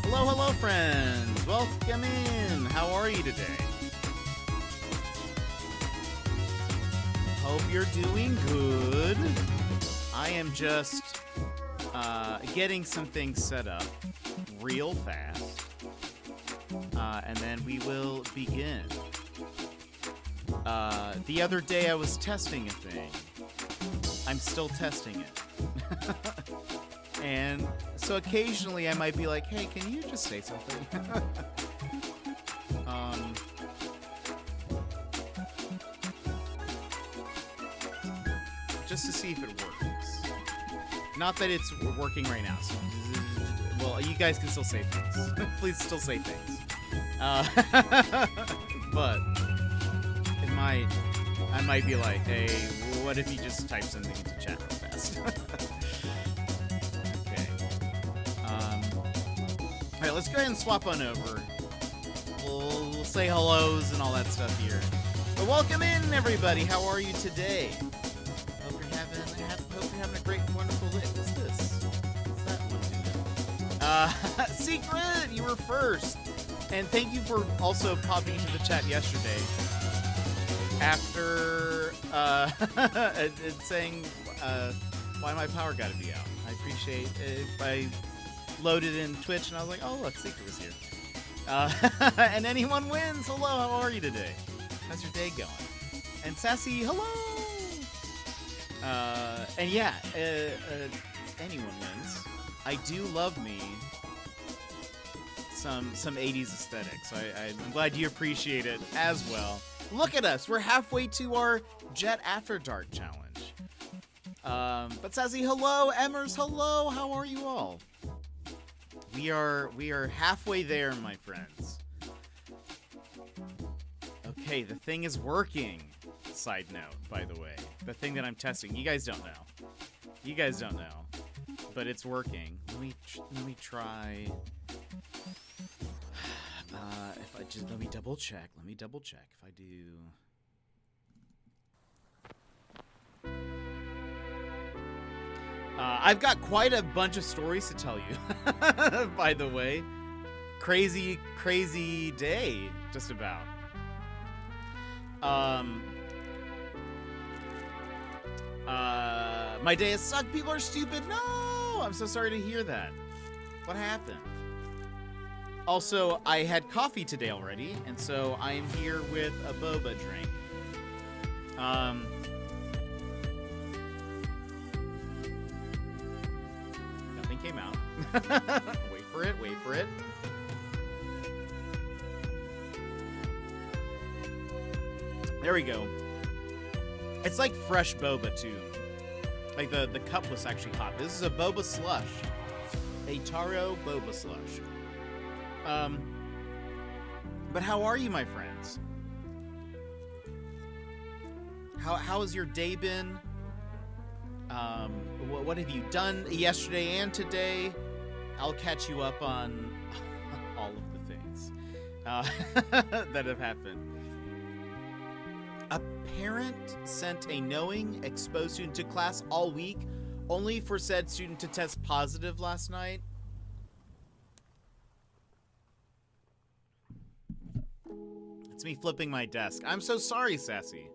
Hello, hello, friends. Welcome in. How are you today? Hope you're doing good. I am just getting some things set up real fast, and then we will begin. The other day I was testing a thing. I'm still testing it. And so occasionally I might be like, hey, can you just say something? Just to see if it works. Not that it's working right now. So, well, you guys can still say things. Please still say things. But I might be like, hey, what if you just type something into chat real fast? Okay. All right, let's go ahead and swap on over. We'll say hellos and all that stuff here. But welcome in, everybody. How are you today? Hope you're having a great and wonderful day. What's this? What's that one doing? Secret, you were first. And thank you for also popping into the chat yesterday. After and saying why my power got to be out. I appreciate it. I loaded in Twitch and I was like, oh look, Secret was here. And anyone wins. Hello, how are you today? How's your day going? And Sassy, hello. And yeah, anyone wins. I do love me some 80s aesthetic, so I'm glad you appreciate it as well. Look at us. We're halfway to our Jet After Dark challenge. But Sassy, hello. Emmers, hello. How are you all? We are halfway there, my friends. Okay, the thing is working. Side note, by the way. The thing that I'm testing. You guys don't know. You guys don't know. But it's working. Let me try. If I just let me double check. If I do. I've got quite a bunch of stories to tell you. By the way, crazy day, just about. My day has sucked. People are stupid. No, I'm so sorry to hear that. What happened? Also, I had coffee today already, and so I am here with a boba drink. Nothing came out. Wait for it. There we go. It's like fresh boba, too. Like, the cup was actually hot. This is a boba slush. A taro boba slush. But how are you, my friends? How has your day been? What have you done yesterday and today? I'll catch you up on all of the things that have happened. A parent sent a knowing, exposed student to class all week, only for said student to test positive last night. It's me flipping my desk. I'm so sorry, Sassy.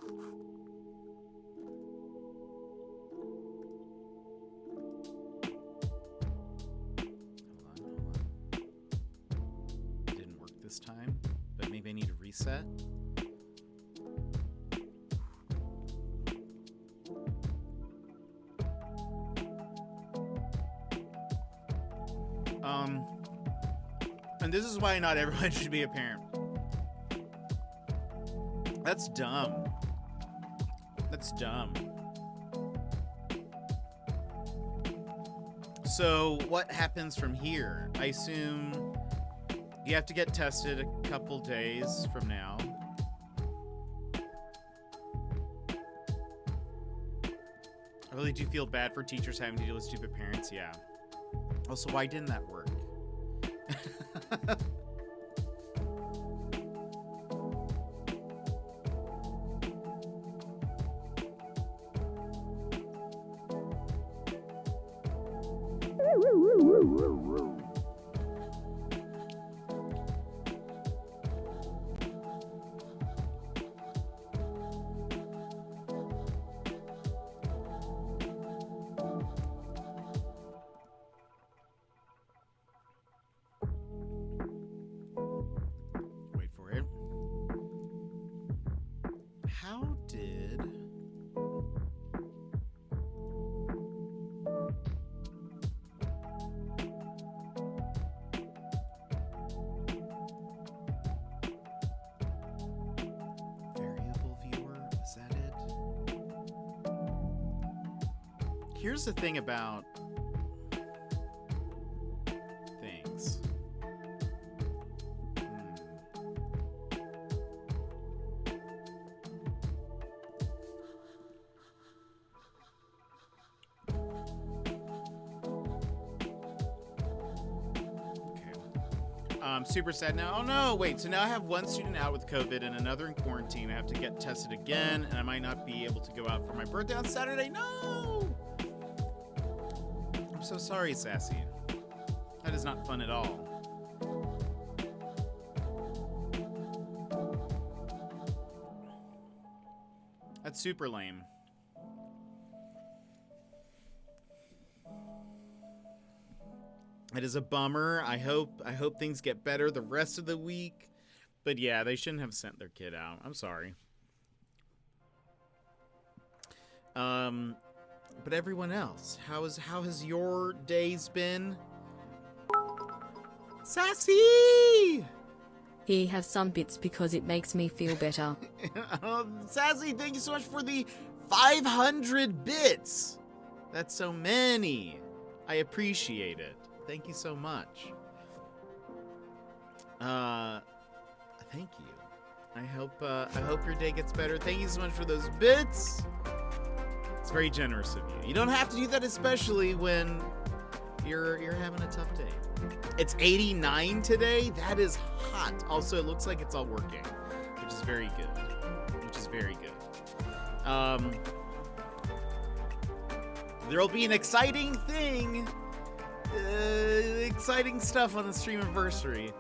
Hold on. Didn't work this time, but maybe I need to reset. And this is why not everyone should be a parent. That's dumb. So what happens from here? I assume you have to get tested a couple days from now. I really do feel bad for teachers having to deal with stupid parents, yeah. Also, why didn't that work? Wait for it. How did... Variable viewer, is that it? Here's the thing about things. I'm super sad now. Oh no, wait, so now I have one student out with COVID and another in quarantine. I have to get tested again, and I might not be able to go out for my birthday on Saturday. No! I'm so sorry, Sassy. That is not fun at all. That's super lame. It is a bummer. I hope things get better the rest of the week. But yeah, they shouldn't have sent their kid out. I'm sorry. But everyone else, how has your days been? Sassy! Here, have some bits because it makes me feel better. Sassy, thank you so much for the 500 bits. That's so many. I appreciate it. Thank you so much. Thank you. I hope your day gets better. Thank you so much for those bits. It's very generous of you. You don't have to do that, especially when you're having a tough day. It's 89 today. That is hot. Also, it looks like it's all working, which is very good. Which is very good. There'll be an exciting thing. Exciting stuff on the stream anniversary.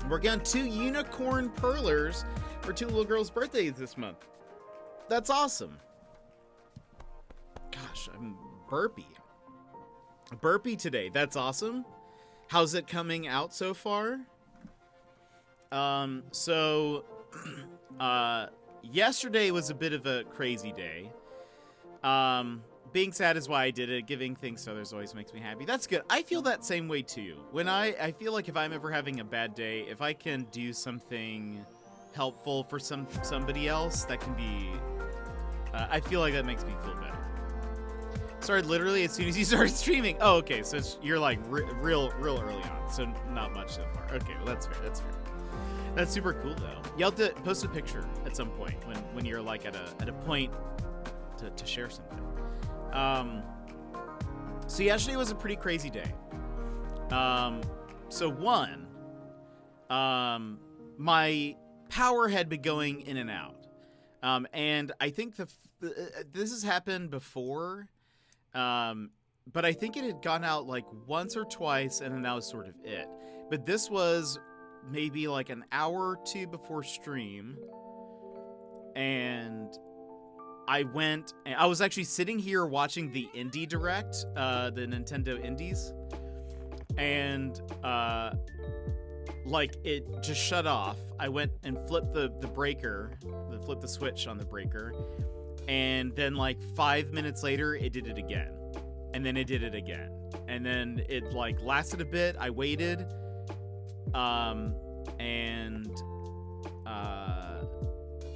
We're getting 2 unicorn perlers for 2 little girls' birthdays this month. That's awesome. Gosh, I'm burpy today. That's awesome. How's it coming out so far? Yesterday was a bit of a crazy day. Being sad is why I did it. Giving things to others always makes me happy. That's good. I feel that same way too. When I feel like if I'm ever having a bad day, if I can do something helpful for somebody else, that can be. I feel like that makes me feel better. Started literally as soon as you started streaming. Oh, okay. So you're like real early on. So not much so far. Okay, well that's fair. That's fair. That's super cool though. You'll have to post a picture at some point when you're like at a point to share something. So yesterday was a pretty crazy day. My power had been going in and out. And I think this has happened before. But I think it had gone out like once or twice, and then that was sort of it. But this was maybe like an hour or two before stream, and I was actually sitting here watching the Indie Direct, the Nintendo Indies, and like it just shut off. I went and flipped the switch on the breaker, and then like 5 minutes later it did it again, and then it did it again, and then it like lasted a bit. I waited,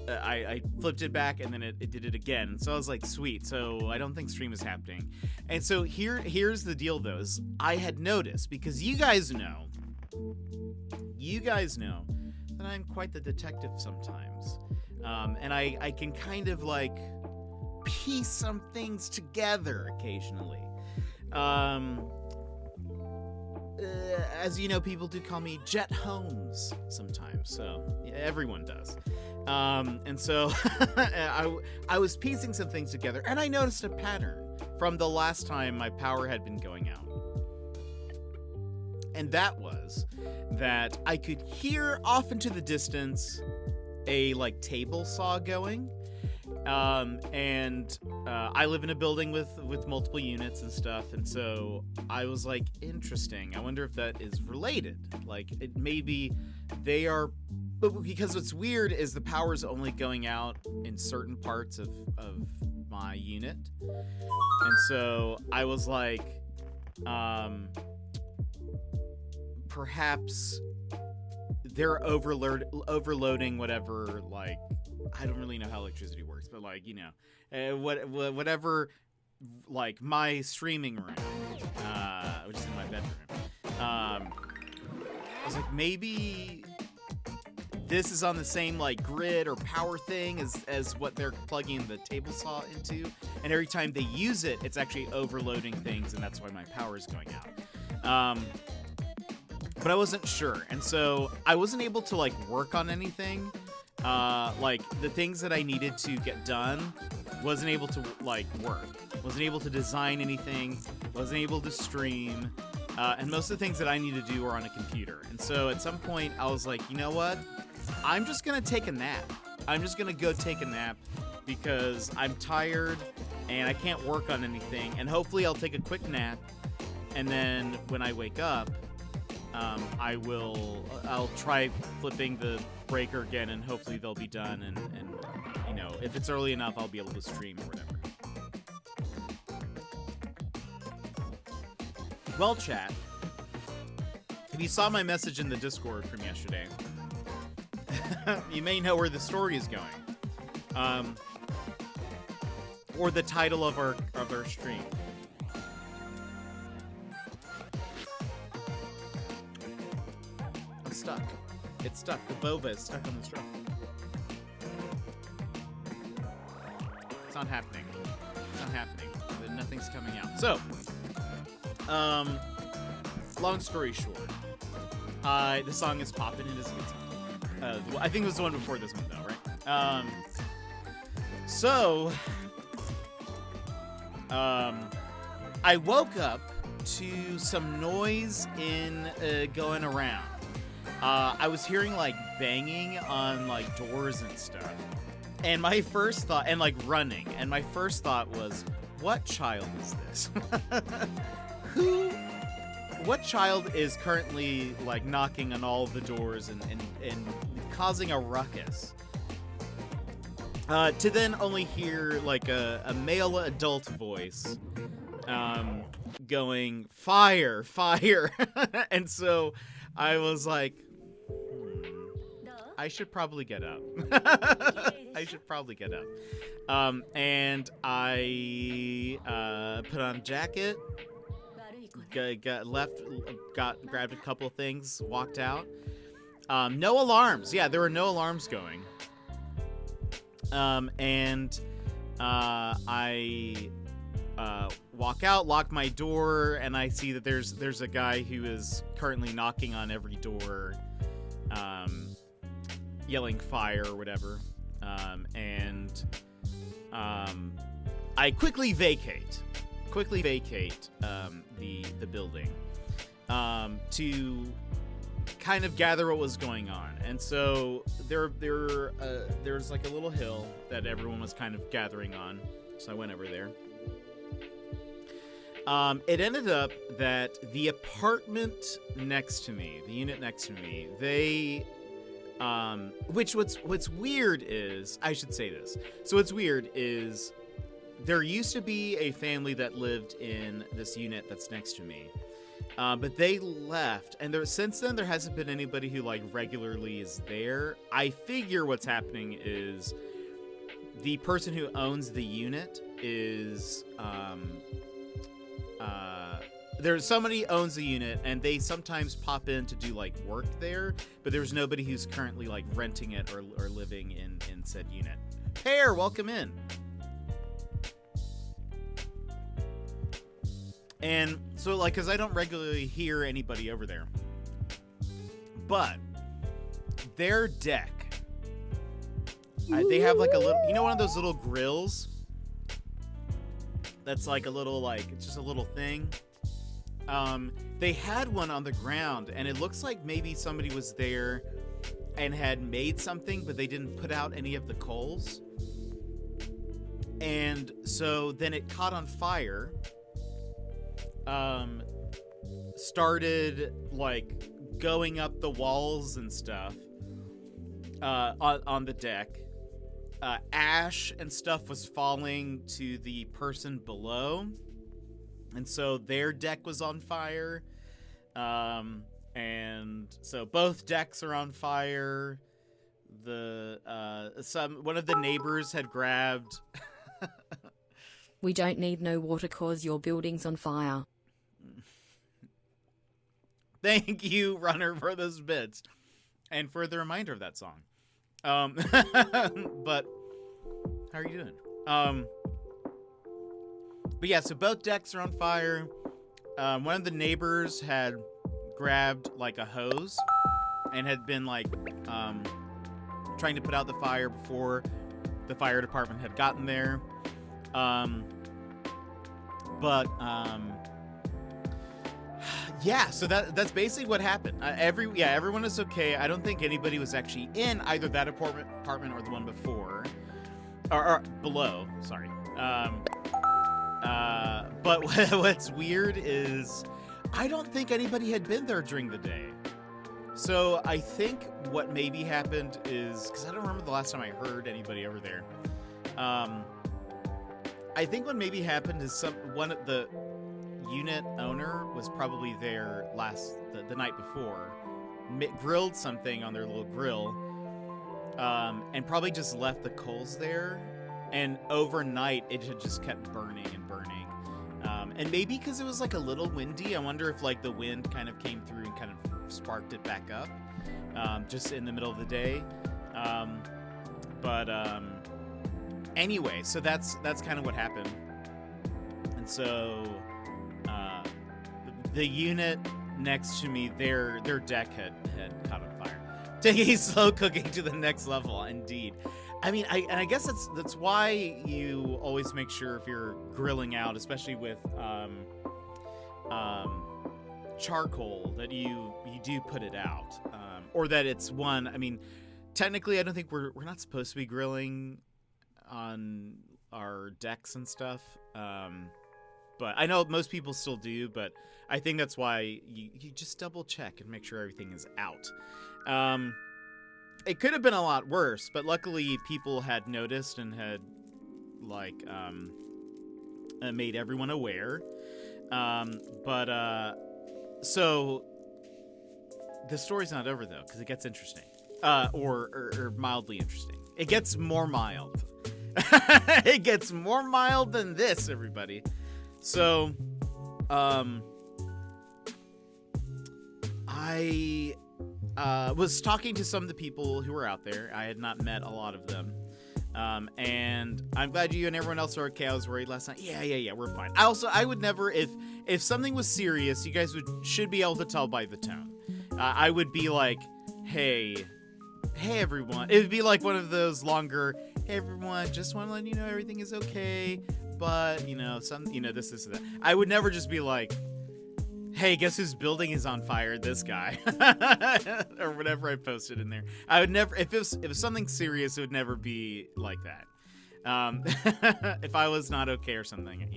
I flipped it back, and then it did it again. So I was like, sweet. So I don't think stream is happening. And so here's the deal though, is I had noticed, because you guys know that I'm quite the detective sometimes. And I can kind of like piece some things together occasionally. As you know, people do call me Jet Holmes sometimes. So yeah, everyone does. And so I was piecing some things together, and I noticed a pattern from the last time my power had been going out. And that was that I could hear off into the distance a like table saw going. And I live in a building with multiple units and stuff, and so I was like, interesting. I wonder if that is related. Like, it maybe they are, but because what's weird is the power is only going out in certain parts of my unit, and so I was like, perhaps they're overloading whatever, like, I don't really know how electricity works, but like, you know, whatever, like my streaming room, which is in my bedroom. I was like, maybe this is on the same like grid or power thing as what they're plugging the table saw into, and every time they use it, it's actually overloading things, and that's why my power is going out. But I wasn't sure, and so I wasn't able to like work on anything. Like the things that I needed to get done, wasn't able to like work, wasn't able to design anything, wasn't able to stream, and most of the things that I need to do are on a computer. And so at some point I was like, you know what, I'm just gonna take a nap. I'm just gonna go take a nap because I'm tired and I can't work on anything, and hopefully I'll take a quick nap, and then when I wake up, I'll try flipping the breaker again, and hopefully they'll be done, and you know, if it's early enough, I'll be able to stream or whatever. Well, chat, if you saw my message in the Discord from yesterday, you may know where the story is going, or the title of our stream. Stuck. It's stuck. The boba is stuck on the straw. It's not happening. It's not happening. Nothing's coming out. So, long story short, the song is popping. It is a good song. I think it was the one before this one, though, right? I woke up to some noise going around. I was hearing like banging on like doors and stuff, and my first thought, and like running, and my first thought was, what child is this? What child is currently like knocking on all of the doors and causing a ruckus? To then only hear like a male adult voice going, fire, fire. And so I was like, I should probably get up. I should probably get up. And I put on a jacket, grabbed a couple things, walked out. No alarms. Yeah, there were no alarms going. And I walk out, lock my door, and I see that there's a guy who is currently knocking on every door, yelling fire or whatever. I quickly vacate the building to kind of gather what was going on. And so there's like a little hill that everyone was kind of gathering on, so I went over there. It ended up that the apartment next to me, the unit next to me, they what's weird is, I should say this. So what's weird is there used to be a family that lived in this unit that's next to me. But they left, and since then there hasn't been anybody who like regularly is there. I figure what's happening is the person who owns the unit is there's somebody owns the unit, and they sometimes pop in to do like work there, but there's nobody who's currently like renting it or living in said unit. Pear, welcome in. And so, like, because I don't regularly hear anybody over there, but their deck They have like a little, one of those little grills that's like a little, like, it's just a little thing. They had one on the ground, and it looks like maybe somebody was there and had made something, but they didn't put out any of the coals. And so then it caught on fire, started like going up the walls and stuff, on the deck. Ash and stuff was falling to the person below, and so their deck was on fire. And so both decks are on fire. One of the neighbors had grabbed. We don't need no water cause your building's on fire. Thank you, Runner, for those bits and for the reminder of that song. But how are you doing? But yeah, so both decks are on fire. One of the neighbors had grabbed like a hose and had been like trying to put out the fire before the fire department had gotten there. Yeah, so that's basically what happened. Everyone is okay. I don't think anybody was actually in either that apartment or the one before, or below. Sorry. But what's weird is I don't think anybody had been there during the day. So I think what maybe happened is, because I don't remember the last time I heard anybody over there. I think what maybe happened is one of the unit owner was probably there the night before, grilled something on their little grill, and probably just left the coals there, and overnight it had just kept burning and burning. And maybe because it was like a little windy, I wonder if like the wind kind of came through and kind of sparked it back up, just in the middle of the day. Anyway, so that's kind of what happened. And so the unit next to me, their deck had caught on fire, taking slow cooking to the next level. Indeed. I mean, I guess that's why you always make sure if you're grilling out, especially with charcoal, that you do put it out, or that it's one. I mean, technically, I don't think we're not supposed to be grilling on our decks and stuff. But I know most people still do, but I think that's why you just double check and make sure everything is out. It could have been a lot worse, but luckily people had noticed and had made everyone aware. So the story's not over though, because it gets interesting, or mildly interesting. It gets more mild. It gets more mild than this, everybody. So, I was talking to some of the people who were out there. I had not met a lot of them. And I'm glad you and everyone else are okay. I was worried last night. Yeah, we're fine. I would never, if something was serious, you guys should be able to tell by the tone. I would be like, hey everyone. It would be like one of those longer, hey everyone, just want to let you know everything is okay, but this and that. I would never just be like, hey, guess whose building is on fire? This guy. Or whatever I posted in there. I would never, if it was something serious, it would never be like that. If I was not okay or something,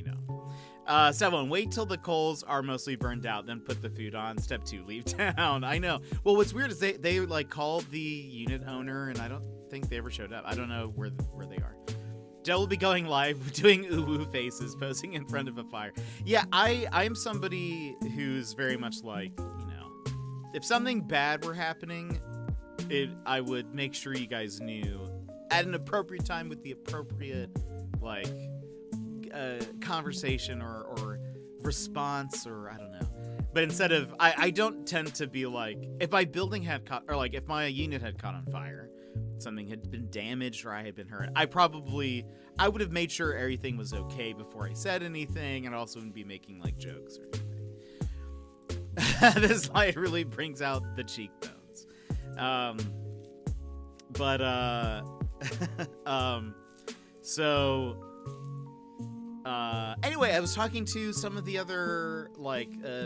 Step 1, wait till the coals are mostly burned out, then put the food on. Step 2, leave town. I know. Well, what's weird is they like called the unit owner, and I don't think they ever showed up. I don't know where they are. Dell will be going live, doing ooh faces, posing in front of a fire. Yeah, I'm somebody who's very much like, if something bad were happening, I would make sure you guys knew at an appropriate time with the appropriate, conversation or response, or I don't know. But instead of, I don't tend to be like, if my building had caught, or if my unit had caught on fire, something had been damaged or I had been hurt, I would have made sure everything was okay before I said anything, and I also wouldn't be making jokes or anything. This light really brings out the cheekbones. Anyway, I was talking to some of the other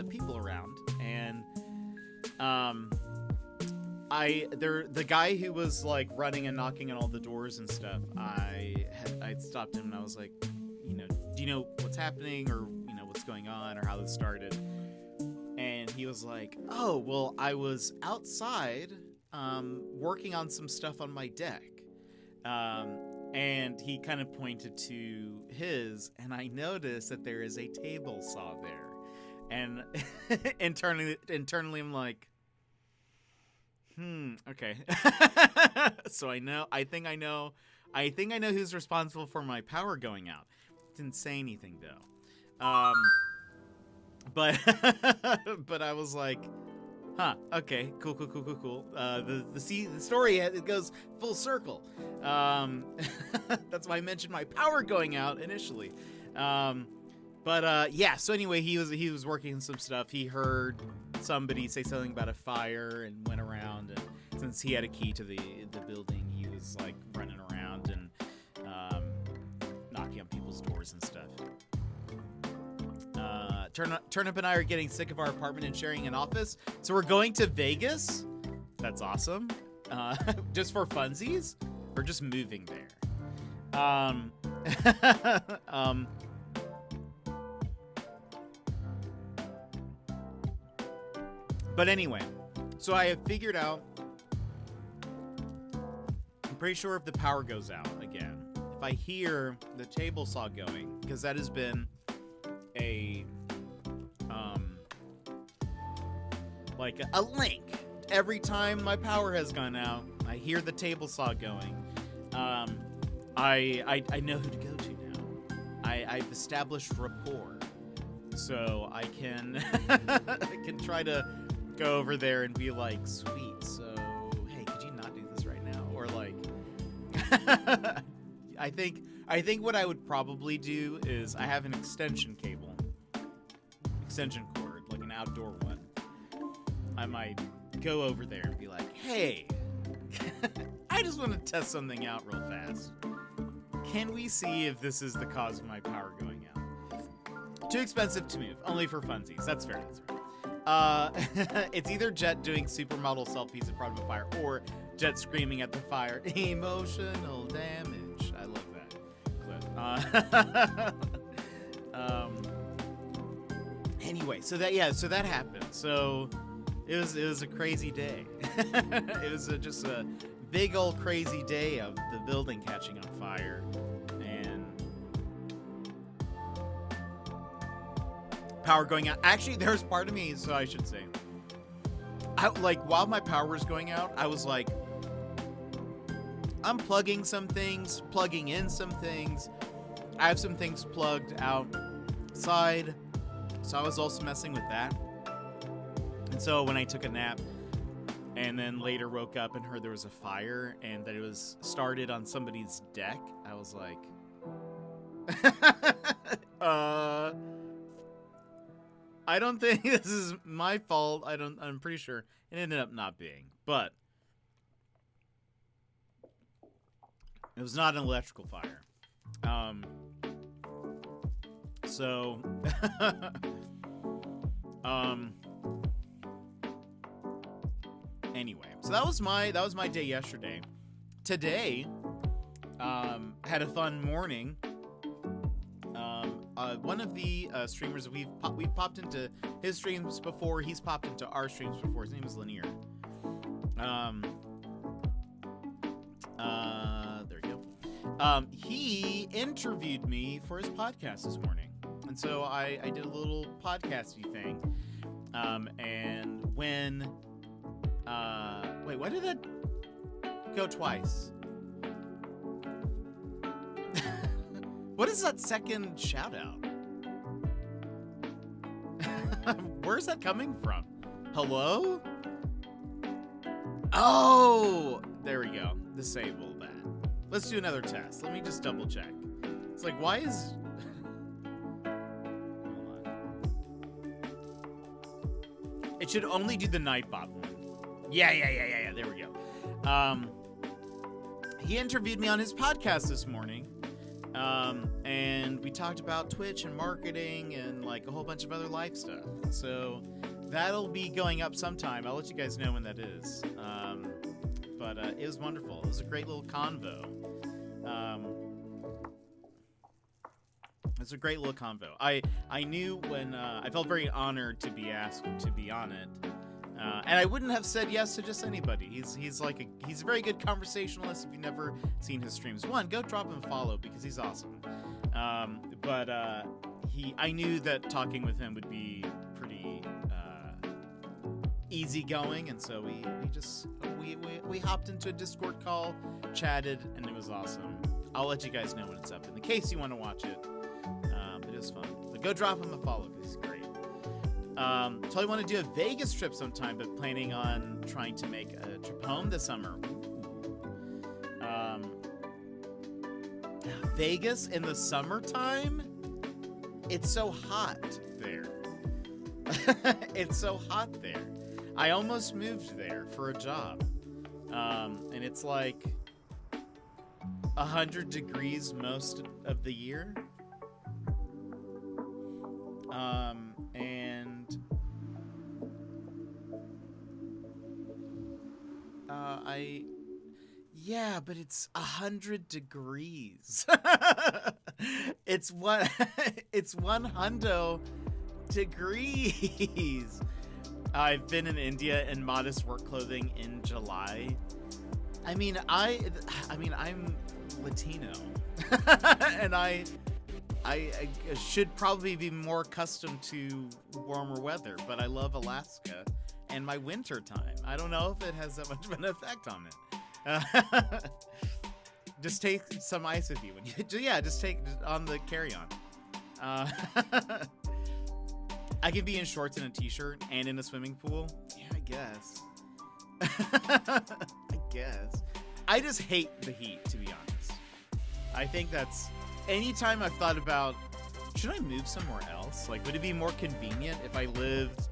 people around, and the guy who was like running and knocking on all the doors and stuff, I stopped him and I was like, do you know what's happening, or what's going on, or how this started? And he was like, oh, well, I was outside working on some stuff on my deck. And he kind of pointed to his, and I noticed that there is a table saw there. And internally I'm like, okay. So I think I know who's responsible for my power going out. Didn't say anything though. But I was like, okay, cool. The story, it goes full circle. That's why I mentioned my power going out initially. So anyway, he was working on some stuff. He heard somebody say something about a fire and went around, and since he had a key to the building, he was like running around and knocking on people's doors and stuff. Turnip and I are getting sick of our apartment and sharing an office, so we're going to Vegas. That's awesome. Just for funsies, or just moving there. But anyway, so I have figured out, I'm pretty sure if the power goes out again, if I hear the table saw going, because that has been a a link. Every time my power has gone out, I hear the table saw going. I know who to go to now. I've established rapport, so I can I can try to go over there and be like, sweet, so hey, could you not do this right now? Or like I think what I would probably do is, I have an extension cord, like an outdoor one. I might go over there and be like, hey, I just want to test something out real fast. Can we see if this is the cause of my power going out? Too expensive to move, only for funsies. That's fair. It's either Jet doing supermodel selfies in front of a fire, or Jet screaming at the fire. Emotional damage. I love that clip. Anyway, so that happened. So it was a crazy day. It was just a big old crazy day of the building catching on fire, and power going out. Actually, there's part of me, so I should say, while my power was going out, I was like, I'm plugging some things, plugging in some things. I have some things plugged outside, so I was also messing with that. And so when I took a nap and then later woke up and heard there was a fire and that it was started on somebody's deck, I was like, I don't think this is my fault. I'm pretty sure it ended up not being, but it was not an electrical fire. Anyway, so that was my day yesterday. Today, had a fun morning. One of the streamers we've popped into his streams before. He's popped into our streams before. His name is Lanier. There you go. He interviewed me for his podcast this morning, and so I did a little podcasty thing. And when wait, why did that go twice? What is that second shout out? Where's that coming from? Hello? Oh, there we go. Disable that. Let's do another test. Let me just double check. It's like, why is... Hold on. It should only do the Nightbot one. Yeah. There we go. he interviewed me on his podcast this morning. And we talked about Twitch and marketing and like a whole bunch of other life stuff. So that'll be going up sometime. I'll let you guys know when that is. But it was wonderful. It was a great little convo. It's a great little convo. I knew when I felt very honored to be asked to be on it, and I wouldn't have said yes to just anybody. He's a very good conversationalist. If you've never seen his streams, go drop him a follow because he's awesome. But I knew that talking with him would be pretty easygoing, and so we hopped into a Discord call, chatted, and it was awesome. I'll let you guys know when it's up in the case you want to watch it. It was fun. But go drop him a follow because he's great. Totally want to do a Vegas trip sometime, but planning on trying to make a trip home this summer. Vegas in the summertime? It's so hot there. It's so hot there. I almost moved there for a job. And it's like 100 degrees most of the year. But it's 100 degrees. It's 100 degrees. I've been in India in modest work clothing in July. I'm Latino, and I should probably be more accustomed to warmer weather, but I love Alaska and my winter time. I don't know if it has that much of an effect on it. Just take some ice with you when you just take on the carry-on. I can be in shorts and a t-shirt and in a swimming pool. Yeah, I guess. I just hate the heat, to be honest. I think that's anytime I've thought about, should I move somewhere else? Like, would it be more convenient if I lived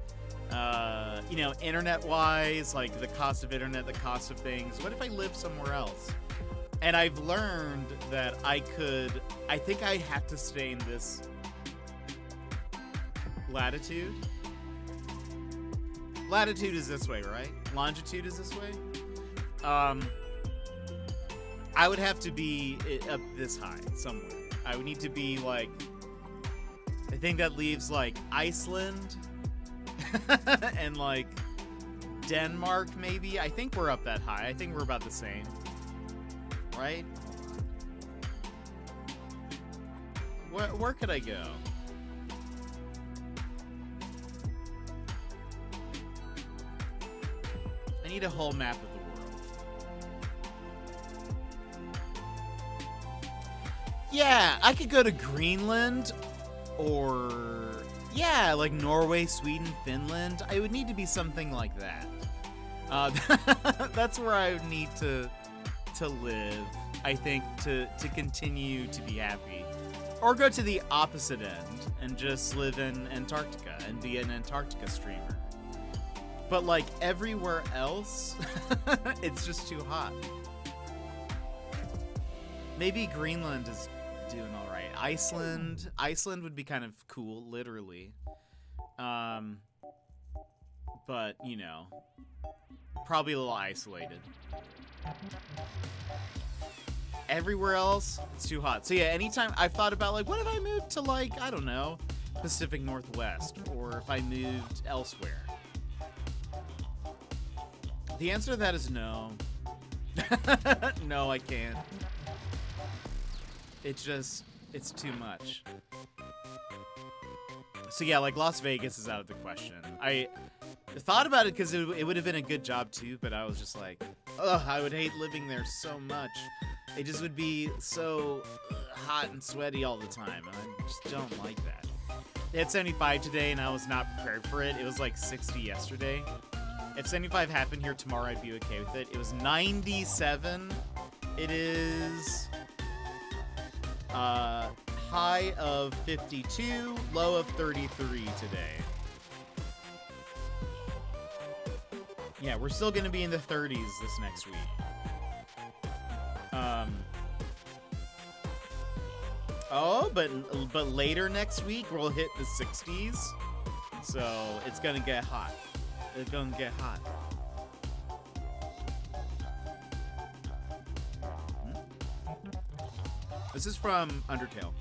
internet-wise, like the cost of internet, the cost of things. What if I lived somewhere else? And I've learned that I think I have to stay in this latitude. Latitude is this way, right? Longitude is this way. I would have to be up this high somewhere. I would need to be like, I think that leaves like Iceland and like Denmark, maybe. I think we're up that high. I think we're about the same, right? Where could I go? I need a whole map of the world. Yeah, I could go to Greenland or like Norway, Sweden, Finland. I would need to be something like that. That's where I would need to live, I think, to continue to be happy. Or go to the opposite end and just live in Antarctica and be an Antarctica streamer. But like everywhere else, it's just too hot. Maybe Greenland is doing all right. Iceland would be kind of cool, literally. But probably a little isolated. Everywhere else, it's too hot. So yeah, anytime I've thought about like, what if I moved to like, I don't know, Pacific Northwest, or if I moved elsewhere? The answer to that is no. No, I can't. It's too much. So yeah, like Las Vegas is out of the question. I thought about it because it would have been a good job too, but I was just like, ugh, I would hate living there so much. It just would be so hot and sweaty all the time, and I just don't like that. It had 75 today, and I was not prepared for it. It was like 60 yesterday. If 75 happened here tomorrow, I'd be okay with it. It was 97. It is high of 52, low of 33 today. Yeah, we're still going to be in the 30s this next week. Oh, but later next week we'll hit the 60s, so it's gonna get hot. It's gonna get hot. This is from Undertale.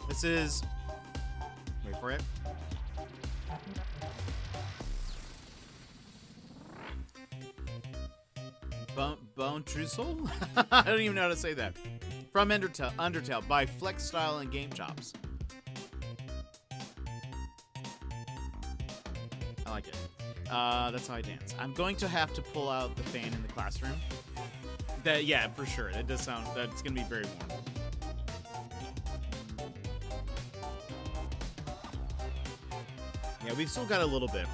This is... Wait for it. Bone Trussel? I don't even know how to say that. From Undertale by Flex Style and Game Chops. I like it. That's how I dance. I'm going to have to pull out the fan in the classroom. Yeah, for sure. That does sound... That's going to be very warm. Yeah, we've still got a little bit.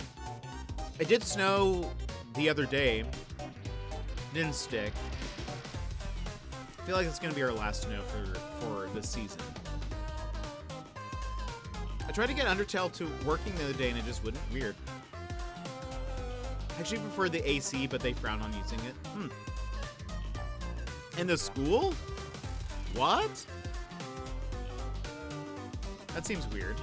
It did snow the other day. Didn't stick. I feel like it's going to be our last snow for this season. I tried to get Undertale to working the other day and it just wouldn't. Weird. I actually prefer the AC, but they frown on using it. In the school? What? That seems weird.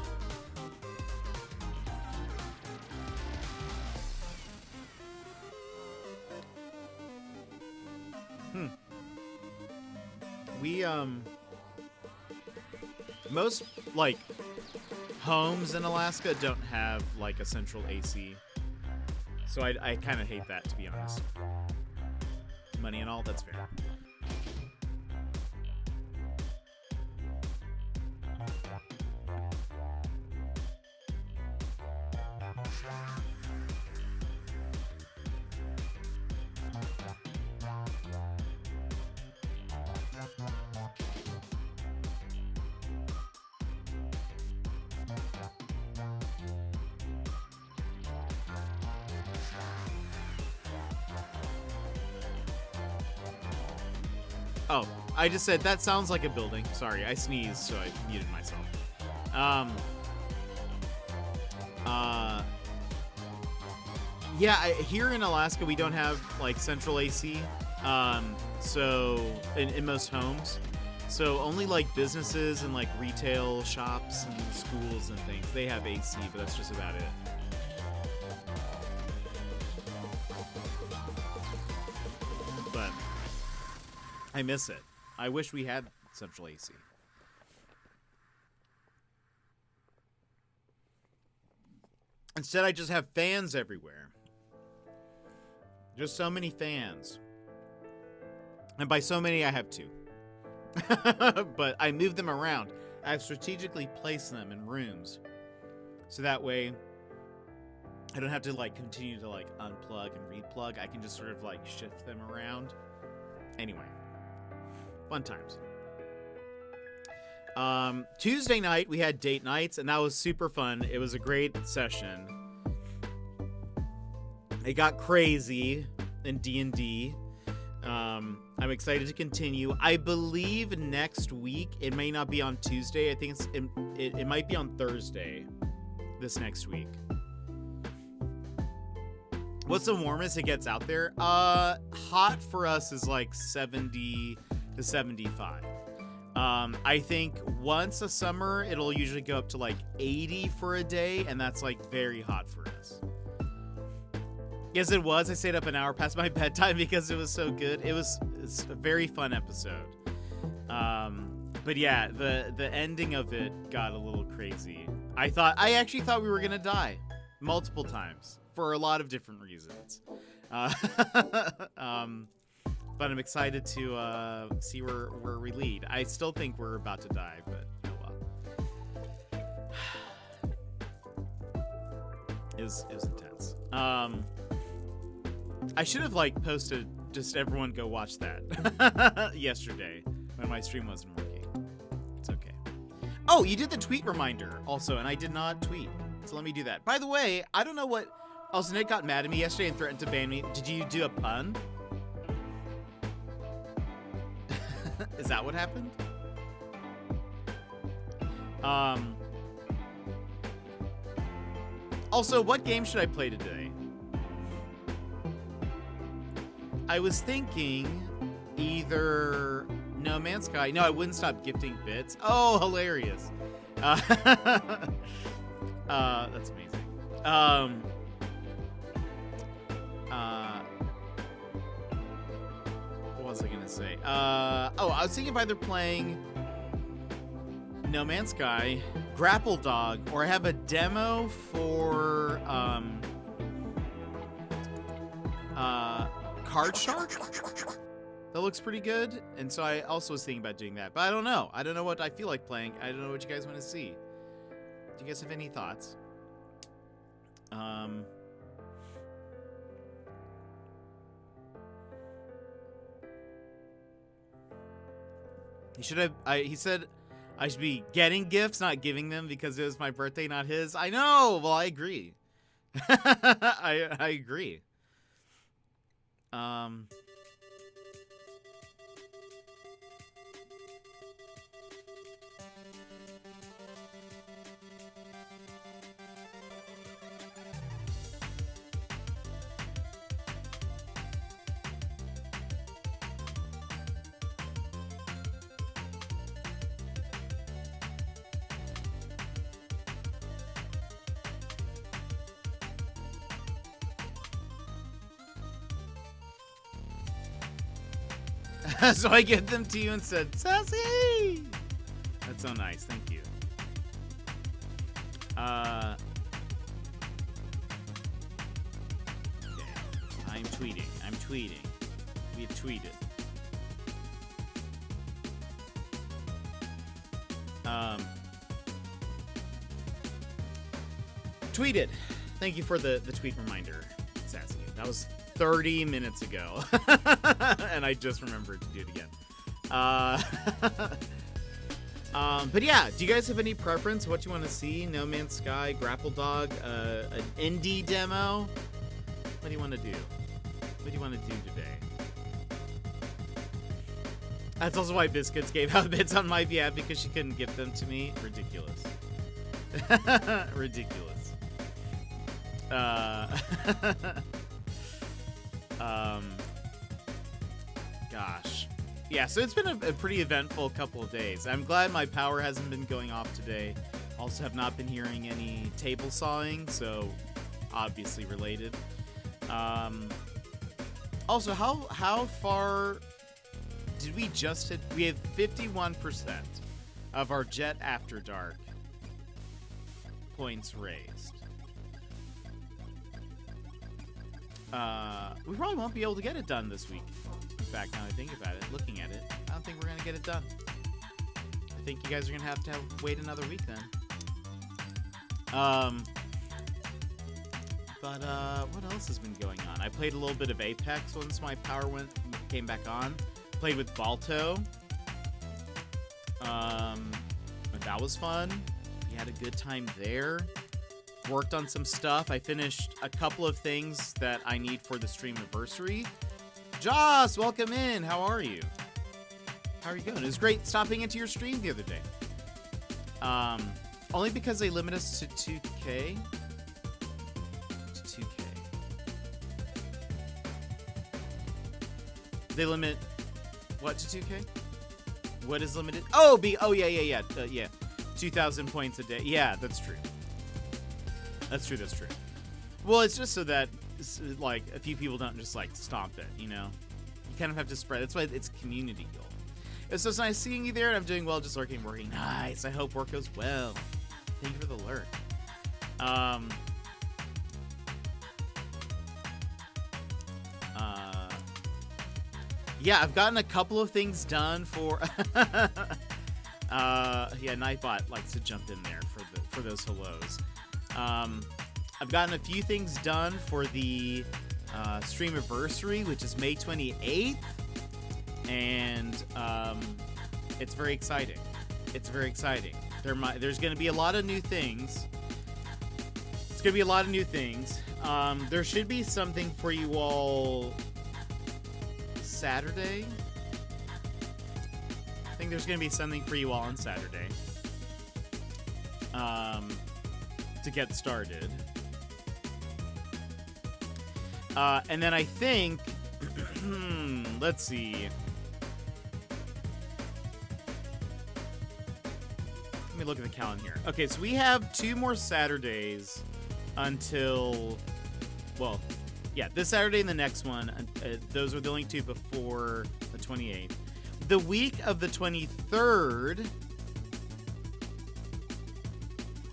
Most, like, homes in Alaska don't have, like, a central AC. So I kind of hate that, to be honest. Money and all, that's fair. Oh, I just said that sounds like a building. Sorry, I sneezed, so I muted myself. Yeah, here in Alaska we don't have like central AC. So in most homes, so only like businesses and like retail shops and schools and things they have AC, but that's just about it. But I miss it. I wish we had central AC. Instead, I just have fans everywhere. Just so many fans. And by so many, I have two. But I move them around. I've strategically placed them in rooms. So that way, I don't have to like continue to like unplug and replug. I can just sort of like shift them around. Anyway. Fun times. Tuesday night, we had date nights, and that was super fun. It was a great session. It got crazy in D&D. I'm excited to continue. I believe next week, it may not be on Tuesday. I think it might be on Thursday this next week. What's the warmest it gets out there? Hot for us is like 70 to 75. I think once a summer, it'll usually go up to like 80 for a day, and that's like very hot for us. Yes, it was. I stayed up an hour past my bedtime because it was so good. It's a very fun episode. But yeah, the ending of it got a little crazy. I actually thought we were gonna die multiple times for a lot of different reasons. But I'm excited to see where we lead. I still think we're about to die, but oh well. It was intense. I should have like posted just everyone go watch that yesterday when my stream wasn't working. It's okay. Oh, you did the tweet reminder also, and I did not tweet. So let me do that. By the way, I don't know what... Also, Nick got mad at me yesterday and threatened to ban me. Did you do a pun? Is that what happened? Also, what game should I play today? I was thinking either No Man's Sky. No, I wouldn't stop gifting bits. Oh, hilarious. That's amazing. What was I gonna say? I was thinking of either playing No Man's Sky, Grapple Dog, or have a demo for Card Shark. That looks pretty good, and so I also was thinking about doing that, but I don't know. I don't know what I feel like playing. I don't know what you guys want to see. Do you guys have any thoughts? He said I should be getting gifts, not giving them, because it was my birthday, not his. I know. Well, I agree. I agree. So I give them to you and said, Sassy! That's so nice. Thank you. Okay. I'm tweeting. We've tweeted. Tweeted. Thank you for the tweet reminder, Sassy. That was 30 minutes ago. And I just remembered to do it again. But yeah, do you guys have any preference what you want to see? No Man's Sky, Grapple Dog, an indie demo? What do you want to do? What do you want to do today? That's also why Biscuits gave out bits on my behalf, because she couldn't give them to me. Ridiculous. Ridiculous. Gosh. Yeah, so it's been a pretty eventful couple of days. I'm glad my power hasn't been going off today. Also have not been hearing any table sawing, so obviously related. Also, how far did we just hit? We have 51% of our Jet After Dark points raised. We probably won't be able to get it done this week. In fact, now I think about it, looking at it, I don't think we're going to get it done. I think you guys are going to have to wait another week then. But what else has been going on? I played a little bit of Apex once my power came back on. Played with Balto. That was fun. We had a good time there. Worked on some stuff. I finished a couple of things that I need for the stream anniversary. Joss, welcome in. How are you? How are you going? It was great stopping into your stream the other day. Only because they limit us to 2K. They limit what to 2K? What is limited? Oh, yeah. 2,000 points a day. Yeah, that's true. That's true. Well, it's just so that like a few people don't just like stomp it, you know. You kind of have to spread. That's why it's community goal. So it's nice seeing you there, and I'm doing well, just working. Nice. I hope work goes well. Thank you for the alert. Yeah, I've gotten a couple of things done for. Yeah, Nightbot likes to jump in there for those hellos. I've gotten a few things done for the stream anniversary, which is May 28th, and it's very exciting. It's very exciting. There's going to be a lot of new things. It's going to be a lot of new things. There should be something for you all Saturday. I think there's going to be something for you all on Saturday to get started. And then I think Let's see. Let me look at the calendar here. Okay, so we have 2 more Saturdays until, well, yeah, this Saturday and the next one. Those are the only 2 before the 28th. The week of the 23rd,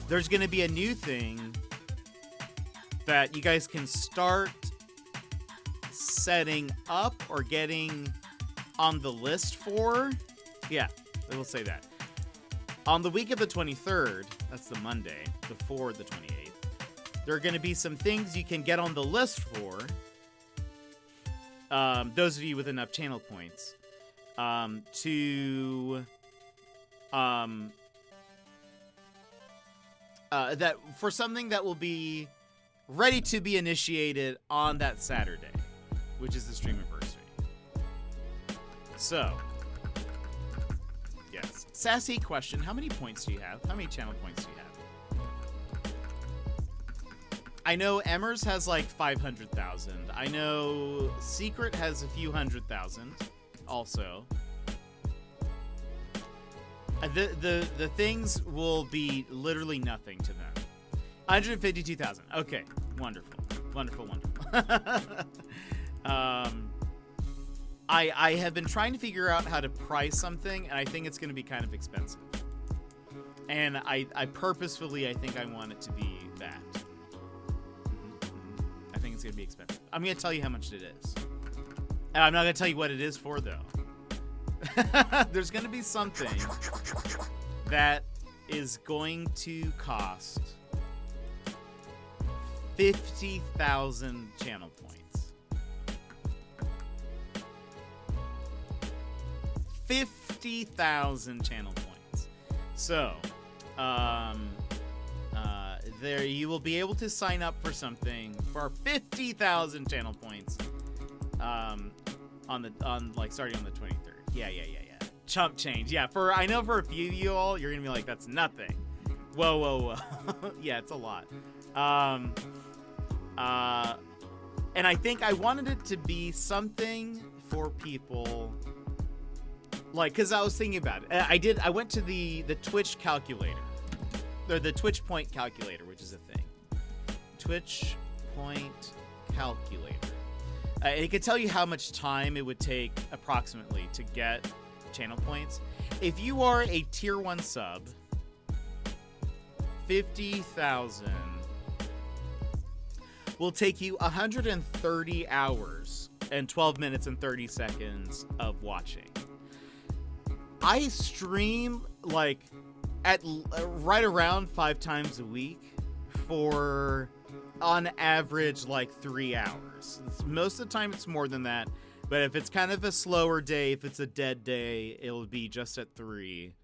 there's going to be a new thing that you guys can start setting up or getting on the list for. Yeah, I will say that. On the week of the 23rd, that's the Monday, before the 28th, there are going to be some things you can get on the list for. Those of you with enough channel points. That for something that will be ready to be initiated on that Saturday, which is the stream anniversary. So, yes. Sassy question, how many points do you have? How many channel points do you have? I know Emmers has like 500,000. I know Secret has a few 100,000 also. The things will be literally nothing to them. 152,000. Okay, wonderful. I have been trying to figure out how to price something, and I think it's going to be kind of expensive. And I purposefully, I think I want it to be that. I think it's going to be expensive. I'm going to tell you how much it is. And I'm not going to tell you what it is for, though. There's going to be something that is going to cost 50,000 channel points. 50,000 channel points. So, there you will be able to sign up for something for 50,000 channel points. Starting on the 23rd. Yeah. Chump change. Yeah, I know for a few of you all, you're gonna be like, that's nothing. Whoa. Yeah, it's a lot. And I think I wanted it to be something for people, like, because I was thinking about it. I went to the Twitch calculator, or the Twitch point calculator, which is a thing. Twitch point calculator. It could tell you how much time it would take approximately to get channel points. If you are a tier 1 sub, 50,000 will take you 130 hours and 12 minutes and 30 seconds of watching. I stream like at right around 5 times a week for on average like 3 hours. Most of the time it's more than that, but if it's kind of a slower day, if it's a dead day, it'll be just at 3.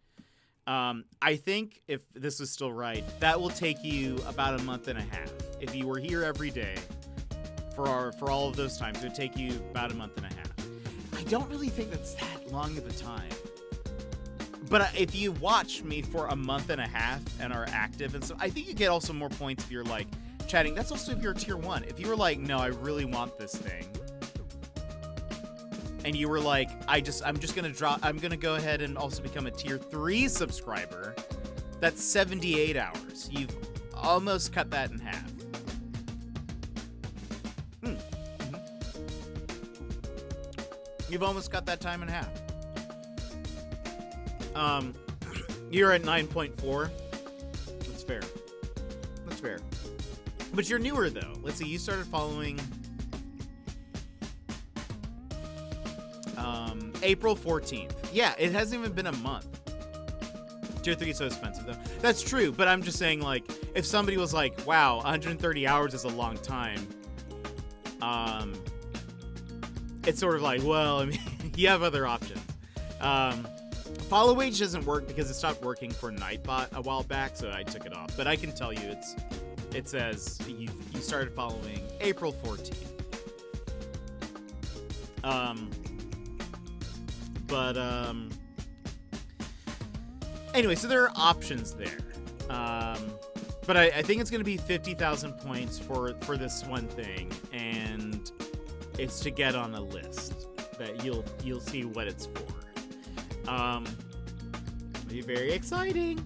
I think if this is still right, that will take you about a month and a half. If you were here every day for all of those times, it would take you about a month and a half. I don't really think that's that long of a time. But if you watch me for a month and a half and are active, and so I think you get also more points if you're like chatting. That's also if you're tier 1. If you were like, no, I really want this thing, and you were like, I'm gonna go ahead and also become a tier 3 subscriber, that's 78 hours. You've almost cut that in half. You've almost cut that time in half. You're at 9.4. That's fair. But you're newer, though. Let's see, you started following April 14th. Yeah, it hasn't even been a month. Tier 3 is so expensive, though. That's true, but I'm just saying, like, if somebody was like, wow, 130 hours is a long time, it's sort of like, well, I mean, you have other options. Follow Wage doesn't work because it stopped working for Nightbot a while back, so I took it off. But I can tell you, it says you started following April 14th. Anyway, so there are options there. But I think it's going to be 50,000 points for this one thing, and it's to get on a list. that you'll see what it's for. Be very exciting.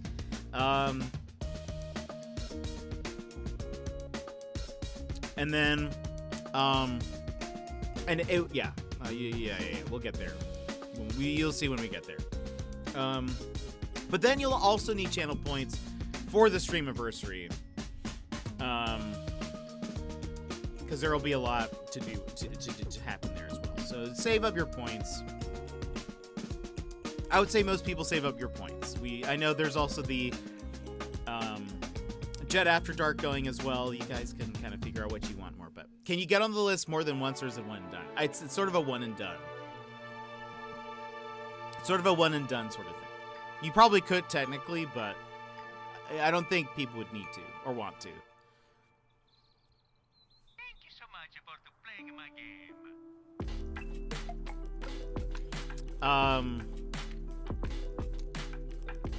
And then, we'll get there. You'll see when we get there. But then you'll also need channel points for the Streamiversary. Because there will be a lot to do to happen there as well. So save up your points. I would say most people save up your points. I know there's also the Jet After Dark going as well. You guys can kind of figure out what you want more. But can you get on the list more than once, or is it one and done? It's sort of a one and done. Sort of a one and done sort of thing. You probably could technically, but I don't think people would need to or want to. Thank you so much for playing my game.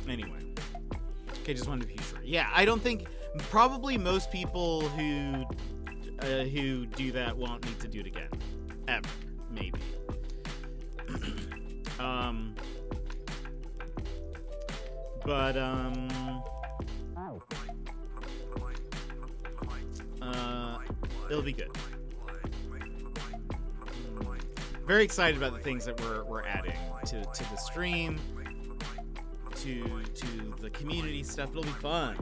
Anyway. Okay, just wanted to be sure. Yeah, I don't think probably most people who do that won't need to do it again. Ever. Maybe. It'll be good. Very excited about the things that we're adding to the stream, to the community stuff. It'll be fun.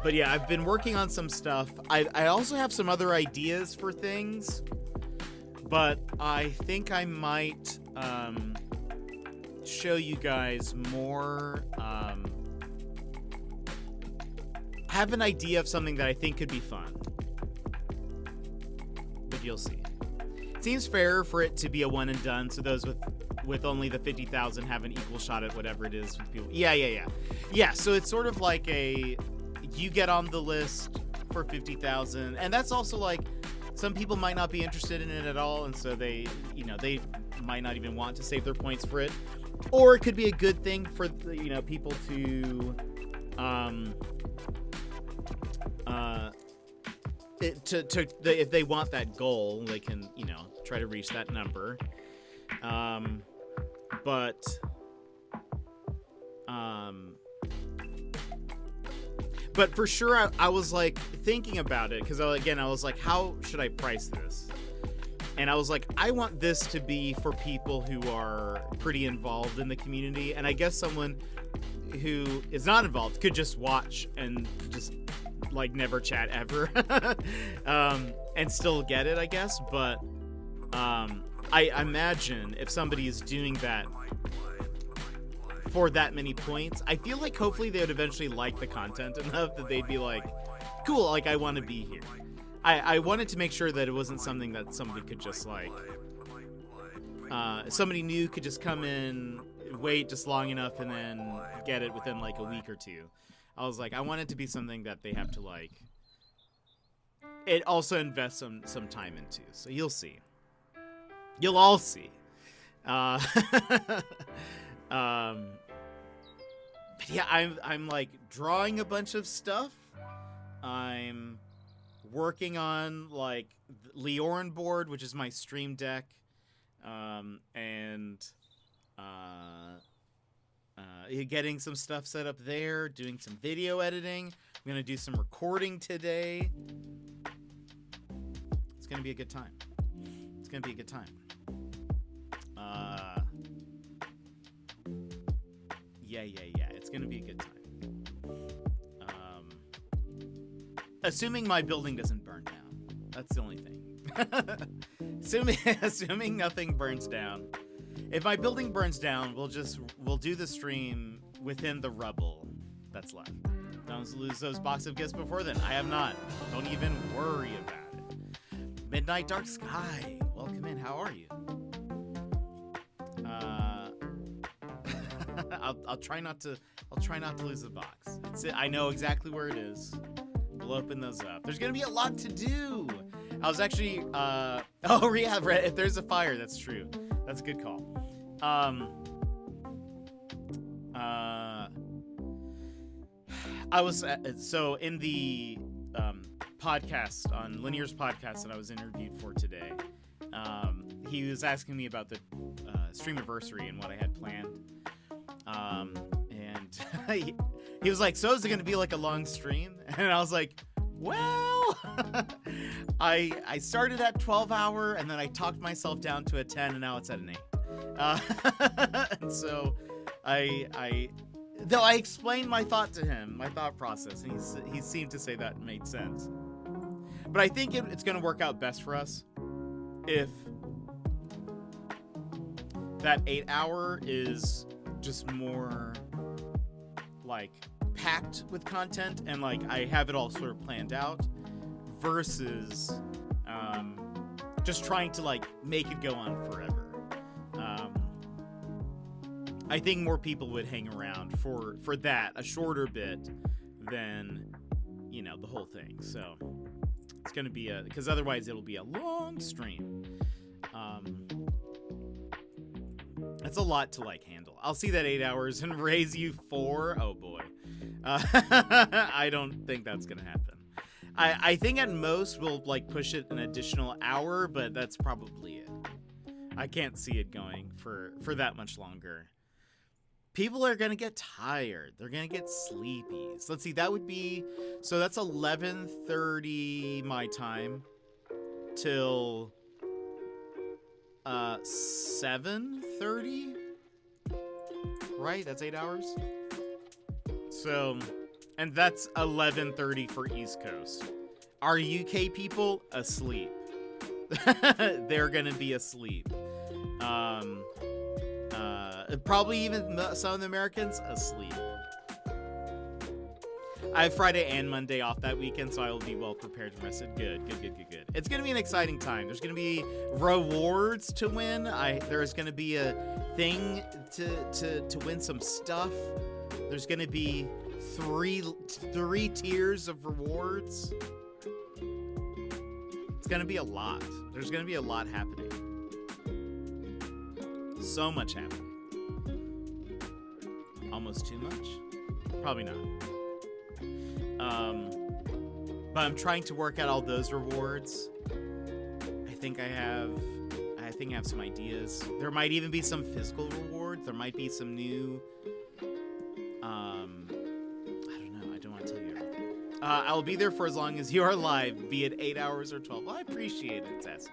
But yeah, I've been working on some stuff. I also have some other ideas for things, but I think I might show you guys more. Have an idea of something that I think could be fun, but you'll see. It seems fair for it to be a one and done, so those with only the 50,000 have an equal shot at whatever it is with people. Yeah, so it's sort of like you get on the list for 50,000, and that's also like some people might not be interested in it at all, and so they might not even want to save their points for it. Or it could be a good thing for people to if they want that goal, they can try to reach that number. But for sure, I was like thinking about it, because I was like, how should I price this? And I was like, I want this to be for people who are pretty involved in the community. And I guess someone who is not involved could just watch and just like never chat ever and still get it, I guess. But I imagine if somebody is doing that for that many points, I feel like hopefully they would eventually like the content enough that they'd be like, cool, like I want to be here. I wanted to make sure that it wasn't something that somebody could just like somebody new could just come in, wait just long enough, and then get it within like a week or two. I was like, I want it to be something that they have to like, it also invests some time into. So you'll see. You'll all see. But yeah, I'm like drawing a bunch of stuff. I'm working on like Leorin board, which is my stream deck, and getting some stuff set up there, doing some video editing. I'm gonna do some recording today. It's gonna be a good time. It's gonna be a good time. Yeah. It's gonna be a good time. Assuming my building doesn't burn down. That's the only thing. assuming nothing burns down. If my building burns down, we'll do the stream within the rubble that's left. Don't lose those box of gifts before then. I have not. Don't even worry about it. Midnight Dark Sky. Welcome in. How are you? I'll try not to lose the box. I know exactly where it is. We'll open those up. There's gonna be a lot to do. I was actually if there's a fire, that's true. That's a good call. I was so in the podcast, on Linear's podcast that I was interviewed for today. He was asking me about the Streamiversary and what I had planned. And he was like, so is it going to be like a long stream? And I was like, well, I started at 12-hour, and then I talked myself down to a 10, and now it's at an 8. And so though I explained my thought to him, my thought process, and he seemed to say that made sense. But I think it's going to work out best for us if that 8-hour is just more like packed with content, and like I have it all sort of planned out, versus just trying to like make it go on forever. I think more people would hang around for that, a shorter bit, than, you know, the whole thing. So it's going to be because otherwise it'll be a long stream. That's a lot to like handle. I'll see that 8 hours and raise you 4. Oh boy. I don't think that's going to happen. I think at most we'll like push it an additional hour, but that's probably it. I can't see it going for that much longer. People are going to get tired. They're going to get sleepy. So let's see, that would be, so that's 11:30 my time till 7:30, right? That's 8 hours. So, and that's 11:30 for East Coast. Our UK people asleep. They're going to be asleep. Probably even Southern Americans asleep. I have Friday and Monday off that weekend, so I will be well prepared and rested. Good. It's going to be an exciting time. There's going to be rewards to win. There's going to be a thing to win some stuff. There's going to be three tiers of rewards. It's going to be a lot. There's going to be a lot happening. So much happening. Almost too much? Probably not. But I'm trying to work out all those rewards. I think I have some ideas. There might even be some physical rewards. There might be some new I don't know. I don't want to tell you everything. I'll be there for as long as you are live, be it 8 hours or 12. Well, I appreciate it, Sassy.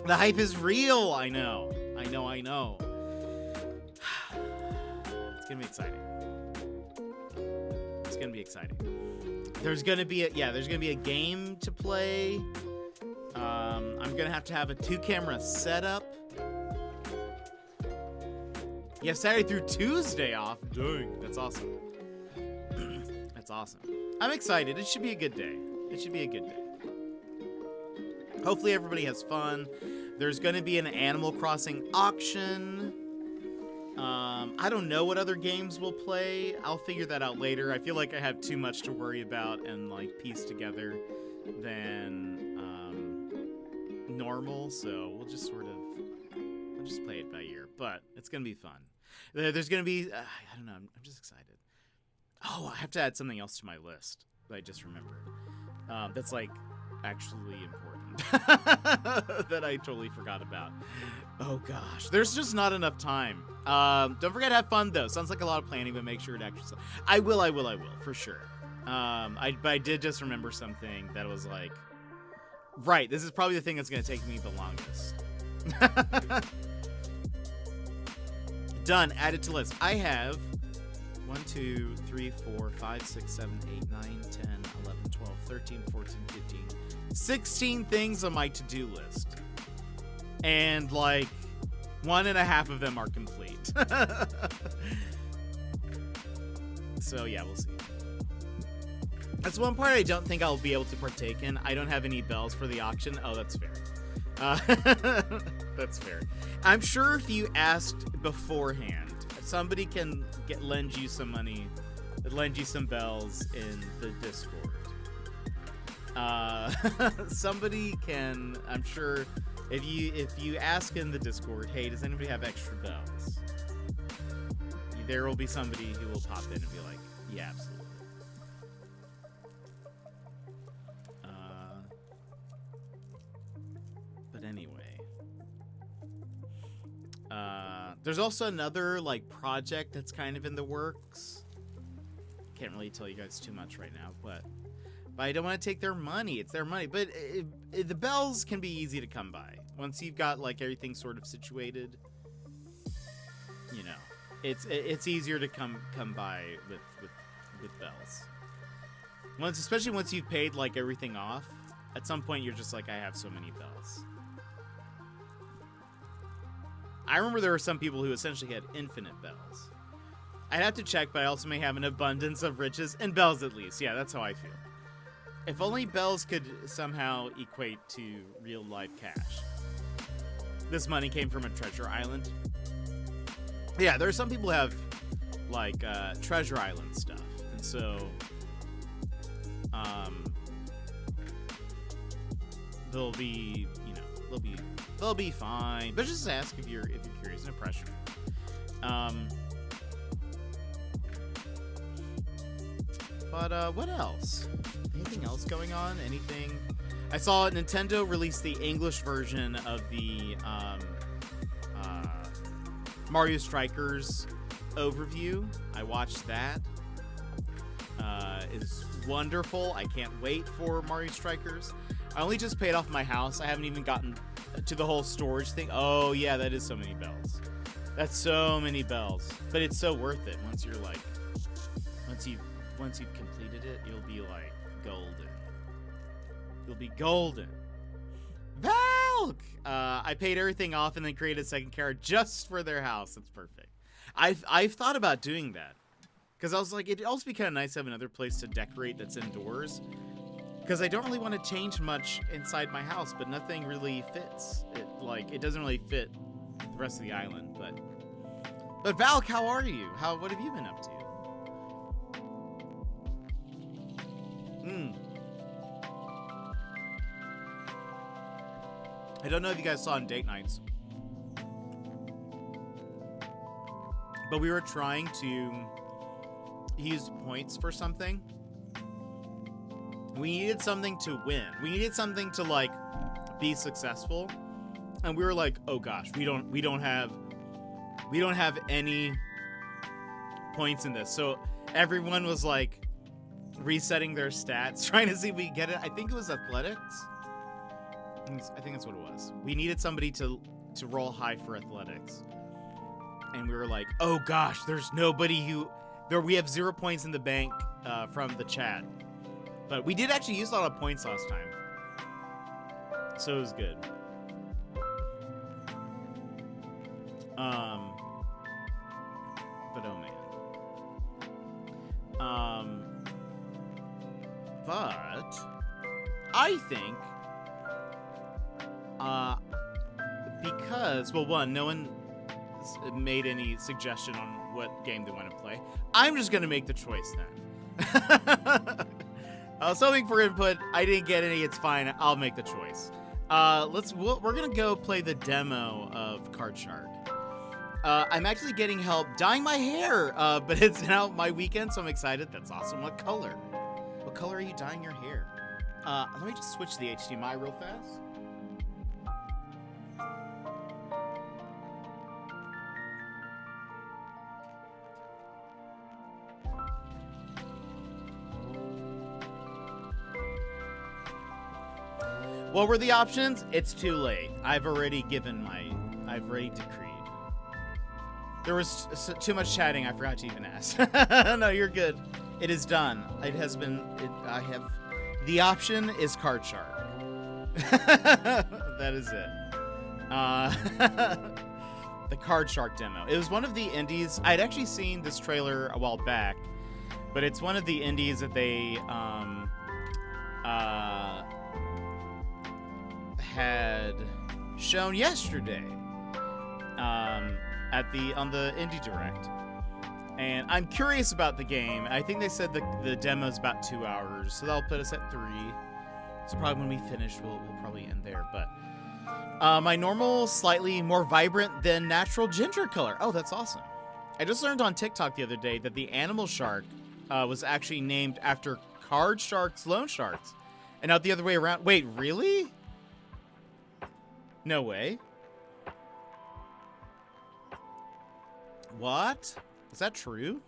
The hype is real. I know. It's gonna be exciting. There's gonna be a game to play. I'm gonna have to have a 2-camera setup. You have Saturday through Tuesday off. Dang, that's awesome. That's awesome. I'm excited. It should be a good day. Hopefully everybody has fun. There's gonna be an Animal Crossing auction. I don't know what other games we'll play. I'll figure that out later. I feel like I have too much to worry about and like piece together than normal, so we'll just play it by ear. But it's gonna be fun. There's gonna be I don't know. I'm just excited. Oh, I have to add something else to my list that I just remembered. That's like actually important that I totally forgot about. Oh gosh, there's just not enough time. Don't forget to have fun though. Sounds like a lot of planning, but make sure to actually. I will for sure. But I did just remember something that was like, right. This is probably the thing that's gonna take me the longest. Done. Added to list. I have 1, 2, 3, 4, 5, 6, 7, 8, 9, 10, 11, 12, 13, 14, 15, 16 things on my to-do list. And like 1.5 of them are complete. So yeah, we'll see. That's one part I don't think I'll be able to partake in. I don't have any bells for the auction. Oh, that's fair. That's fair. I'm sure if you asked beforehand, somebody can lend you some money, lend you some bells in the Discord. Somebody can, I'm sure, if you ask in the Discord, hey, does anybody have extra bells? There will be somebody who will pop in and be like, yeah, absolutely. There's also another like project that's kind of in the works. Can't really tell you guys too much right now, but I don't want to take their money. It's their money, but the bells can be easy to come by once you've got like everything sort of situated. You know, it's easier to come by with bells. Especially once you've paid like everything off. At some point, you're just like, I have so many bells. I remember there were some people who essentially had infinite bells. I'd have to check, but I also may have an abundance of riches and bells at least. Yeah, that's how I feel. If only bells could somehow equate to real life cash. This money came from a treasure island. Yeah, there are some people who have like treasure island stuff, and so they'll be, you know, they'll be fine. But just ask if you're curious. No pressure. But what else? Anything else going on? Anything? I saw Nintendo release the English version of the Mario Strikers overview. I watched that. It's wonderful. I can't wait for Mario Strikers. I only just paid off my house. I haven't even gotten to the whole storage thing. Oh yeah, that is so many bells. That's so many bells. But it's so worth it once you're like, once you've completed it, you'll be like golden. You'll be golden. Valk! I paid everything off and then created a second character just for their house. That's perfect. I've thought about doing that. Because I was like, it'd also be kind of nice to have another place to decorate that's indoors. Because I don't really want to change much inside my house, but nothing really fits. It doesn't really fit the rest of the island. But Valk, how are you? What have you been up to? I don't know if you guys saw on date nights, but we were trying to use points for something. We needed something to win. We needed something to like be successful, and we were like, "Oh gosh, we don't have any points in this." So everyone was like resetting their stats, trying to see if we could get it. I think it was athletics. I think that's what it was. We needed somebody to roll high for athletics, and we were like, "Oh gosh, there's nobody who." We have 0 points in the bank from the chat. But we did actually use a lot of points last time. So it was good. But oh man. But I think because, well, one, no one made any suggestion on what game they want to play. I'm just gonna make the choice then. I was hoping for input. I didn't get any. It's fine. I'll make the choice. We're gonna go play the demo of Card Shark. I'm actually getting help dyeing my hair, but it's now my weekend, so I'm excited. That's awesome. What color? What color are you dyeing your hair? Let me just switch the HDMI real fast. What were the options? It's too late. I've already decreed. There was too much chatting. I forgot to even ask. No, you're good. It is done. It has been. The option is Card Shark. That is it. The Card Shark demo. It was one of the indies. I'd actually seen this trailer a while back, but it's one of the indies that they had shown yesterday on the Indie Direct, and I'm curious about the game. I think they said the demo is about 2 hours, so that'll put us at 3. So probably when we finish, we'll probably end there. But my normal, slightly more vibrant than natural ginger color. Oh, that's awesome! I just learned on TikTok the other day that the animal shark was actually named after card sharks, loan sharks, and not the other way around. Wait, really? No way. What? Is that true?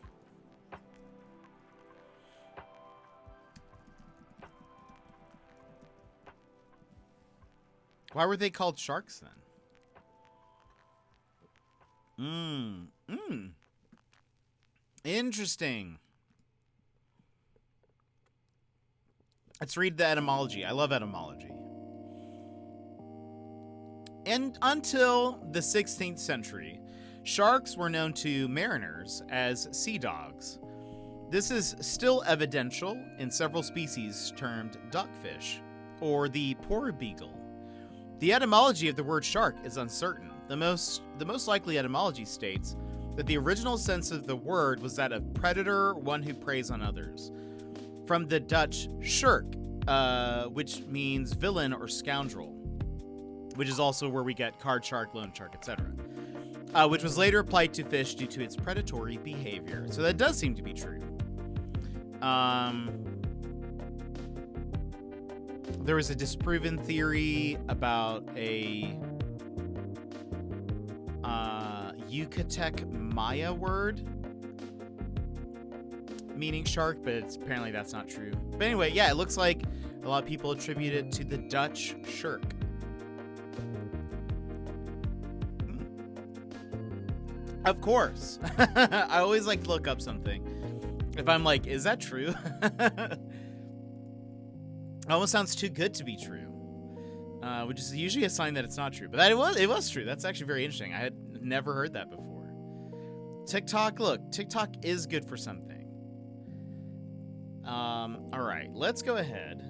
Why were they called sharks then? Interesting. Let's read the etymology. I love etymology. And until the 16th century, sharks were known to mariners as sea dogs. This is still evidential in several species termed duckfish, or the porbeagle. The etymology of the word shark is uncertain. The most likely etymology states that the original sense of the word was that of predator, one who preys on others. From the Dutch schurk, which means villain or scoundrel, which is also where we get card shark, loan shark, etc., which was later applied to fish due to its predatory behavior. So that does seem to be true. There was a disproven theory about a Yucatec Maya word meaning shark, but apparently that's not true. But anyway, yeah, it looks like a lot of people attribute it to the Dutch schurk. Of course. I always like to look up something. If I'm like, is that true? It almost sounds too good to be true, which is usually a sign that it's not true. But it was true. That's actually very interesting. I had never heard that before. TikTok, look, TikTok is good for something. All right, let's go ahead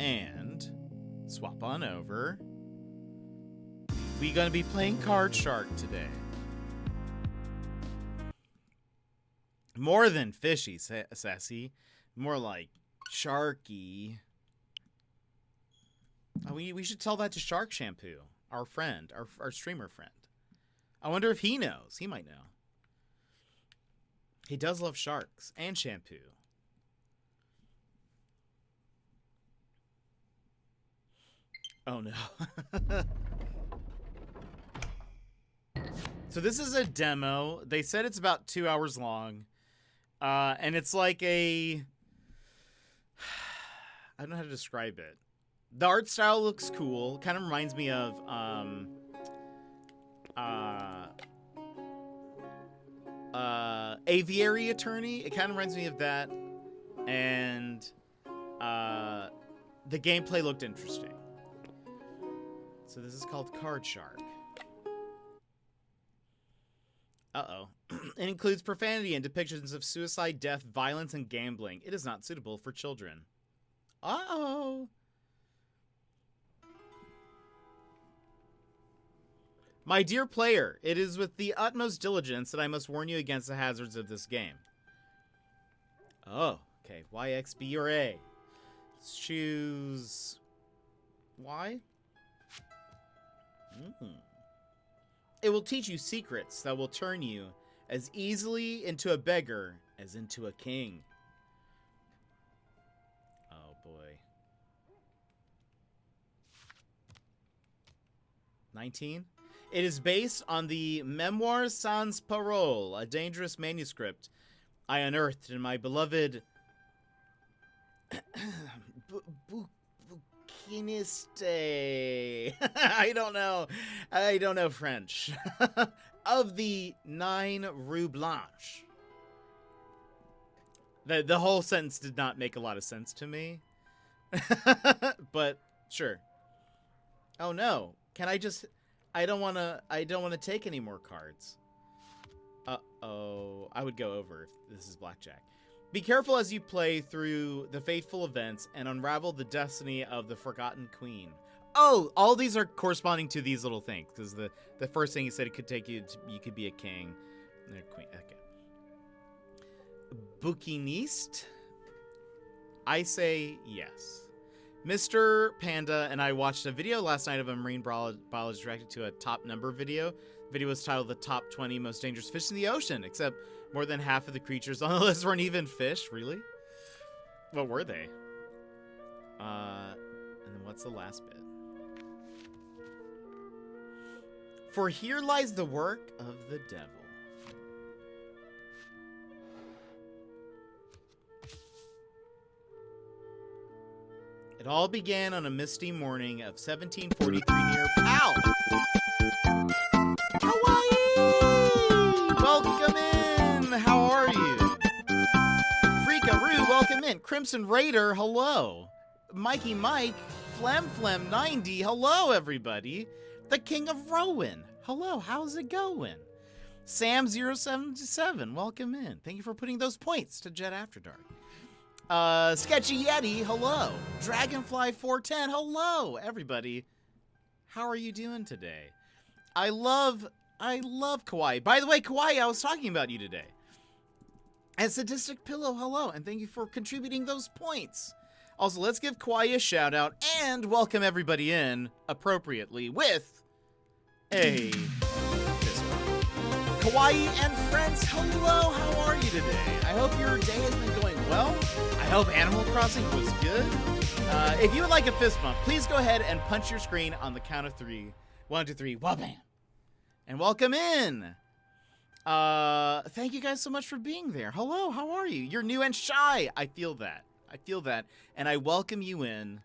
and swap on over. We're gonna be playing Card Shark today. More than fishy, sassy. More like sharky. We should tell that to Shark Shampoo, our friend, our streamer friend. I wonder if he knows. He might know. He does love sharks and shampoo. Oh no. So this is a demo. They said it's about 2 hours long. And it's like a... I don't know how to describe it. The art style looks cool. Kind of reminds me of Aviary Attorney. It kind of reminds me of that. And the gameplay looked interesting. So this is called Card Shark. Uh-oh. It includes profanity and depictions of suicide, death, violence, and gambling. It is not suitable for children. Uh-oh. My dear player, it is with the utmost diligence that I must warn you against the hazards of this game. Oh, okay. Y, X, B, or A? Choose... Y? It will teach you secrets that will turn you as easily into a beggar as into a king. Oh boy. 19? It is based on the Memoires sans Parole, a dangerous manuscript I unearthed in my beloved Bouquiniste. I don't know French. Of the 9 Rue Blanche. The whole sentence did not make a lot of sense to me. But sure. Oh no. Can I just... I don't want to take any more cards. Uh-oh. I would go over if this is blackjack. Be careful as you play through the fateful events and unravel the destiny of the Forgotten Queen. Oh, all these are corresponding to these little things, because the first thing he said, it could take you to, you could be a king and a queen. Okay. Bouquiniste? I say yes. Mr. Panda and I watched a video last night of a marine biologist reacting to a top number video. The video was titled The Top 20 Most Dangerous Fish in the Ocean, except more than half of the creatures on the list weren't even fish. Really? What were they? And then what's the last bit? For here lies the work of the devil. It all began on a misty morning of 1743 near Pau. Hawaii! Welcome in! How are you? Freakaroo, welcome in. Crimson Raider, hello. Mikey Mike, Flam 90, hello everybody. The King of Rowan, hello, how's it going? Sam077, welcome in. Thank you for putting those points to Jet After Dark. Sketchy Yeti, hello. Dragonfly 410, hello, everybody. How are you doing today? I love Kawaii. By the way, Kawaii, I was talking about you today. And Sadistic Pillow, hello, and thank you for contributing those points. Also, let's give Kawaii a shout out and welcome everybody in appropriately with a Kawaii and friends, hello, how are you today? I hope your day has been going well. I hope Animal Crossing was good. If you would like a fist bump, please go ahead and punch your screen on the count of 3. 1, 2, 3, wabam. And welcome in. Thank you guys so much for being there. Hello, how are you? You're new and shy. I feel that. And I welcome you in.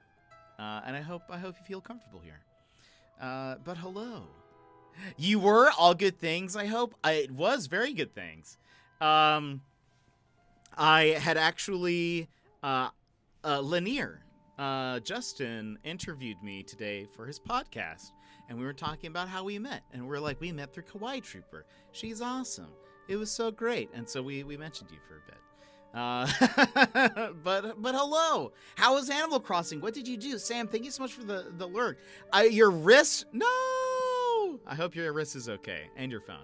And I hope you feel comfortable here. But hello. You were all good things, I hope. It was very good things. I had actually, Lanier, Justin interviewed me today for his podcast, and we were talking about how we met, and we met through Kawaii Trooper. She's awesome. It was so great, and so we mentioned you for a bit. But hello. How was Animal Crossing? What did you do? Sam, thank you so much for the lurk. Your wrist? No! I hope your wrist is okay, and your phone.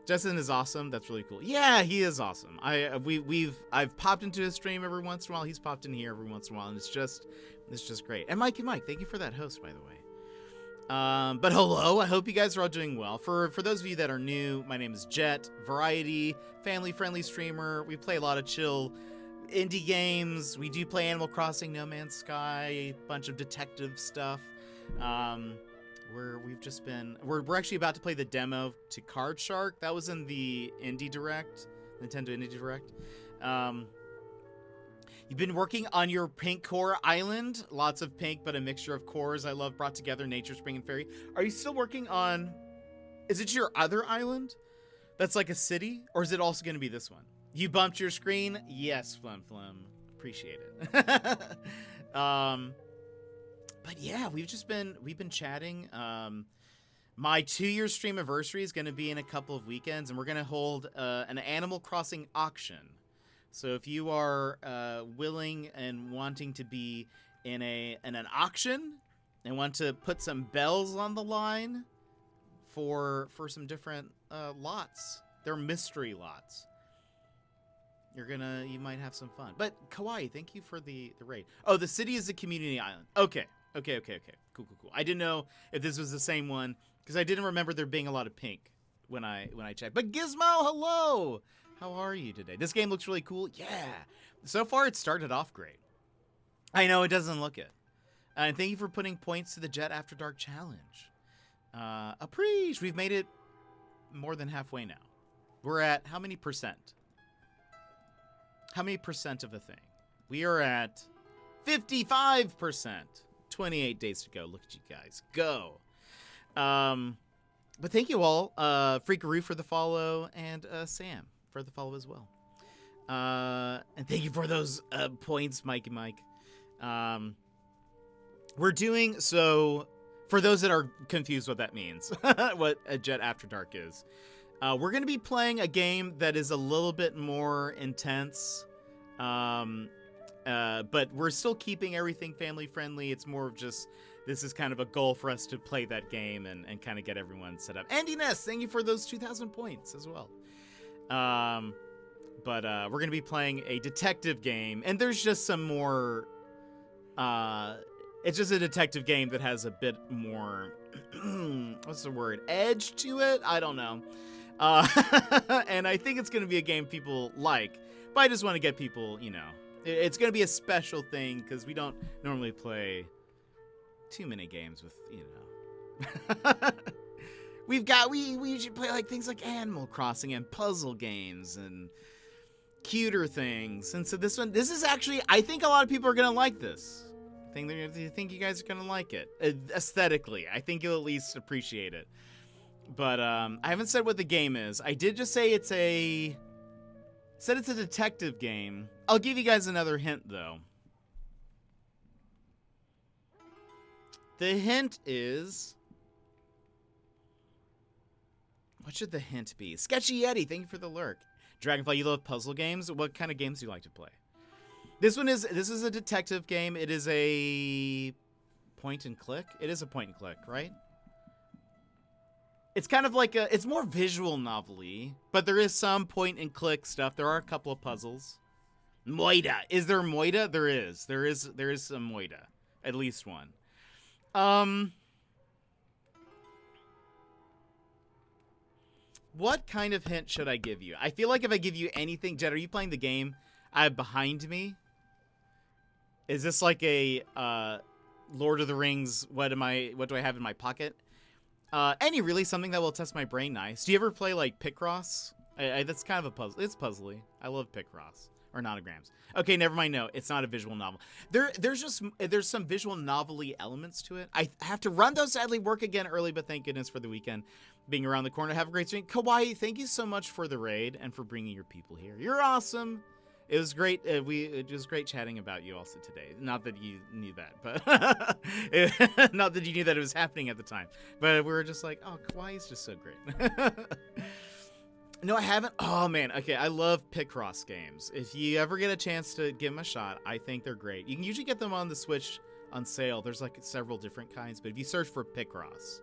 Justin is awesome. That's really cool. Yeah, he is awesome. I've popped into his stream every once in a while. He's popped in here every once in a while, and it's just great. And Mikey Mike, thank you for that host, by the way. But hello, I hope you guys are all doing well. For those of you that are new, my name is Jet, variety, family-friendly streamer. We play a lot of chill indie games. We do play Animal Crossing, No Man's Sky, a bunch of detective stuff. We're actually about to play the demo to Card Shark. That was in the Indie Direct, Nintendo Indie Direct. You've been working on your pink core island. Lots of pink, but a mixture of cores I love brought together, nature, spring, and fairy. Are you still working on... Is it your other island? That's like a city? Or is it also going to be this one? You bumped your screen? Yes, Flim. Appreciate it. But yeah, we've been chatting. My 2-year stream anniversary is going to be in a couple of weekends, and we're going to hold an Animal Crossing auction. So if you are willing and wanting to be in an auction and want to put some bells on the line for some different lots, they're mystery lots. You might have some fun. But Kawaii, thank you for the raid. Oh, the city is a community island. Okay. Cool. I didn't know if this was the same one because I didn't remember there being a lot of pink when I checked. But Gizmo, hello. How are you today? This game looks really cool. Yeah. So far, it started off great. I know it doesn't look it. And thank you for putting points to the Jet After Dark challenge. Appreciate. We've made it more than halfway now. We're at how many percent? How many percent of the thing? We are at 55%. 28 days to go. Look at you guys. Go. But thank you all. Freakaroo for the follow, and Sam for the follow as well. And thank you for those points, Mikey Mike. We're doing so. For those that are confused what that means, what a Jet After Dark is, we're going to be playing a game that is a little bit more intense. But we're still keeping everything family friendly. It's more of just, this is kind of a goal for us to play that game and kind of get everyone set up. Andy Ness, thank you for those 2,000 points as well. But we're going to be playing a detective game, and there's just some more, it's just a detective game that has a bit more, what's the word, edge to it? I don't know. And I think it's going to be a game people like, but I just want to get people, it's going to be a special thing because we don't normally play too many games with, we usually play like things like Animal Crossing and puzzle games and cuter things. And so this is actually, I think a lot of people are gonna like this. I think you guys are gonna like it aesthetically. I think you'll at least appreciate it. But I haven't said what the game is. I did just say it's a detective game. I'll give you guys another hint though. The hint is, what should the hint be? Sketchy Yeti, thank you for the lurk. Dragonfly, you love puzzle games? What kind of games do you like to play? This is a detective game. It is a point and click. It is a point and click, right? It's kind of like it's more visual novel-y, but there is some point and click stuff. There are a couple of puzzles. Moida. Is there Moida? There is. There is some Moida. At least one. What kind of hint should I give you? I feel like if I give you anything, Jed, are you playing the game I have behind me? Is this like a Lord of the Rings, what do I have in my pocket? Really something that will test my brain nice. Do you ever play like Picross? That's kind of a puzzle. It's puzzly. I love Picross. Or Nonograms. Okay, never mind. No, it's not a visual novel. There's some visual novel-y elements to it. I have to run though, sadly, work again early, but thank goodness for the weekend being around the corner. Have a great stream. Kawaii, thank you so much for the raid and for bringing your people here. You're awesome. It was great. It was great chatting about you also today. Not that you knew that, but not that you knew that it was happening at the time. But we were just like, oh, Kawaii's just so great. No, I haven't. Oh, man. Okay, I love Picross games. If you ever get a chance to give them a shot, I think they're great. You can usually get them on the Switch on sale. There's like several different kinds, but if you search for Picross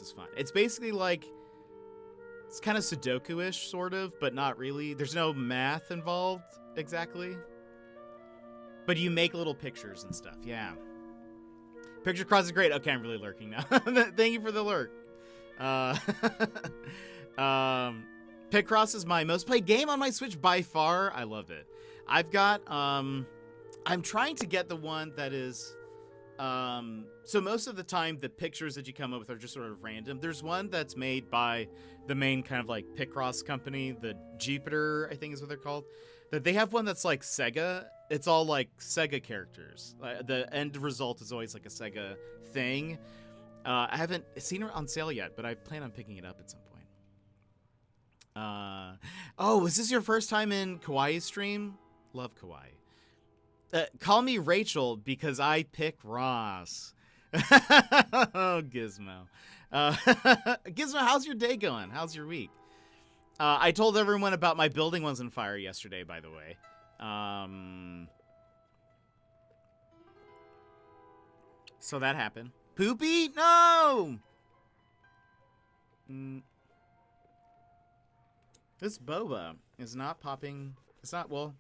is fun. It's basically like, it's kind of Sudoku-ish, sort of, but not really. There's no math involved, exactly. But you make little pictures and stuff, yeah. Picture Cross is great. Okay, I'm really lurking now. Thank you for the lurk. Picross is my most played game on my Switch by far. I love it. I've got, I'm trying to get the one that is, so most of the time the pictures that you come up with are just sort of random. There's one that's made by the main kind of like Picross company, the Jupiter, I think is what they're called. That they have one that's like Sega. It's all like Sega characters. The end result is always like a Sega thing. I haven't seen it on sale yet, but I plan on picking it up at some point. Oh, is this your first time in Kawaii's stream? Love Kawaii. Call me Rachel because I pick Ross. Oh, Gizmo. Gizmo, how's your day going? How's your week? I told everyone about my building was on fire yesterday, by the way. So that happened. Poopy? No! This boba is not popping. It's not, well,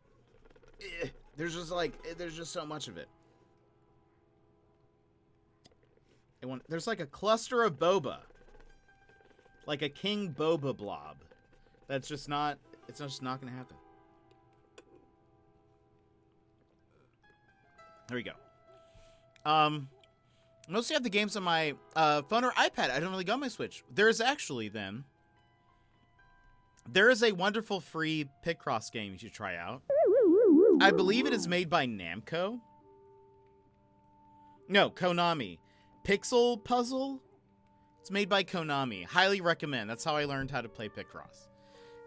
there's just so much of it. There's like a cluster of boba. Like a king boba blob. That's just not, it's just not going to happen. There we go. Mostly have the games on my phone or iPad. I don't really go on my Switch. There's actually, then, there is a wonderful free Picross game you should try out. I believe it is made by Namco. No, Konami. Pixel Puzzle? It's made by Konami. Highly recommend. That's how I learned how to play Picross.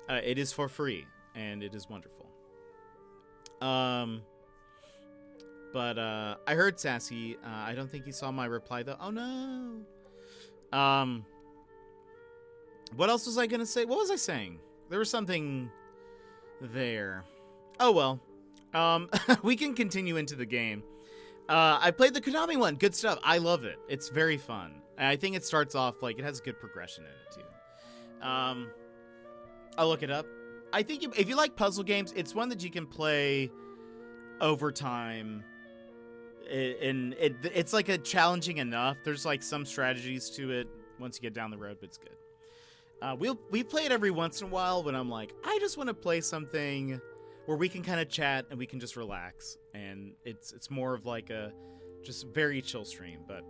It is for free, and it is wonderful. But I heard Sassy. I don't think he saw my reply, though. Oh, no. What else was I going to say? What was I saying? There was something there. Oh, well. We can continue into the game. I played the Konami one. Good stuff. I love it. It's very fun. I think it starts off, like, it has good progression in it, too. I'll look it up. I think if you like puzzle games, it's one that you can play over time. And it's like a challenging enough. There's, like, some strategies to it once you get down the road, but it's good. We play it every once in a while when I'm like, I just want to play something where we can kind of chat and we can just relax. And it's more of like a just very chill stream, but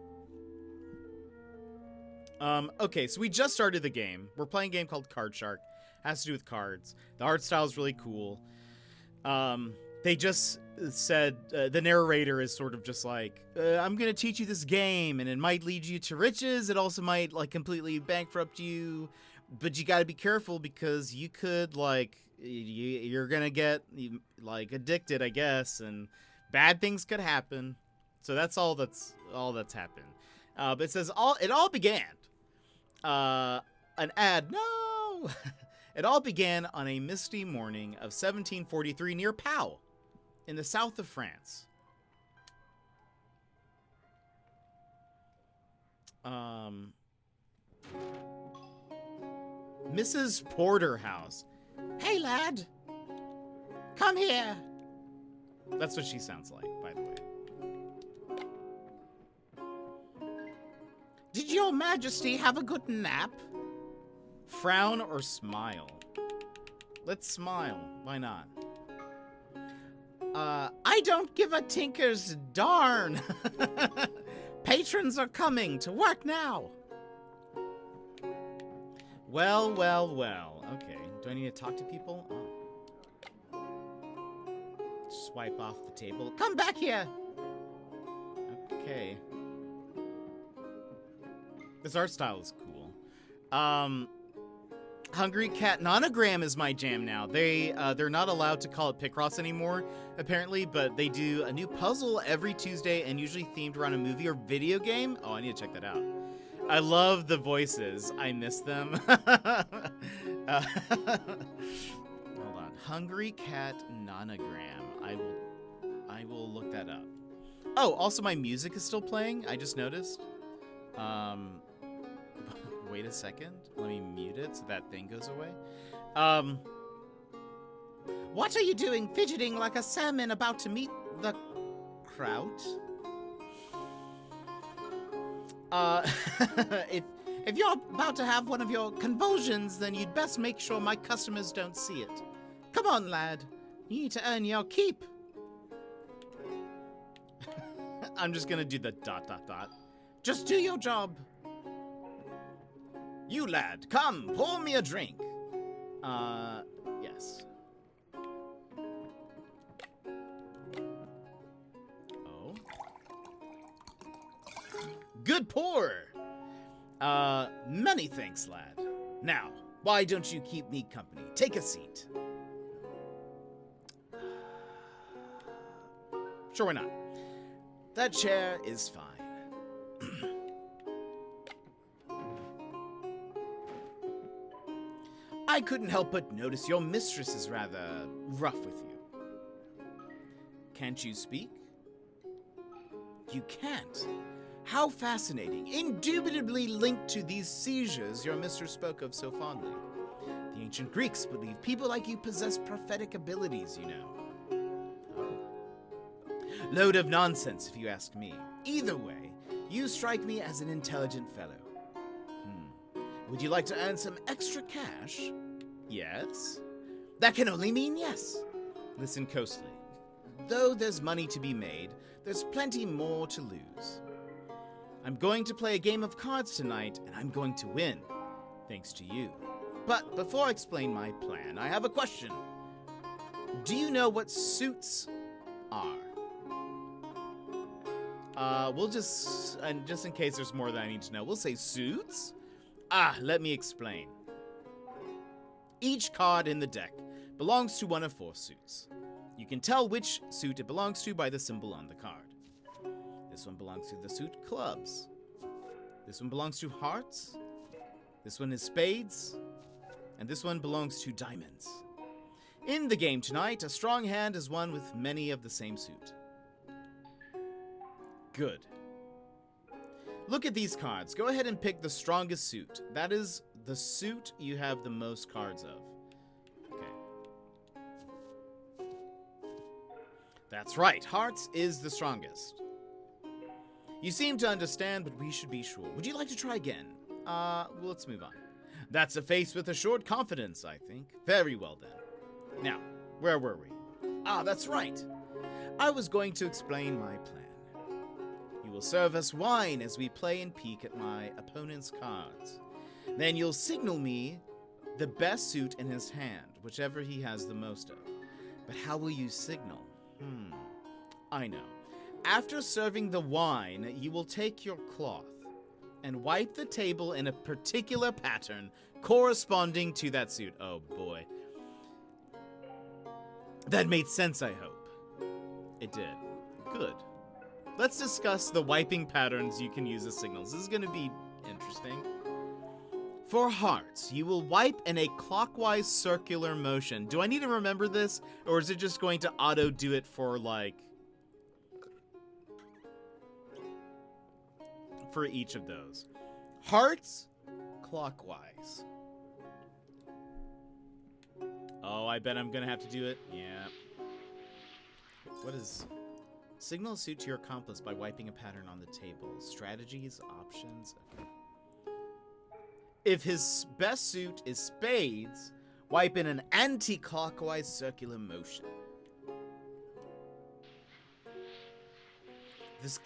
Okay, so we just started the game. We're playing a game called Card Shark. Has to do with cards. The art style is really cool. They just said, the narrator is sort of just like, I'm gonna teach you this game, and it might lead you to riches. It also might, like, completely bankrupt you. But you gotta be careful because you could, like, you're gonna get, like, addicted, I guess, and bad things could happen. So that's all that's happened. But it says, it all began. An ad, no! It all began on a misty morning of 1743 near Pau, in the south of France. Mrs. Porterhouse. Hey, lad. Come here. That's what she sounds like, by the way. Did your majesty have a good nap? Frown or smile? Let's smile. Why not? I don't give a tinker's darn. Patrons are coming to work now. Well, well, well. Okay. Do I need to talk to people? Oh. Swipe off the table. Come back here. Okay. This art style is cool. Hungry Cat Nonogram is my jam now. They're not allowed to call it Picross anymore, apparently, but they do a new puzzle every Tuesday and usually themed around a movie or video game. Oh, I need to check that out. I love the voices. I miss them. Hold on. Hungry Cat Nonogram. I will look that up. Oh, also my music is still playing. I just noticed. Wait a second. Let me mute it so that thing goes away. What are you doing fidgeting like a salmon about to meet the kraut? If you're about to have one of your convulsions, then you'd best make sure my customers don't see it. Come on, lad. You need to earn your keep. I'm just gonna do the ... Just do your job. You lad, come, pour me a drink. Yes. Oh. Good pour. Many thanks, lad. Now, why don't you keep me company? Take a seat. Sure, why not? That chair is fine. I couldn't help but notice your mistress is rather rough with you. Can't you speak? You can't. How fascinating. Indubitably linked to these seizures your mistress spoke of so fondly. The ancient Greeks believed people like you possess prophetic abilities, you know. Load of nonsense, if you ask me. Either way, you strike me as an intelligent fellow. Would you like to earn some extra cash? Yes? That can only mean yes. Listen closely. Though there's money to be made, there's plenty more to lose. I'm going to play a game of cards tonight, and I'm going to win, thanks to you. But before I explain my plan, I have a question. Do you know what suits are? We'll just, and just in case there's more that I need to know, we'll say suits? Let me explain. Each card in the deck belongs to one of 4 suits. You can tell which suit it belongs to by the symbol on the card. This one belongs to the suit clubs. This one belongs to hearts. This one is spades. And this one belongs to diamonds. In the game tonight, a strong hand is one with many of the same suit. Good. Look at these cards. Go ahead and pick the strongest suit. That is the suit you have the most cards of. Okay. That's right. Hearts is the strongest. You seem to understand, but we should be sure. Would you like to try again? Well, let's move on. That's a face with assured confidence, I think. Very well then. Now, where were we? That's right. I was going to explain my plan. You will serve us wine as we play and peek at my opponent's cards. Then you'll signal me the best suit in his hand, whichever he has the most of. But how will you signal? I know. After serving the wine, you will take your cloth and wipe the table in a particular pattern corresponding to that suit. Oh boy. That made sense, I hope. It did. Good. Let's discuss the wiping patterns you can use as signals. This is going to be interesting. For hearts, you will wipe in a clockwise circular motion. Do I need to remember this? Or is it just going to auto do it for, like, for each of those? Hearts, clockwise. Oh, I bet I'm going to have to do it. Yeah. What is... Signal a suit to your accomplice by wiping a pattern on the table. Strategies, options, okay. If his best suit is spades, wipe in an anti-clockwise circular motion.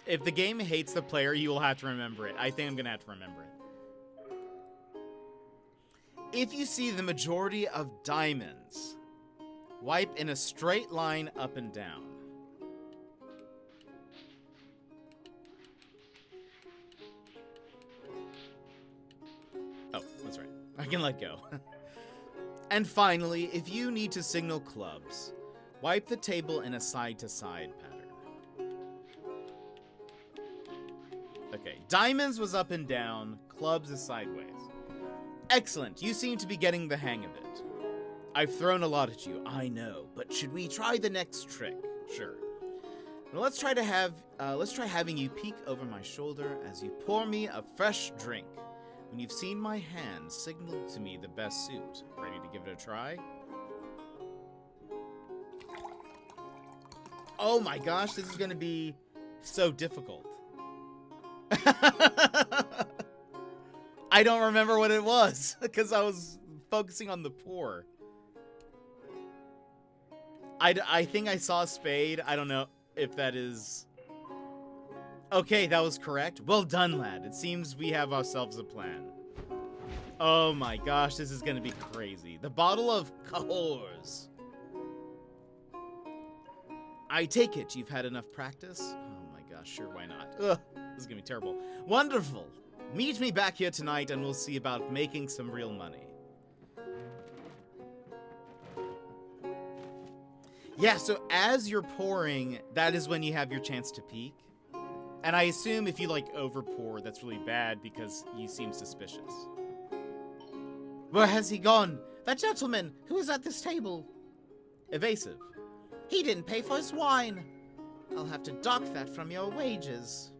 If the game hates the player, you will have to remember it. I think I'm going to have to remember it. If you see the majority of diamonds, wipe in a straight line up and down. Oh, that's right. I can let go. And finally, if you need to signal clubs, wipe the table in a side-to-side pattern. Okay, diamonds was up and down, clubs is sideways. Excellent, you seem to be getting the hang of it. I've thrown a lot at you, I know, but should we try the next trick? Sure. Well, let's try having you peek over my shoulder as you pour me a fresh drink. When you've seen my hand, signal to me the best suit. Ready to give it a try? Oh my gosh, this is gonna be so difficult. I don't remember what it was, because I was focusing on the pour. I think I saw a spade. I don't know if that is... Okay, that was correct. Well done, lad. It seems we have ourselves a plan. Oh my gosh, this is gonna be crazy. The bottle of Cahors. I take it you've had enough practice? Oh my gosh, sure, why not? Ugh, this is gonna be terrible. Wonderful. Meet me back here tonight and we'll see about making some real money. Yeah, so as you're pouring, that is when you have your chance to peek. And I assume if you, like, over-pour, that's really bad because you seem suspicious. Where has he gone? That gentleman who was at this table. Evasive. He didn't pay for his wine. I'll have to dock that from your wages.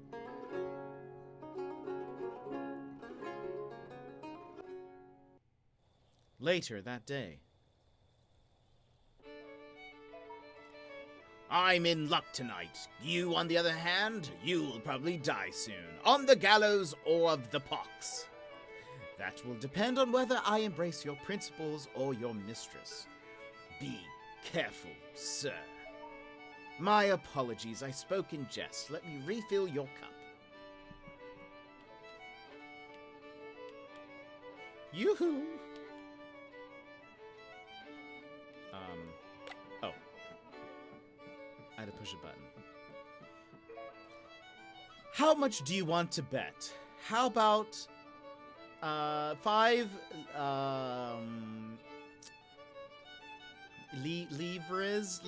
Later that day. I'm in luck tonight. You, on the other hand, you'll probably die soon, on the gallows or of the pox. That will depend on whether I embrace your principles or your mistress. Be careful, sir. My apologies, I spoke in jest. Let me refill your cup. Yoo-hoo! Oh. I had to push a button. How much do you want to bet? How about, 5, livres?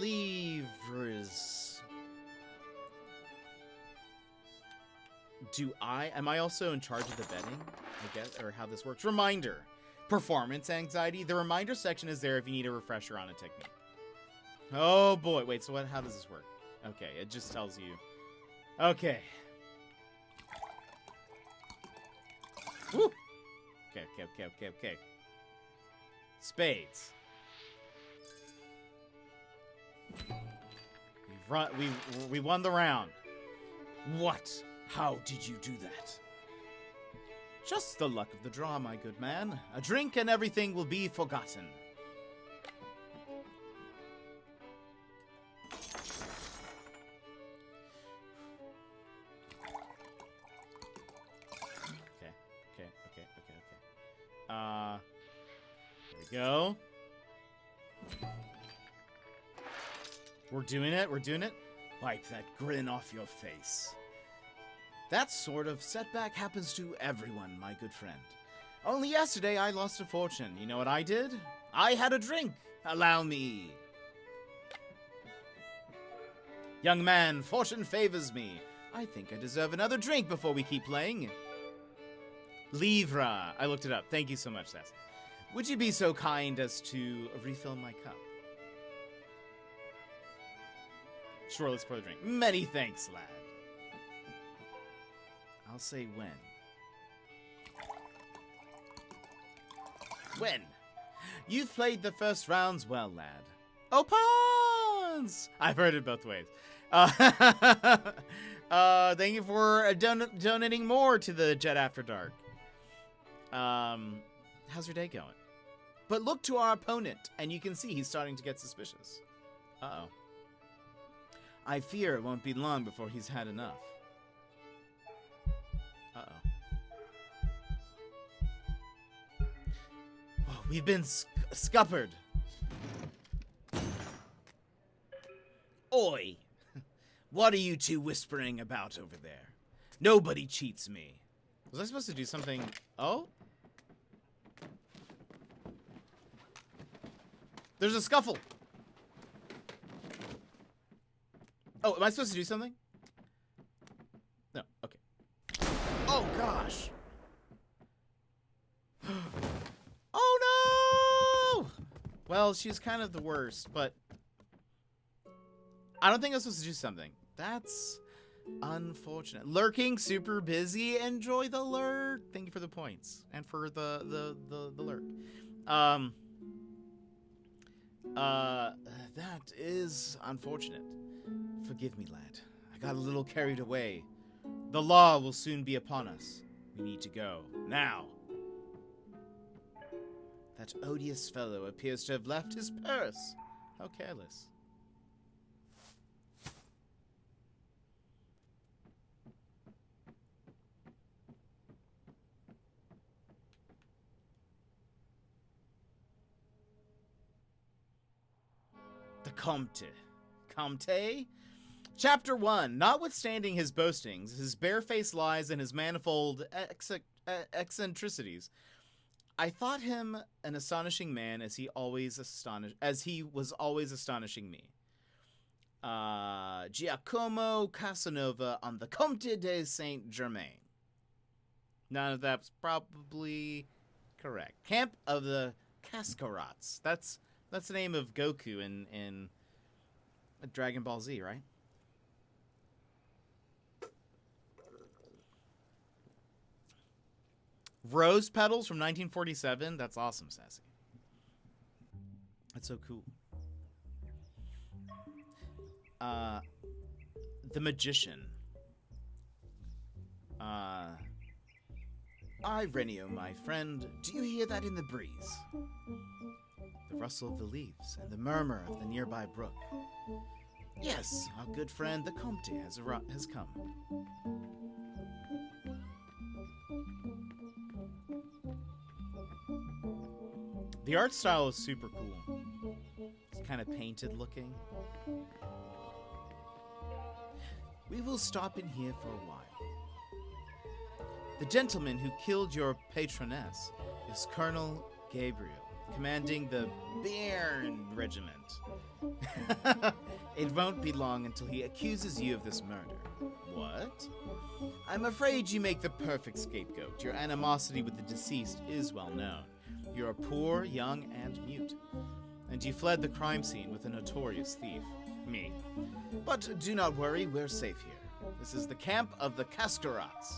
Am I also in charge of the betting, I guess, or how this works? Reminder. Performance anxiety. The reminder section is there if you need a refresher on a technique. Oh boy, wait, so how does this work? Okay, it just tells you. Okay. Woo! Okay. Spades. We won the round. What? How did you do that? Just the luck of the draw, my good man. A drink and everything will be forgotten. we go. We're doing it. We're doing it. Wipe that grin off your face. That sort of setback happens to everyone, my good friend. Only yesterday I lost a fortune. You know what I did? I had a drink. Allow me. Young man, fortune favors me. I think I deserve another drink before we keep playing. Livra. I looked it up. Thank you so much, Sassy. Would you be so kind as to refill my cup? Sure, let's pour the drink. Many thanks, lad. I'll say when. When? You've played the first rounds well, lad. Oh, pawns! I've heard it both ways. Thank you for donating more to the Jet After Dark. How's your day going? But look to our opponent, and you can see he's starting to get suspicious. Uh-oh. I fear it won't be long before he's had enough. Uh-oh. Oh, we've been scuppered. Oi! What are you two whispering about over there? Nobody cheats me. Was I supposed to do something? Oh? There's a scuffle. Oh, am I supposed to do something? No, okay. Oh, gosh. Oh, no! Well, she's kind of the worst, but I don't think I was supposed to do something. That's unfortunate. Lurking, super busy. Enjoy the lurk. Thank you for the points and for the lurk. That is unfortunate. Forgive me, lad. I got a little carried away. The law will soon be upon us. We need to go. Now. That odious fellow appears to have left his purse. How careless. The Comte. Comte? Chapter 1. Notwithstanding his boastings, his barefaced lies, and his manifold eccentricities, I thought him an astonishing man as he was always astonishing me. Giacomo Casanova on the Comte de Saint-Germain. None of that's probably correct. Camp of the Cascarats. That's the name of Goku in Dragon Ball Z, right? Rose Petals from 1947. That's awesome, Sassy. That's so cool. The Magician. Ireneo, my friend, do you hear that in the breeze? The rustle of the leaves and the murmur of the nearby brook. Yes, our good friend the Comte has come. The art style is super cool. It's kind of painted looking. We will stop in here for a while. The gentleman who killed your patroness is Colonel Gabriel, commanding the Béarn Regiment. It won't be long until he accuses you of this murder. What? I'm afraid you make the perfect scapegoat. Your animosity with the deceased is well known. You're poor, young, and mute. And you fled the crime scene with a notorious thief, me. But do not worry, we're safe here. This is the camp of the Cascarats.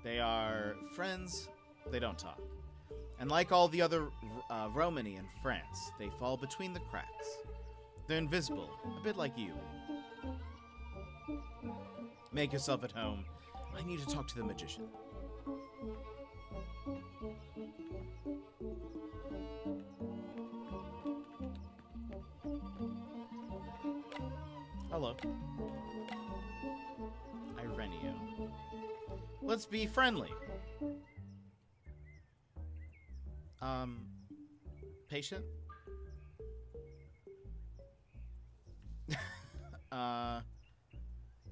They are friends, they don't talk. And like all the other Romani in France, they fall between the cracks. They're invisible, a bit like you. Make yourself at home. I need to talk to the magician. Hello. Ireneo. Let's be friendly. patient?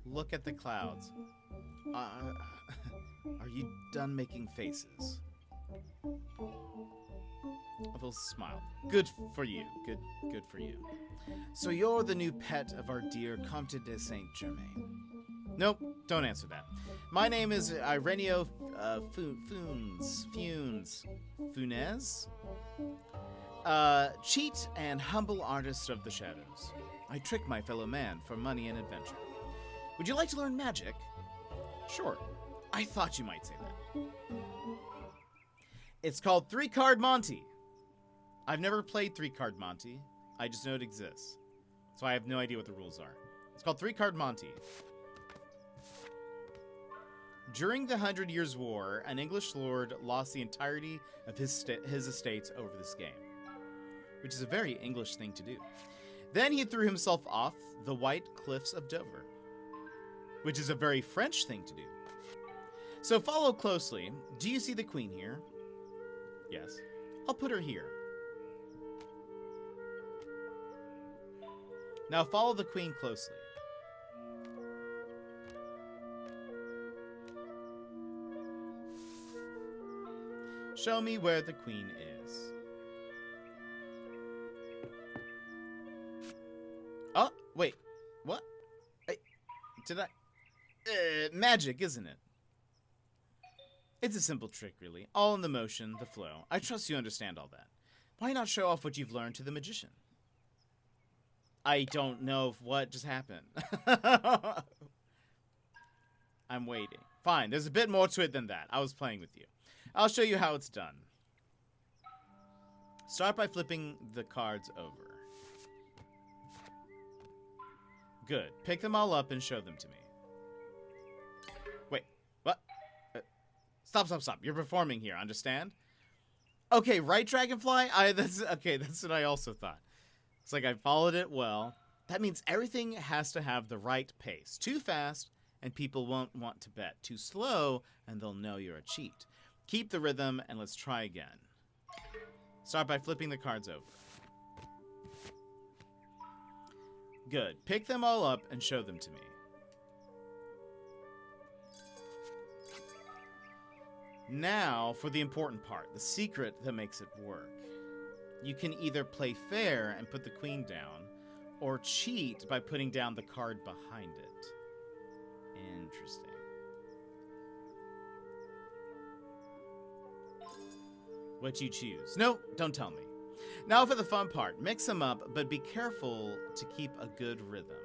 Look at the clouds. Are you done making faces? Will smiled. Good for you. Good for you. So you're the new pet of our dear Comte de Saint Germain. Nope, don't answer that. My name is Ireneo Funes. Cheat and humble artist of the shadows. I trick my fellow man for money and adventure. Would you like to learn magic? Sure. I thought you might say that. It's called 3-Card Monty. I've never played 3-Card Monty. I just know it exists. So I have no idea what the rules are. It's called 3-Card Monty. During the 100 Years' War, an English lord lost the entirety of his estates over this game, which is a very English thing to do. Then he threw himself off the white cliffs of Dover, which is a very French thing to do. So follow closely. Do you see the queen here? Yes. I'll put her here. Now follow the queen closely. Show me where the queen is. Oh, wait. What? Did I? Magic, isn't it? It's a simple trick, really. All in the motion, the flow. I trust you understand all that. Why not show off what you've learned to the magician? I don't know what just happened. I'm waiting. Fine, there's a bit more to it than that. I was playing with you. I'll show you how it's done. Start by flipping the cards over. Good. Pick them all up and show them to me. Wait, what? Stop. You're performing here, understand? Okay, right, Dragonfly? That's what I also thought. It's like I followed it well. That means everything has to have the right pace. Too fast, and people won't want to bet. Too slow, and they'll know you're a cheat. Keep the rhythm, and let's try again. Start by flipping the cards over. Good. Pick them all up and show them to me. Now for the important part, the secret that makes it work. You can either play fair and put the queen down, or cheat by putting down the card behind it. Interesting. What you choose? No, don't tell me. Now for the fun part. Mix them up, but be careful to keep a good rhythm.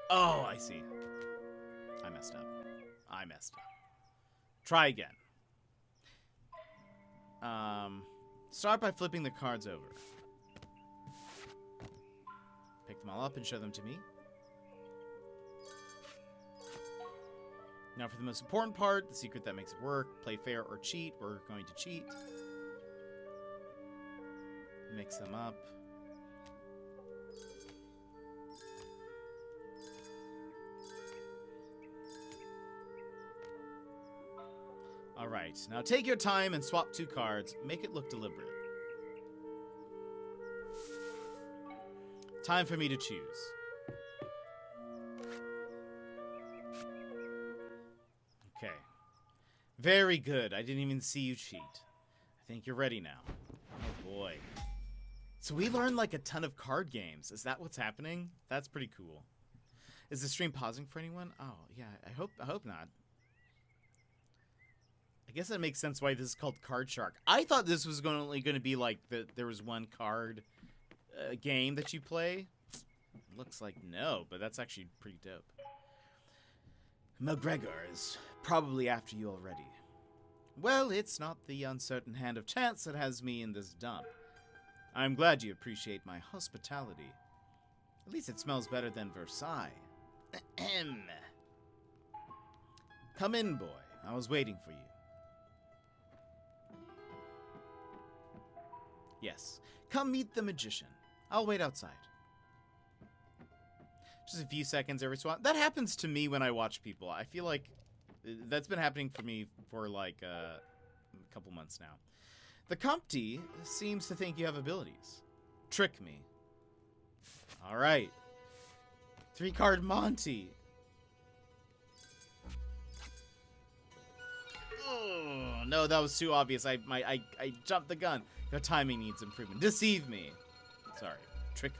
Oh, I see. I messed up. Try again. Start by flipping the cards over. Pick them all up and show them to me. Now for the most important part, the secret that makes it work. Play fair or cheat. We're going to cheat. Mix them up. Alright, now take your time and swap 2 cards. Make it look deliberate. Time for me to choose. Okay. Very good. I didn't even see you cheat. I think you're ready now. Oh boy. So we learned like a ton of card games. Is that what's happening? That's pretty cool. Is the stream pausing for anyone? Oh, yeah. I hope not. I guess that makes sense why this is called Card Shark. I thought this was only going to be like there was one card game that you play. Looks like no, but that's actually pretty dope. McGregor is probably after you already. Well, it's not the uncertain hand of chance that has me in this dump. I'm glad you appreciate my hospitality. At least it smells better than Versailles. Ahem. Come in, boy. I was waiting for you. Yes. Come meet the magician. I'll wait outside. Just a few seconds every so often. That happens to me when I watch people. I feel like that's been happening for me for like a couple months now. The Compty seems to think you have abilities. Trick me. Alright. 3-card Monty. Oh, no, that was too obvious. I jumped the gun. Your timing needs improvement. Deceive me. Sorry. Trick me.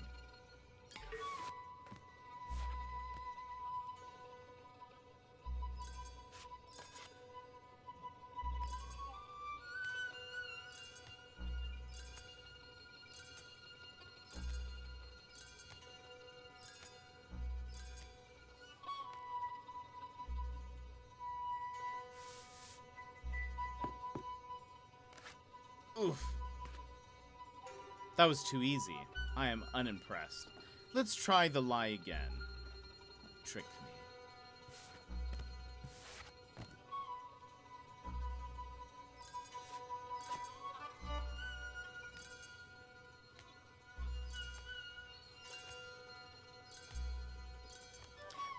Oof. That was too easy. I am unimpressed. Let's try the lie again. Trick me.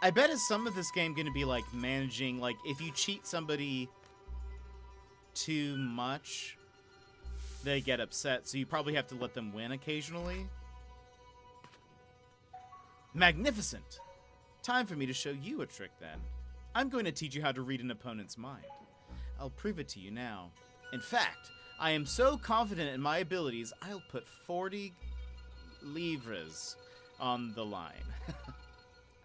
I bet is some of this game going to be like managing, like if you cheat somebody too much, they get upset, so you probably have to let them win occasionally. Magnificent! Time for me to show you a trick, then. I'm going to teach you how to read an opponent's mind. I'll prove it to you now. In fact, I am so confident in my abilities, I'll put 40 livres on the line.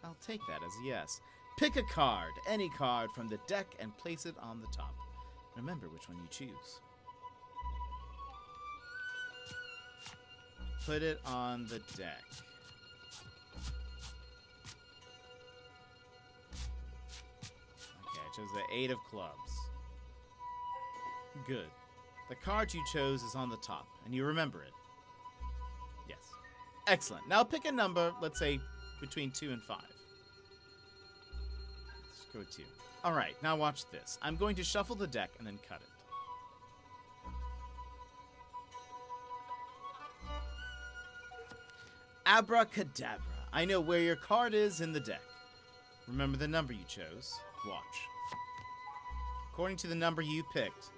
I'll take that as a yes. Pick a card, any card from the deck, and place it on the top. Remember which one you choose. Put it on the deck. Okay, I chose the 8 of clubs. Good. The card you chose is on the top, and you remember it. Yes. Excellent. Now pick a number, let's say between 2 and 5. Let's go with 2. Alright, now watch this. I'm going to shuffle the deck and then cut it. Abracadabra. I know where your card is in the deck. Remember the number you chose. Watch. According to the number you picked,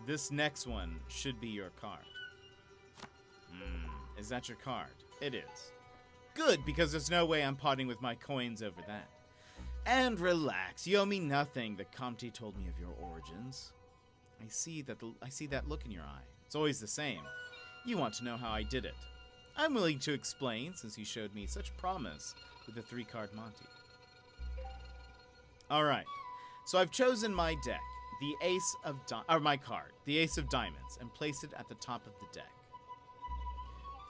this next one should be your card. Is that your card? It is. Good, because there's no way I'm parting with my coins over that. And relax, you owe me nothing. The Comte told me of your origins. I see that look in your eye. It's always the same. You want to know how I did it. I'm willing to explain, since you showed me such promise with the 3-card Monty. Alright, so I've chosen my deck, the Ace of my card, the Ace of Diamonds, and placed it at the top of the deck.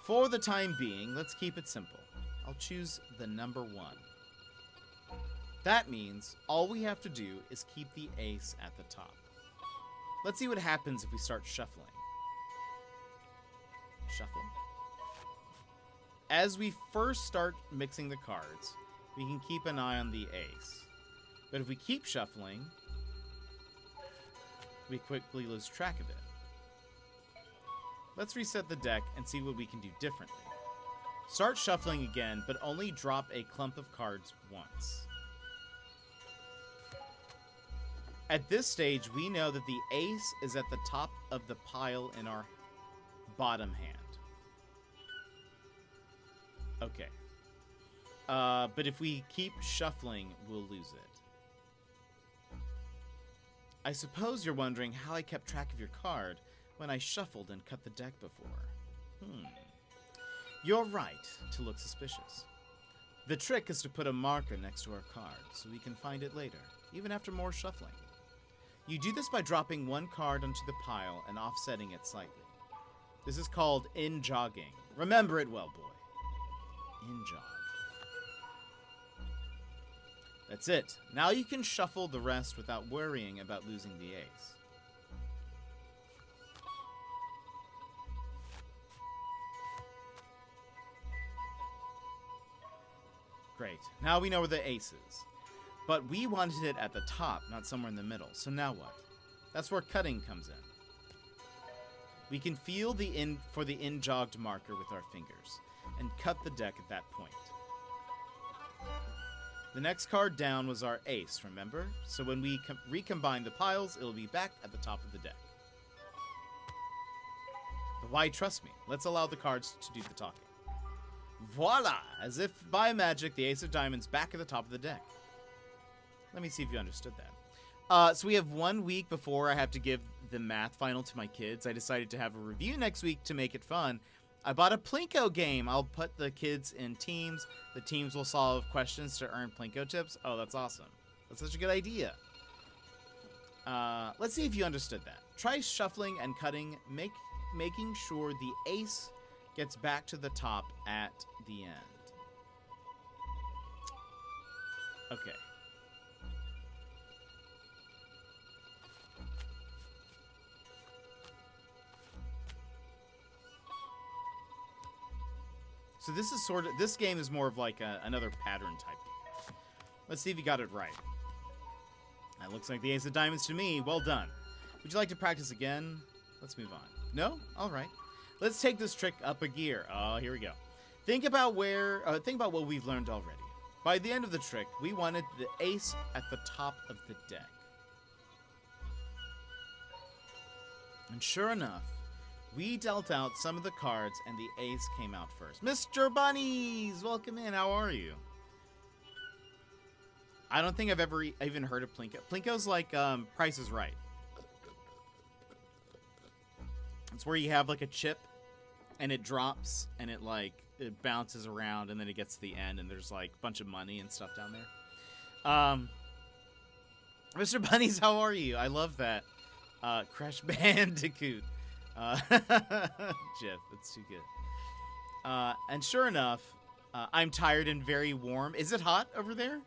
For the time being, let's keep it simple. I'll choose the number 1. That means all we have to do is keep the ace at the top. Let's see what happens if we start shuffling. Shuffle. As we first start mixing the cards, we can keep an eye on the ace. But if we keep shuffling, we quickly lose track of it. Let's reset the deck and see what we can do differently. Start shuffling again, but only drop a clump of cards once. At this stage, we know that the ace is at the top of the pile in our bottom hand. Okay. But if we keep shuffling, we'll lose it. I suppose you're wondering how I kept track of your card when I shuffled and cut the deck before. You're right to look suspicious. The trick is to put a marker next to our card so we can find it later, even after more shuffling. You do this by dropping one card onto the pile and offsetting it slightly. This is called in-jogging. Remember it well, boy. In-jog. That's it. Now you can shuffle the rest without worrying about losing the ace. Great. Now we know where the ace is. But we wanted it at the top, not somewhere in the middle. So now what? That's where cutting comes in. We can feel the in-jogged marker with our fingers and cut the deck at that point. The next card down was our ace, remember? So when we recombine the piles, it'll be back at the top of the deck. Why trust me? Let's allow the cards to do the talking. Voila! As if by magic, the ace of diamonds back at the top of the deck. Let me see if you understood that. So we have 1 week before I have to give the math final to my kids. I decided to have a review next week to make it fun. I bought a Plinko game. I'll put the kids in teams. The teams will solve questions to earn Plinko tips. Oh, that's awesome. That's such a good idea. Let's see if you understood that. Try shuffling and cutting, making sure the ace gets back to the top at the end. Okay. So this is this game is more of like another pattern type game. Let's see if you got it right. That looks like the ace of diamonds to me. Well done. Would you like to practice again? Let's move on. No? All right. Let's take this trick up a gear. Oh, here we go. Think about what we've learned already. By the end of the trick, we wanted the ace at the top of the deck. And sure enough, we dealt out some of the cards and the ace came out first. Mr. Bunnies, welcome in. How are you? I don't think I've ever even heard of Plinko. Plinko's like Price is Right. It's where you have like a chip and it drops and it bounces around and then it gets to the end and there's like a bunch of money and stuff down there. Mr. Bunnies, how are you? I love that. Crash Bandicoot. Jeff, it's too good. And sure enough, I'm tired and very warm. Is it hot over there?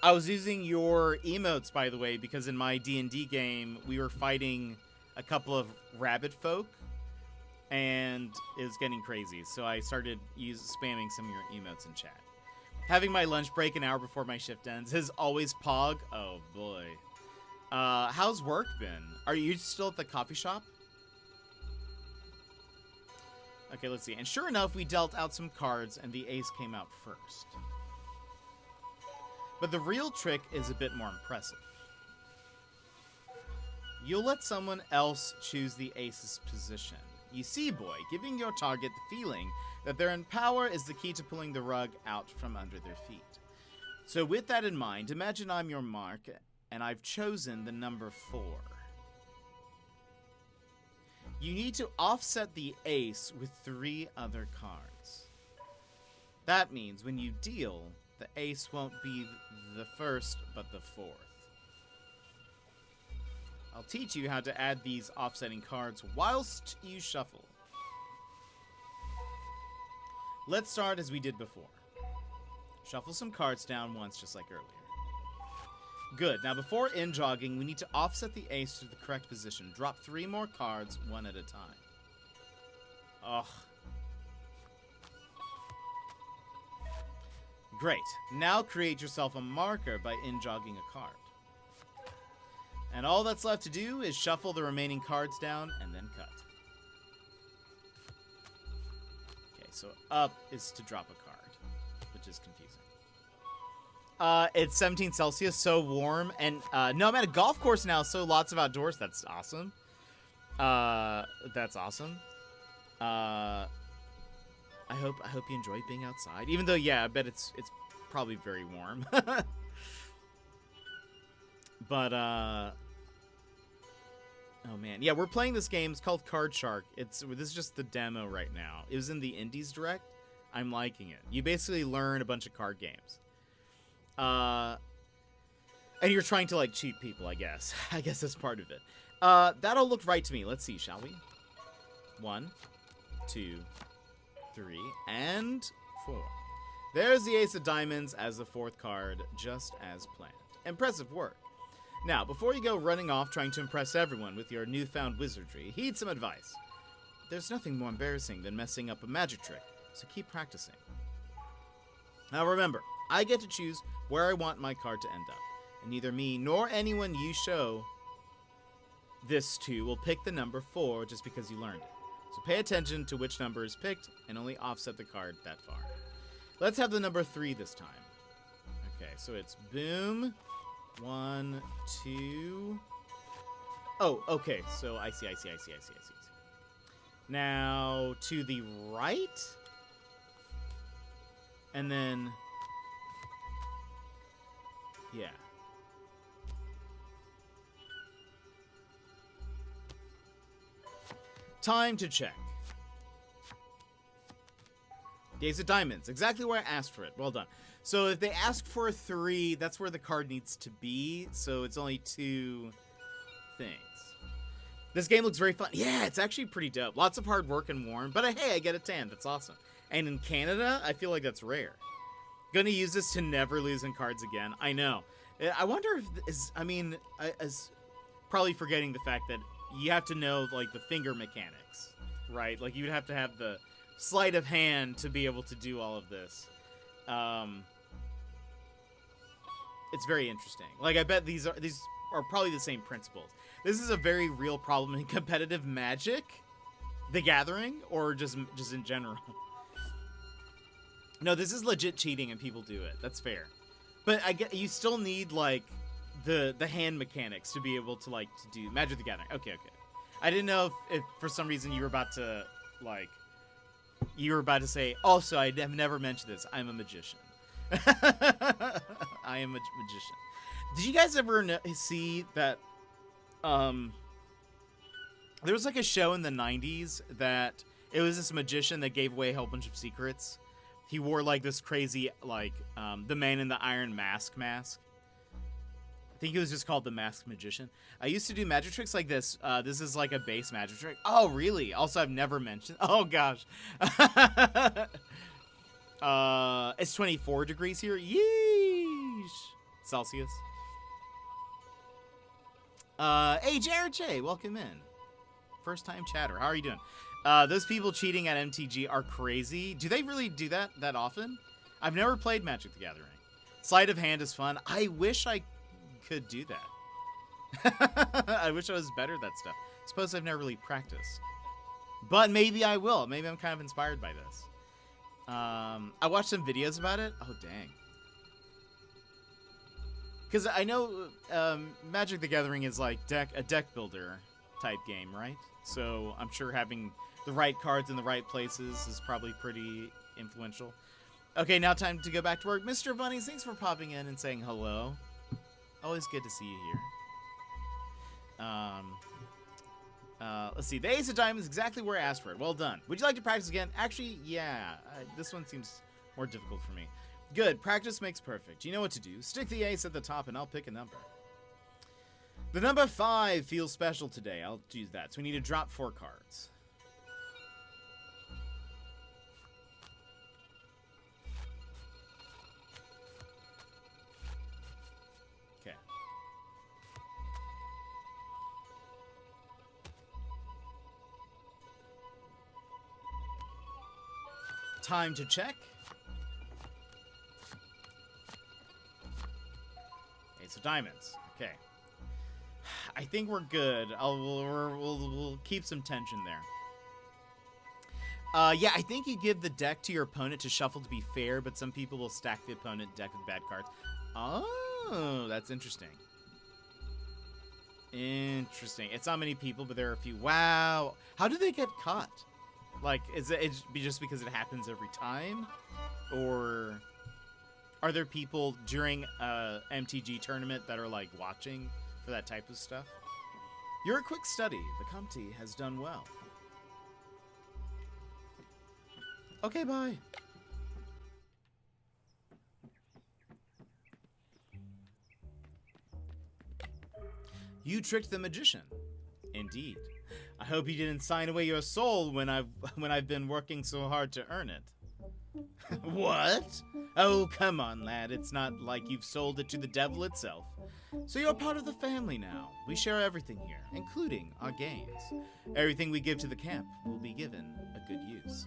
I was using your emotes, by the way, because in my D&D game, we were fighting a couple of rabbit folk, and it was getting crazy. So I started spamming some of your emotes in chat. Having my lunch break an hour before my shift ends is always Pog. Oh, boy. How's work been? Are you still at the coffee shop? Okay, let's see. And sure enough, we dealt out some cards, and the ace came out first. But the real trick is a bit more impressive. You'll let someone else choose the ace's position. You see, boy, giving your target the feeling that they're in power is the key to pulling the rug out from under their feet. So with that in mind, imagine I'm your mark, and I've chosen the number 4. You need to offset the ace with 3 other cards. That means when you deal, the ace won't be the first, but the 4th. I'll teach you how to add these offsetting cards whilst you shuffle. Let's start as we did before. Shuffle some cards down once, just like earlier. Good. Now, before in-jogging, we need to offset the ace to the correct position. Drop 3 more cards, one at a time. Ugh. Great. Now create yourself a marker by in-jogging a card. And all that's left to do is shuffle the remaining cards down and then cut. Okay, so up is to drop a card, which is confusing. It's 17 Celsius, so warm. And no, I'm at a golf course now, so lots of outdoors. That's awesome. That's awesome. I hope you enjoy being outside. Even though, yeah, I bet it's probably very warm. But oh man, yeah, we're playing this game. It's called Card Shark. This is just the demo right now. It was in the Indies Direct. I'm liking it. You basically learn a bunch of card games. And you're trying to like cheat people, I guess. I guess that's part of it. That'll look right to me. Let's see, shall we? 1, 2, 3, and 4. There's the ace of diamonds as the 4th card, just as planned. Impressive work. Now, before you go running off trying to impress everyone with your newfound wizardry, heed some advice. There's nothing more embarrassing than messing up a magic trick, so keep practicing. Now remember, I get to choose where I want my card to end up, and neither me nor anyone you show this to will pick the number 4 just because you learned it. So pay attention to which number is picked and only offset the card that far. Let's have the number 3 this time. Okay, so it's boom, 1, 2, Oh, okay. So I see. Now to the right, and then yeah. Time to check. The Ace of Diamonds, exactly where I asked for it. Well done. So if they ask for a 3, that's where the card needs to be. So it's only 2 things. This game looks very fun. Yeah, it's actually pretty dope. Lots of hard work and warm. But hey, I get a tan. That's awesome. And in Canada, I feel like that's rare. Gonna use this to never lose in cards again. I know. I wonder if as probably forgetting the fact that you have to know like the finger mechanics, right? Like you'd have to have the sleight of hand to be able to do all of this. It's very interesting. Like I bet these are probably the same principles. This is a very real problem in competitive Magic, the Gathering, or just in general. No, this is legit cheating and people do it. That's fair. But I get you still need like the hand mechanics to be able to like to do Magic the Gathering. Okay. I didn't know if for some reason you were about to say, also I have never mentioned this. I'm a magician. I am a magician. Did you guys ever see that there was like a show in the 90s that it was this magician that gave away a whole bunch of secrets. He wore like this crazy the Man in the Iron Mask. I think it was just called the Masked Magician. I used to do magic tricks like this. This is like a base magic trick. Oh, really? Also, I've never mentioned. Oh, gosh. It's 24 degrees here. Yeesh. Celsius. Hey, Jared J, welcome in. First time chatter. How are you doing? Those people cheating at MTG are crazy. Do they really do that often? I've never played Magic the Gathering. Sleight of hand is fun. I wish I could do that. I wish I was better at that stuff. Suppose I've never really practiced. But maybe I will. Maybe I'm kind of inspired by this. I watched some videos about it. Oh, dang. Because I know Magic the Gathering is like a deck builder type game, right? So I'm sure having the right cards in the right places is probably pretty influential. Okay, now time to go back to work. Mr. Bunnies, thanks for popping in and saying hello. Always good to see you here. Let's see. The Ace of Diamonds is exactly where I asked for it. Well done. Would you like to practice again? Actually, yeah. This one seems more difficult for me. Good. Practice makes perfect. You know what to do. Stick the ace at the top and I'll pick a number. The number 5 feels special today. I'll choose that. So we need to drop 4 cards. Okay. Time to check. Ace of Diamonds. Okay. I think we're good. We'll keep some tension there. Yeah, I think you give the deck to your opponent to shuffle to be fair, but some people will stack the opponent deck with bad cards. Oh, that's interesting. Interesting. It's not many people, but there are a few. Wow. How do they get caught? Like, is it just because it happens every time? Or are there people during a MTG tournament that are, like, watching for that type of stuff? You're a quick study. The Comte has done well. Okay, bye. You tricked the magician. Indeed. I hope you didn't sign away your soul when I've been working so hard to earn it. What? Oh, come on, lad. It's not like you've sold it to the devil itself. So you're part of the family now. We share everything here, including our gains. Everything we give to the camp will be given a good use.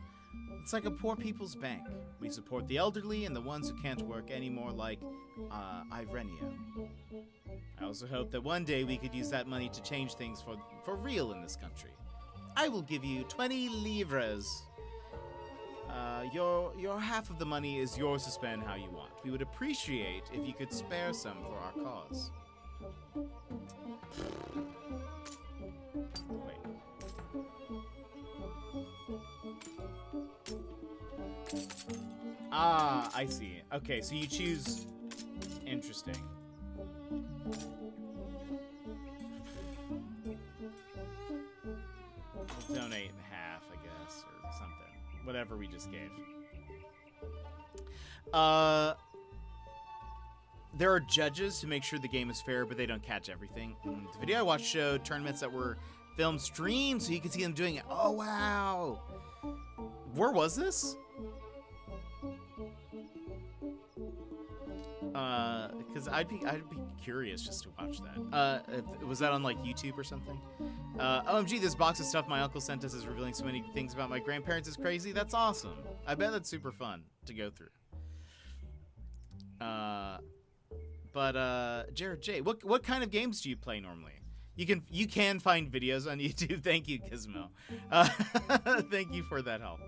It's like a poor people's bank. We support the elderly and the ones who can't work anymore, like Ireneo. I also hope that one day we could use that money to change things for real in this country. I will give you 20 livres. Your half of the money is yours to spend how you want. We would appreciate if you could spare some for our cause. Wait. Ah, I see. Okay, so you choose... Interesting. We'll donate half, I guess, or something. Whatever we just gave. There are judges to make sure the game is fair, but they don't catch everything. The video I watched showed tournaments that were filmed streamed, so you could see them doing it. Oh, wow. Where was this? Because I'd be curious just to watch that. Was that on like YouTube or something? OMG, this box of stuff my uncle sent us is revealing so many things about my grandparents is crazy. That's awesome. I bet that's super fun to go through. But Jared J, what kind of games do you play normally? You can find videos on YouTube. Thank you, Gizmo. Thank you for that help.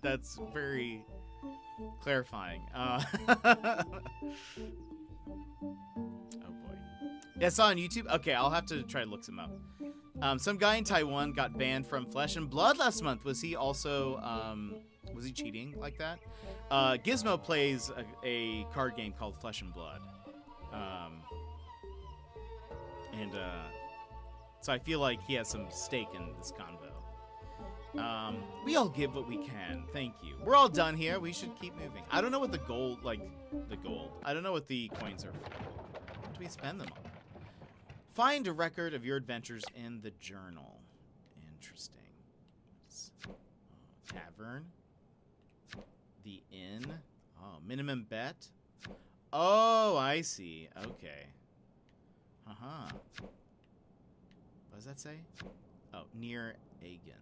That's very clarifying. Oh boy. Yeah, I saw on YouTube. Okay, I'll have to try to look some up. Some guy in Taiwan got banned from Flesh and Blood last month. Was he also was he cheating like that? Gizmo plays a card game called Flesh and Blood. So I feel like he has some stake in this convo. We all give what we can. Thank you. We're all done here. We should keep moving. I don't know what the gold. I don't know what the coins are for. What do we spend them on? Find a record of your adventures in the journal. Interesting. Tavern. The inn. Oh, minimum bet. Oh, I see. Okay. Uh-huh. What does that say? Oh, near Agen.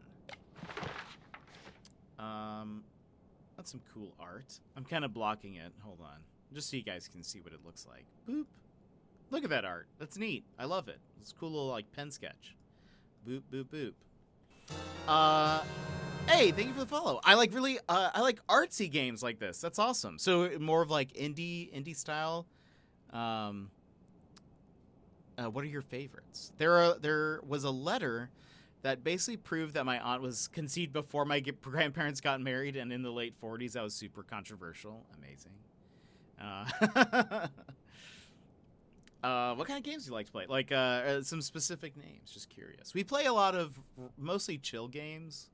That's some cool art. I'm kind of blocking it. Hold on. Just so you guys can see what it looks like. Boop. Look at that art. That's neat. I love it. It's a cool little, like, pen sketch. Boop, boop, boop. Hey, thank you for the follow. I like artsy games like this. That's awesome. So more of like indie style. What are your favorites? There was a letter that basically proved that my aunt was conceived before my grandparents got married, and in the late 40s. That was super controversial. Amazing. What kind of games do you like to play? Like some specific names. Just curious. We play a lot of mostly chill games.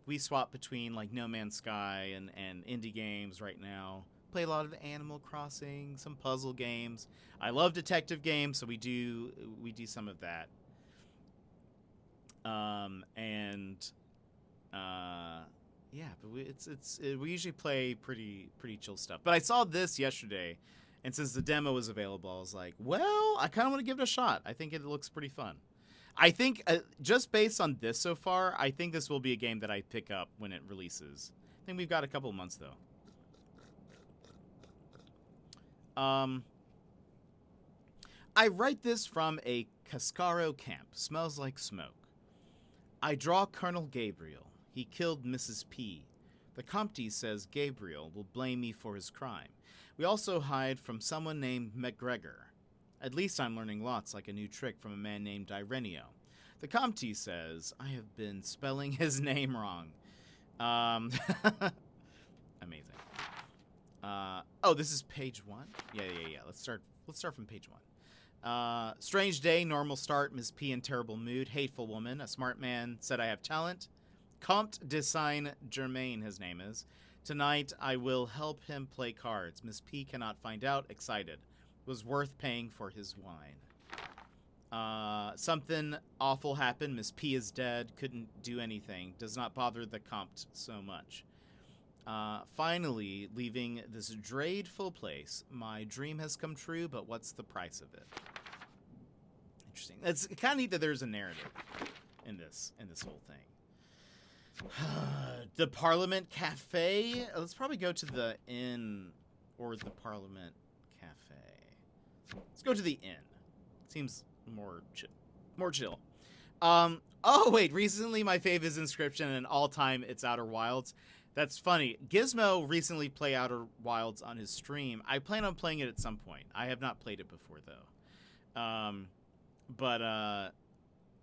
We swap between like No Man's Sky and indie games right now. Play a lot of Animal Crossing, some puzzle games. I love detective games, so we do some of that. Yeah, but we usually play pretty chill stuff. But I saw this yesterday, and since the demo was available, I was like, well, I kind of want to give it a shot. I think it looks pretty fun. I think just based on this so far, I think this will be a game that I pick up when it releases. I think we've got a couple months though. I write this from a Cascaro camp. Smells like smoke. I draw Colonel Gabriel. He killed Mrs. P. The Compte says Gabriel will blame me for his crime. We also hide from someone named McGregor. At least I'm learning lots, like a new trick from a man named Ireneo. The Compte says I have been spelling his name wrong. Amazing. Oh, this is page 1? Yeah. Let's start from page 1. Strange day, normal start, Ms. P in terrible mood, hateful woman, a smart man said I have talent. Comte de Saint-Germain, his name is. Tonight, I will help him play cards. Ms. P cannot find out, excited. Was worth paying for his wine. Something awful happened. Miss P is dead. Couldn't do anything. Does not bother the Comte so much. Finally, leaving this dreadful place. My dream has come true, but what's the price of it? Interesting. It's kind of neat that there's a narrative in this whole thing. The Parliament Cafe. Let's probably go to the inn or the Parliament Cafe. Let's go to the inn. Seems more chill. Oh wait, recently my fave is Inscription, and all time it's Outer Wilds. That's funny. Gizmo recently played Outer Wilds on his stream. I plan on playing it at some point. I have not played it before though. But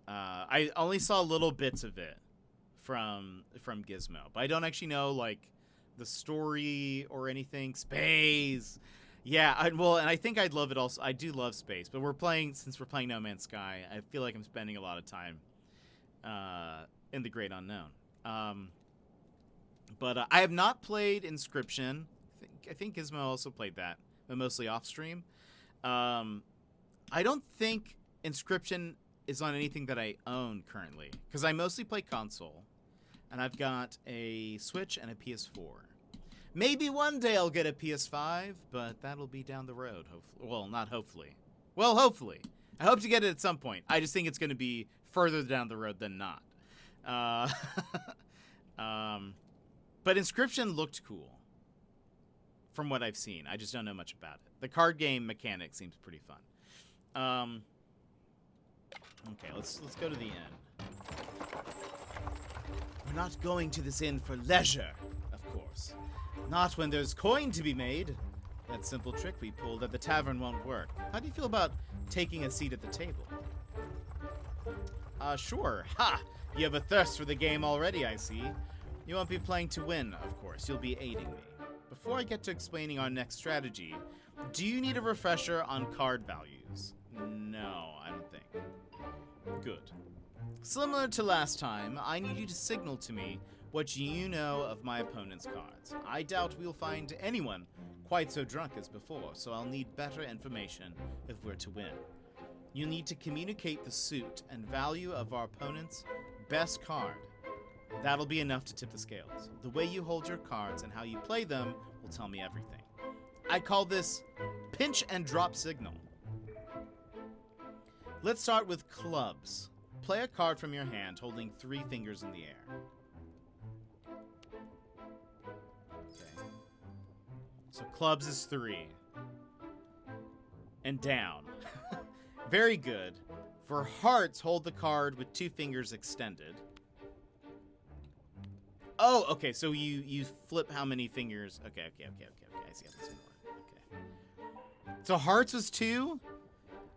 I only saw little bits of it from Gizmo, but I don't actually know like the story or anything. Space, yeah. And I think I'd love it also. I do love space, but since we're playing No Man's Sky, I feel like I'm spending a lot of time in the Great Unknown. But I have not played Inscription. I think Gizmo also played that, but mostly off stream. I don't think Inscription is on anything that I own currently, because I mostly play console, and I've got a Switch and a PS4. Maybe one day I'll get a PS5, but that'll be down the road, hopefully. Well, not hopefully. Well, hopefully. I hope to get it at some point. I just think it's going to be further down the road than not. But Inscription looked cool from what I've seen. I just don't know much about it. The card game mechanic seems pretty fun. Okay, let's go to the inn. We're not going to this inn for leisure, of course. Not when there's coin to be made. That simple trick we pulled at the tavern won't work. How do you feel about taking a seat at the table? Sure. Ha! You have a thirst for the game already, I see. You won't be playing to win, of course. You'll be aiding me. Before I get to explaining our next strategy, do you need a refresher on card values? No, I don't think. Good. Similar to last time, I need you to signal to me what you know of my opponent's cards. I doubt we'll find anyone quite so drunk as before, so I'll need better information if we're to win. You'll need to communicate the suit and value of our opponent's best card. That'll be enough to tip the scales. The way you hold your cards and how you play them will tell me everything. I call this pinch and drop signal. Let's start with clubs. Play a card from your hand holding 3 fingers in the air. Okay. So clubs is 3. And down. Very good. For hearts, hold the card with 2 fingers extended. Oh, okay, so you flip how many fingers. Okay. I see how this works. Okay. So hearts was 2?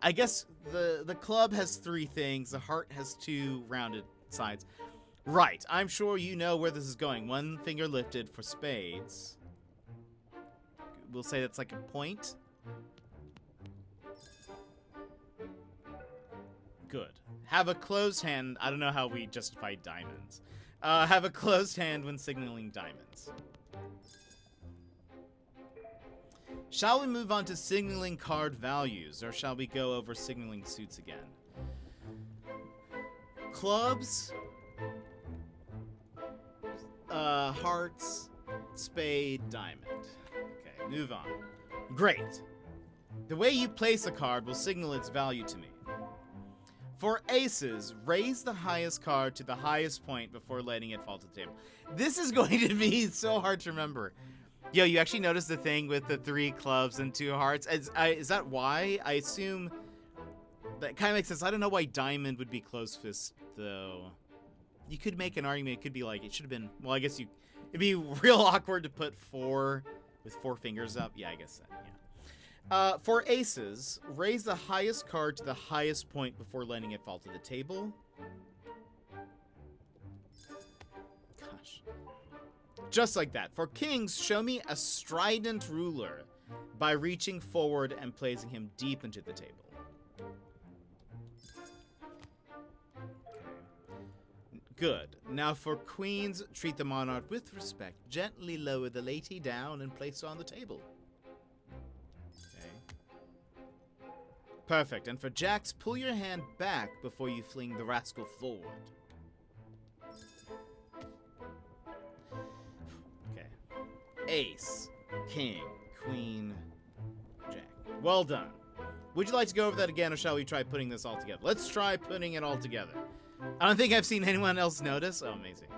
I guess the club has 3 things. The heart has 2 rounded sides. Right, I'm sure you know where this is going. 1 finger lifted for spades. We'll say that's like a point. Good. Have a closed hand. I don't know how we justify diamonds. Have a closed hand when signaling diamonds. Shall we move on to signaling card values, or shall we go over signaling suits again? Clubs, hearts, spade, diamond. Okay, move on. Great. The way you place a card will signal its value to me. For aces, raise the highest card to the highest point before letting it fall to the table. This is going to be so hard to remember. Yo, you actually noticed the thing with the 3 clubs and 2 hearts? Is that why? I assume that kind of makes sense. I don't know why diamond would be closed fist, though. You could make an argument. It could be like, it should have been, well, I guess it'd be real awkward to put 4 with 4 fingers up. Yeah, I guess that, yeah. For aces, raise the highest card to the highest point before letting it fall to the table. Gosh. Just like that. For kings, show me a strident ruler by reaching forward and placing him deep into the table. Good. Now for queens, treat the monarch with respect. Gently lower the lady down and place her on the table. Perfect. And for jacks, pull your hand back before you fling the rascal forward. Okay. Ace, king, queen, jack. Well done. Would you like to go over that again, or shall we try putting this all together? Let's try putting it all together. I don't think I've seen anyone else notice. Oh, amazing.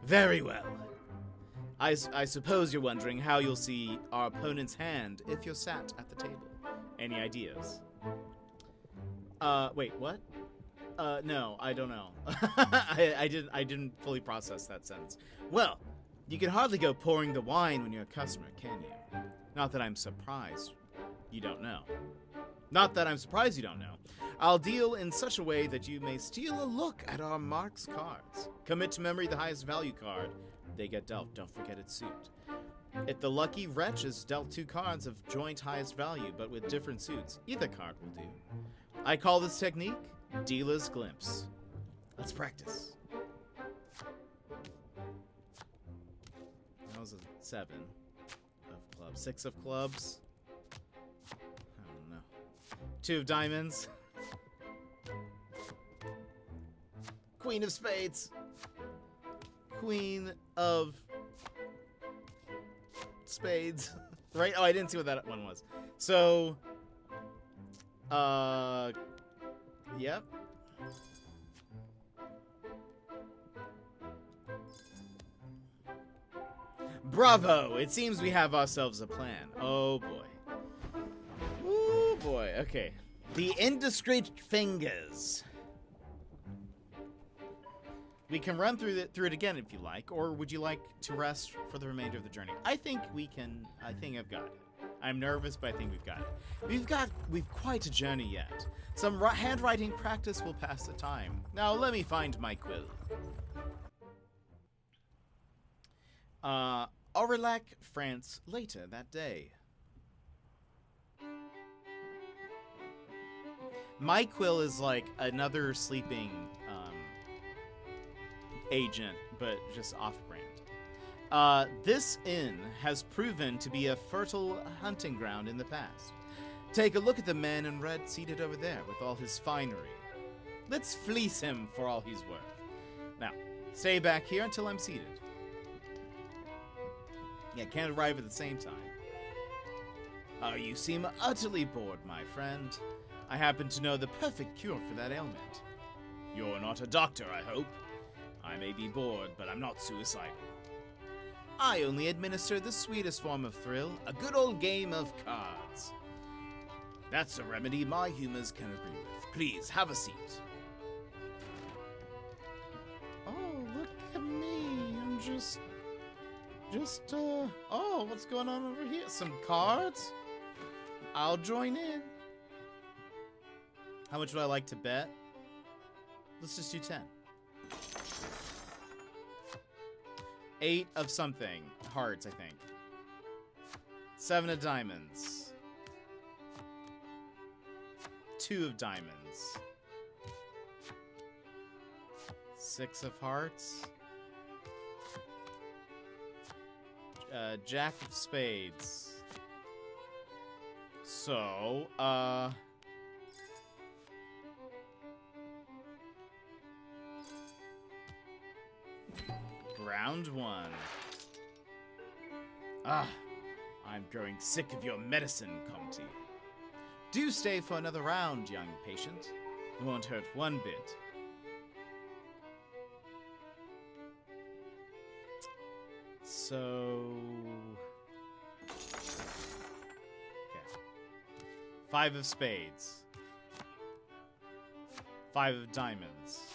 Very well. I suppose you're wondering how you'll see our opponent's hand if you're sat at the table. Any ideas? Wait, what? No, I don't know. I didn't fully process that sentence. Well, you can hardly go pouring the wine when you're a customer, can you? Not that I'm surprised. You don't know. Not that I'm surprised you don't know. I'll deal in such a way that you may steal a look at our marks cards. Commit to memory the highest value card they get dealt. Don't forget its suit. If the lucky wretch is dealt 2 cards of joint highest value, but with different suits, either card will do. I call this technique Dealer's Glimpse. Let's practice. That was a 7 of clubs. 6 of clubs. I don't know. 2 of diamonds. Queen of spades. Queen of spades. Right? Oh, I didn't see what that one was. So, yep. Bravo! It seems we have ourselves a plan. Oh boy. Oh boy. Okay. The indiscreet fingers. We can run through it again if you like, or would you like to rest for the remainder of the journey? I think we can. I think I've got it. I'm nervous, but I think we've got it. We've quite a journey yet. Some handwriting practice will pass the time. Now let me find my quill. Aurillac, France, later that day. My quill is like another sleeping agent, but just off-brand. This inn has proven to be a fertile hunting ground in the past. Take a look at the man in red seated over there with all his finery. Let's fleece him for all he's worth. Now, stay back here until I'm seated. Yeah, can't arrive at the same time. Oh, you seem utterly bored, my friend. I happen to know the perfect cure for that ailment. You're not a doctor, I hope. I may be bored, but I'm not suicidal. I only administer the sweetest form of thrill, a good old game of cards. That's a remedy my humors can agree with. Please, have a seat. Oh, look at me. I'm oh, what's going on over here? Some cards? I'll join in. How much would I like to bet? Let's just do 10. 8 of something. Hearts, I think. 7 of diamonds. 2 of diamonds. 6 of hearts. Jack of spades. So, round 1. Ah, I'm growing sick of your medicine, Comte. Do stay for another round, young patient. It won't hurt one bit. So... okay. 5 of spades. 5 of diamonds.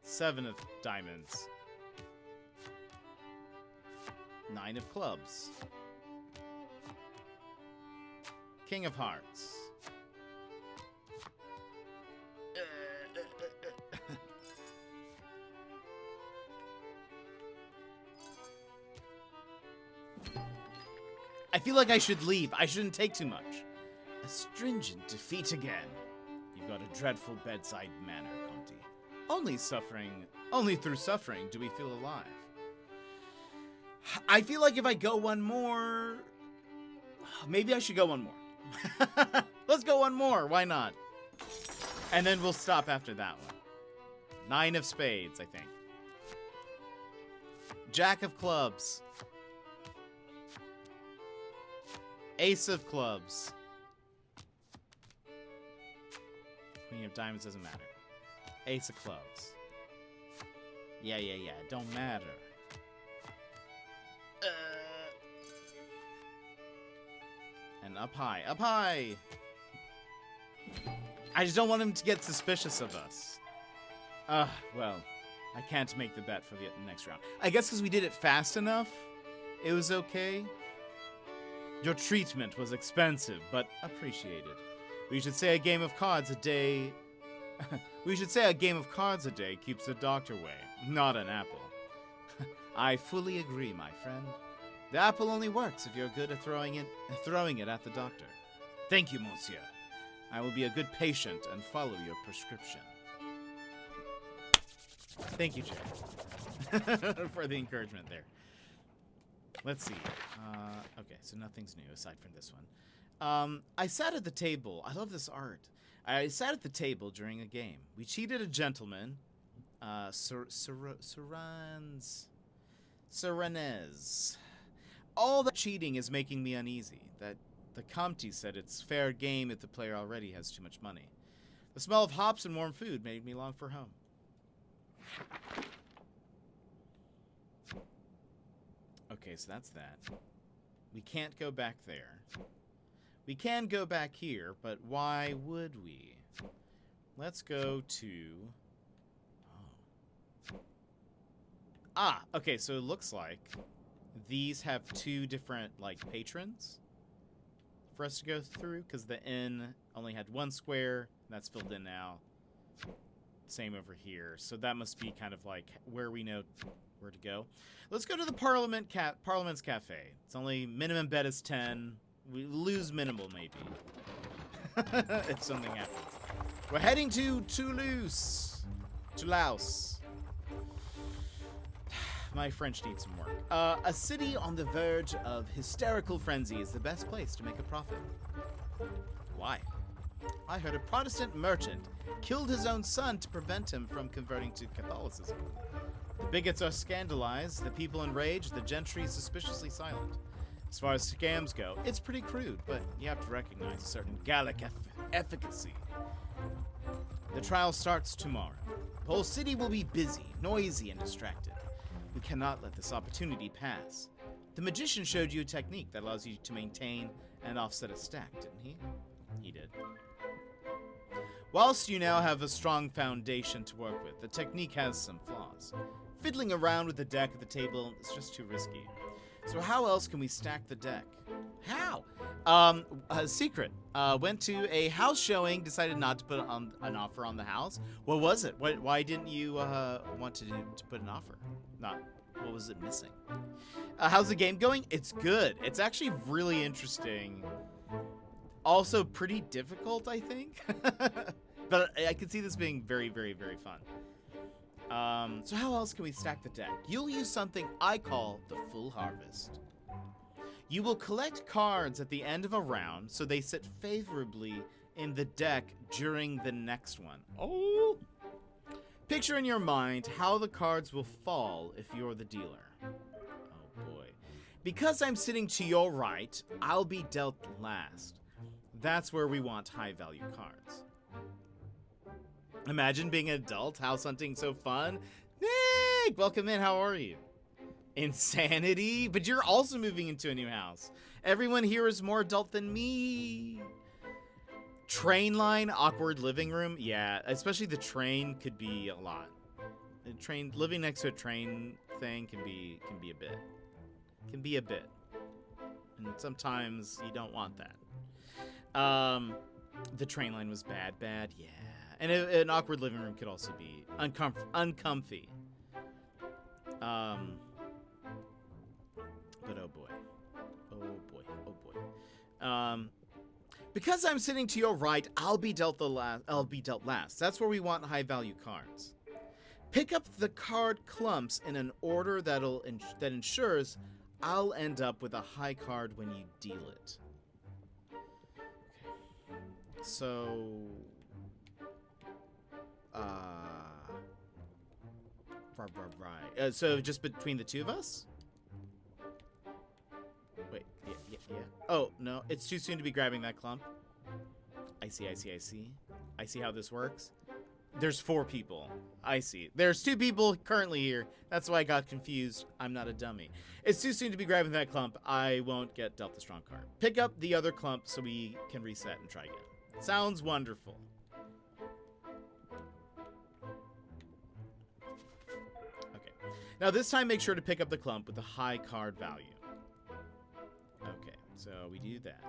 7 of diamonds. 9 of clubs. King of hearts. I feel like I should leave. I shouldn't take too much. A stringent defeat again. You've got a dreadful bedside manner, Comte. Only through suffering do we feel alive. I feel like if I go one more... maybe I should go one more. Let's go one more. Why not? And then we'll stop after that one. 9 of spades, I think. Jack of clubs. Ace of clubs. Queen of diamonds doesn't matter. Ace of clubs. Yeah. Don't matter. And up high. Up high! I just don't want him to get suspicious of us. Well, I can't make the bet for the next round. I guess because we did it fast enough, it was okay. Your treatment was expensive, but appreciated. We should say a game of cards a day... we should say a game of cards a day keeps the doctor away, not an apple. I fully agree, my friend. The apple only works if you're good at throwing it at the doctor. Thank you, monsieur. I will be a good patient and follow your prescription. Thank you, Jerry, for the encouragement there. Let's see. Okay, so nothing's new aside from this one. I sat at the table. I love this art. I sat at the table during a game. We cheated a gentleman, Serenez. All that cheating is making me uneasy. That the Comte said it's fair game if the player already has too much money. The smell of hops and warm food made me long for home. Okay, so that's that. We can't go back there. We can go back here, but why would we? Let's go to... Oh. Ah, okay, so it looks like these have two different, like, patrons for us to go through, because the inn only had one square, and that's filled in now. Same over here. So that must be kind of like where we know where to go. Let's go to the Parliament's Cafe. It's only minimum bet is 10. We lose minimal, maybe. If something happens. We're heading to Toulouse. My French needs some work. A city on the verge of hysterical frenzy is the best place to make a profit. Why? I heard a Protestant merchant killed his own son to prevent him from converting to Catholicism. The bigots are scandalized, the people enraged, the gentry suspiciously silent. As far as scams go, it's pretty crude, but you have to recognize a certain Gallic efficacy. The trial starts tomorrow. The whole city will be busy, noisy, and distracted. We cannot let this opportunity pass. The magician showed you a technique that allows you to maintain and offset a stack, didn't he? He did. Whilst you now have a strong foundation to work with, the technique has some flaws. Fiddling around with the deck at the table is just too risky. So how else can we stack the deck? How? A secret. Went to a house showing, decided not to put on an offer on the house. What was it? Why didn't you want to put an offer? What was it missing? How's the game going? It's good. It's actually really interesting. Also pretty difficult, I think. But I could see this being very, very, very fun. So how else can we stack the deck? You'll use something I call the full harvest. You will collect cards at the end of a round so they sit favorably in the deck during the next one. Oh! Picture in your mind how the cards will fall if you're the dealer. Oh boy. Because I'm sitting to your right, I'll be dealt last. That's where we want high-value cards. Imagine being an adult, house hunting so fun. Nick, welcome in, how are you? Insanity? But you're also moving into a new house. Everyone here is more adult than me. Train line, awkward living room. Yeah, especially the train could be a lot. Living next to a train thing can be a bit. Can be a bit. And sometimes you don't want that. The train line was bad, yeah. And an awkward living room could also be uncomfy. But oh boy. Because I'm sitting to your right, I'll be dealt last. That's where we want high-value cards. Pick up the card clumps in an order that ensures I'll end up with a high card when you deal it. Okay. So... right. So just between the two of us? Wait, yeah. Oh, no, it's too soon to be grabbing that clump. I see. I see how this works. There's 4 people. I see. There's 2 people currently here. That's why I got confused. I'm not a dummy. It's too soon to be grabbing that clump. I won't get dealt the strong card. Pick up the other clump so we can reset and try again. Sounds wonderful. Okay. Now this time make sure to pick up the clump with a high card value. Okay. So we do that.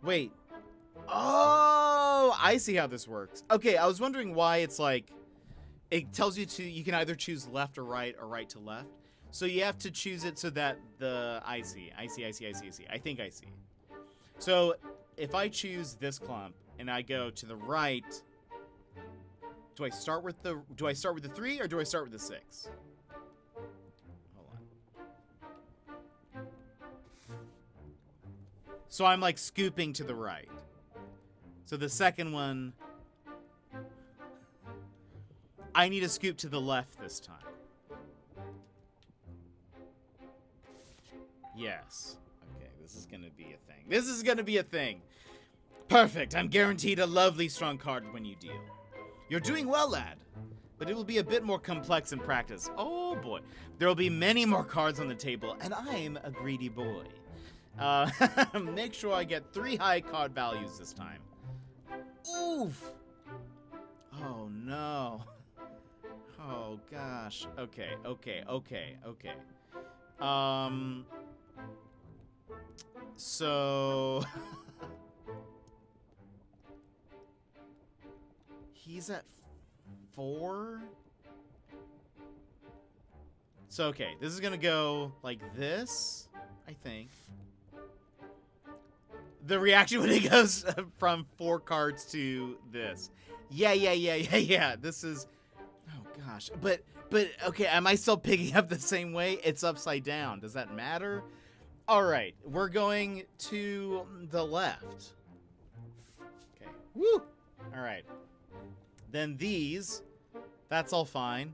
Wait. Oh, I see how this works. Okay, I was wondering why it's like it tells you you can either choose left or right to left. So you have to choose it so that I see. I think I see. So if I choose this clump and I go to the right, do I start with the 3 or do I start with the 6? Hold on. So I'm like scooping to the right. So the second one, I need to scoop to the left this time. Yes. Okay, this is gonna be a thing. Perfect. I'm guaranteed a lovely strong card when you deal. You're doing well, lad. But it will be a bit more complex in practice. Oh boy. There will be many more cards on the table, and I'm a greedy boy. Make sure I get 3 high card values this time. Oof. Oh no. Oh gosh. Okay. So he's at 4. So okay, this is gonna go like this, I think. The reaction when he goes from 4 cards to this. Yeah. This is, oh gosh. But okay, am I still picking up the same way? It's upside down. Does that matter? All right, we're going to the left. Okay. Woo! All right. Then these, that's all fine.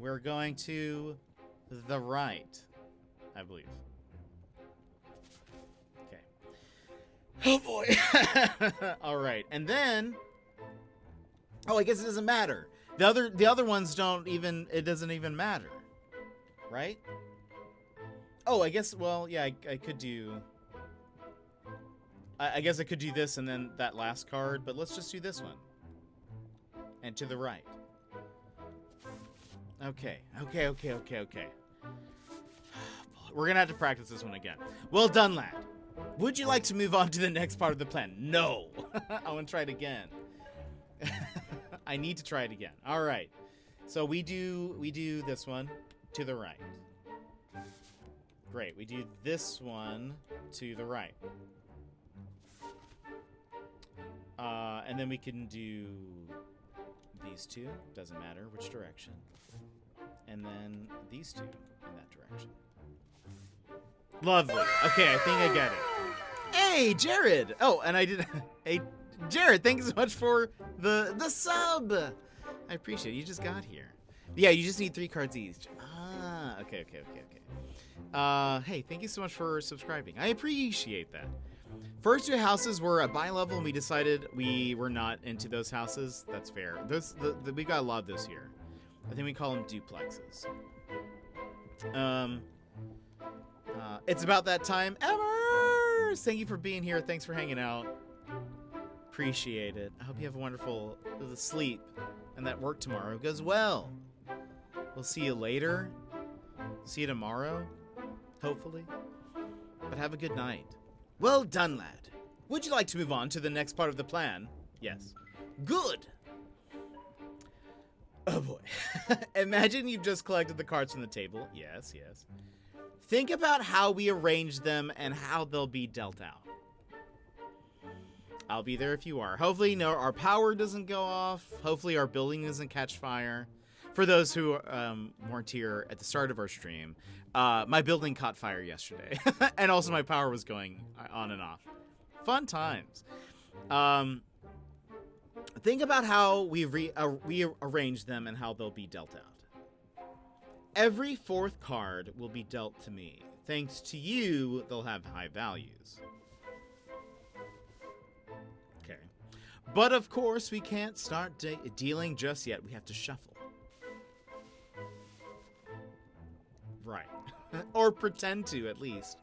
We're going to the right, I believe. Okay. Oh boy. All right. And then, oh, I guess it doesn't matter. The other ones don't even, it doesn't even matter. Right? Oh, I guess, well, yeah, I could do... I guess I could do this and then that last card, but let's just do this one. And to the right. Okay. We're gonna have to practice this one again. Well done, lad. Would you like to move on to the next part of the plan? No. I want to try it again. I need to try it again. All right. So we do this one to the right. Great. We do this one to the right. And then we can do these two. Doesn't matter which direction. And then these two in that direction. Lovely. Okay, I think I get it. Hey, Jared! Oh, and I did... Hey, Jared, thank you so much for the sub! I appreciate it. You just got here. Yeah, you just need 3 cards each. Ah, okay. Hey, thank you so much for subscribing. I appreciate that. First 2 houses were at buy level, and we decided we were not into those houses. That's fair. We got a lot of those here. I think we call them duplexes. It's about that time. Emma! Thank you for being here. Thanks for hanging out. Appreciate it. I hope you have a wonderful sleep and that work tomorrow goes well. We'll see you later. See you tomorrow, hopefully. But have a good night. Well done, lad. Would you like to move on to the next part of the plan? Yes. Good. Oh boy. Imagine you've just collected the cards from the table. Yes. Think about how we arrange them and how they'll be dealt out. I'll be there if you are. Hopefully, our power doesn't go off. Hopefully, our building doesn't catch fire. For those who weren't here at the start of our stream, my building caught fire yesterday. And also my power was going on and off. Fun times. Think about how we arrange them and how they'll be dealt out. Every 4th card will be dealt to me. Thanks to you, they'll have high values. Okay. But of course, we can't start dealing just yet. We have to shuffle. Right. Or pretend to, at least.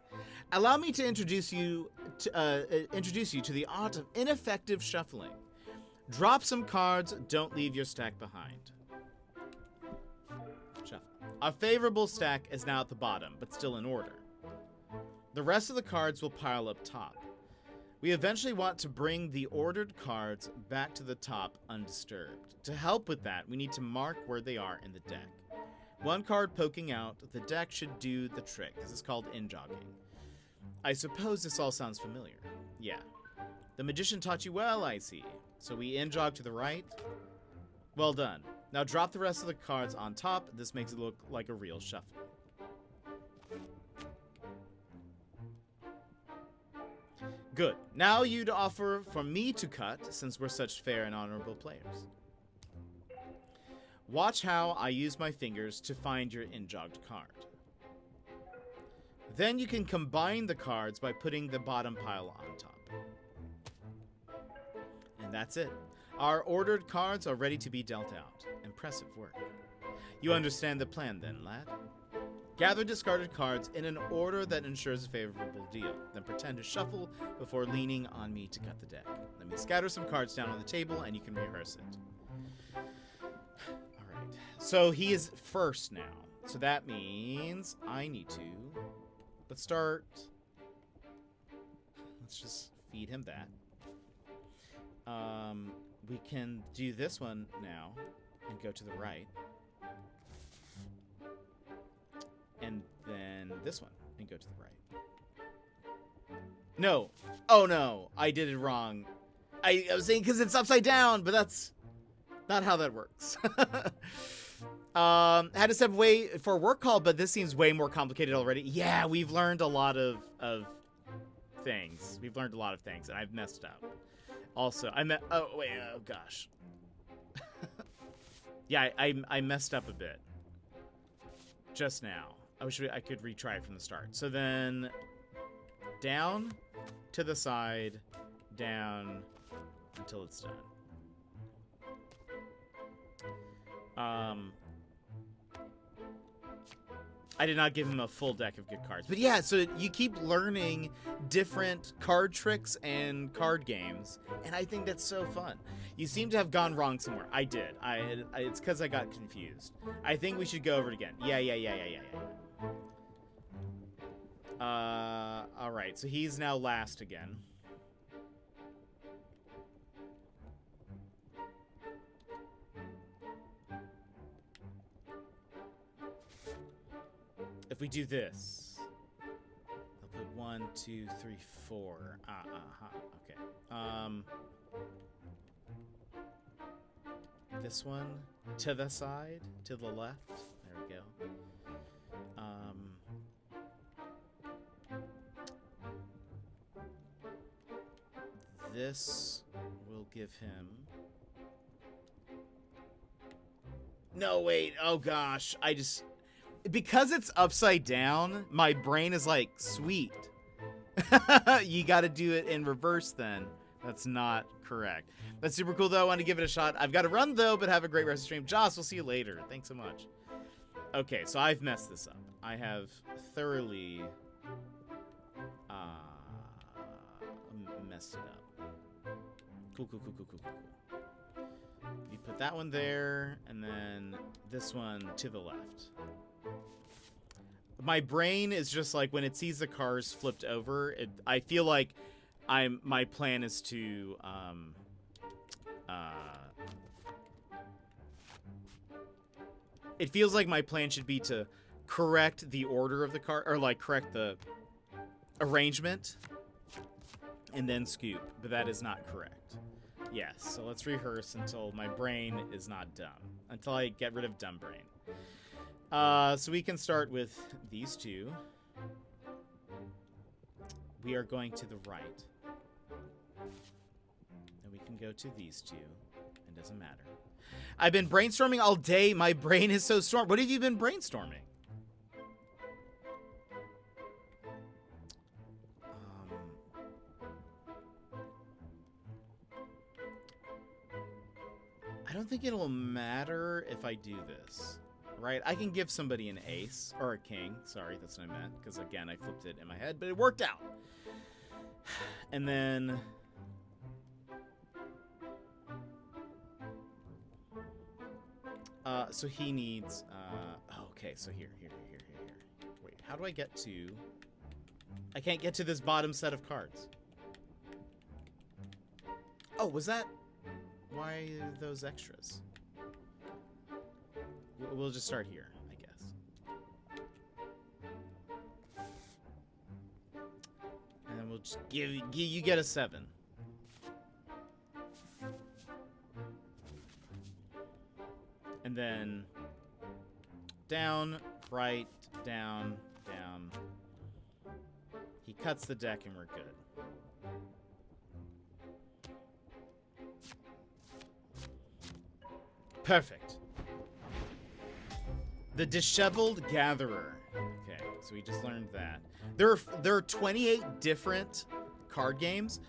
Allow me to introduce you to the art of ineffective shuffling. Drop some cards, don't leave your stack behind. Shuffle. Our favorable stack is now at the bottom, but still in order. The rest of the cards will pile up top. We eventually want to bring the ordered cards back to the top undisturbed. To help with that, we need to mark where they are in the deck. One card poking out, the deck should do the trick. This is called in-jogging. I suppose this all sounds familiar. Yeah. The magician taught you well, I see. So we in-jog to the right. Well done. Now drop the rest of the cards on top. This makes it look like a real shuffle. Good. Now you'd offer for me to cut, since we're such fair and honorable players. Watch how I use my fingers to find your in-jogged card. Then you can combine the cards by putting the bottom pile on top. And that's it. Our ordered cards are ready to be dealt out. Impressive work. You understand the plan then, lad? Gather discarded cards in an order that ensures a favorable deal. Then pretend to shuffle before leaning on me to cut the deck. Let me scatter some cards down on the table and you can rehearse it. Alright. So he is first now. So that means I need to... Let's start... Let's just feed him that. We can do this one now and go to the right. And then this one and go to the right. No. Oh no, I did it wrong. I was saying because it's upside down, but that's not how that works. Had to step away for a work call, but this seems way more complicated already. Yeah, we've learned a lot of things. We've learned a lot of things, and I've messed up. Also, oh gosh. Yeah, I messed up a bit. Just now. I wish I could retry it from the start. So then, down, to the side, down, until it's done. I did not give him a full deck of good cards. But yeah, so you keep learning different card tricks and card games, and I think that's so fun. You seem to have gone wrong somewhere. I did. It's because I got confused. I think we should go over it again. Yeah. Alright, so he's now last again. If we do this, I'll put 1, 2, 3, 4. Okay. This one to the side, to the left. There we go. This will give him... No, wait. Oh, gosh. Because it's upside down, my brain is like, sweet. You got to do it in reverse then. That's not correct. That's super cool, though. I want to give it a shot. I've got to run, though, but have a great rest of the stream. Joss, we'll see you later. Thanks so much. Okay, so I've messed this up. I have thoroughly messed it up. Cool. You put that one there, and then this one to the left. My brain is just like, when it sees the cars flipped over, I feel like my plan is to it feels like my plan should be to correct the order of the car, or like correct the arrangement and then scoop, but that is not correct. Yes, so let's rehearse until my brain is not dumb, until I get rid of dumb brain. So we can start with these two. We are going to the right. And we can go to these two. It doesn't matter. I've been brainstorming all day. My brain is so stormed. What have you been brainstorming? I don't think it'll matter if I do this. right? I can give somebody an ace, or a king. Sorry, that's what I meant, because again, I flipped it in my head, but it worked out. And then... so he needs, okay, so here. Wait, how do I get to... I can't get to this bottom set of cards. Oh, was that... Why are those extras? We'll just start here, I guess. And then we'll just give you get a 7. And then down, right, down, down. He cuts the deck and we're good. Perfect. The Disheveled Gatherer. Okay, so we just learned that. There are 28 different card games.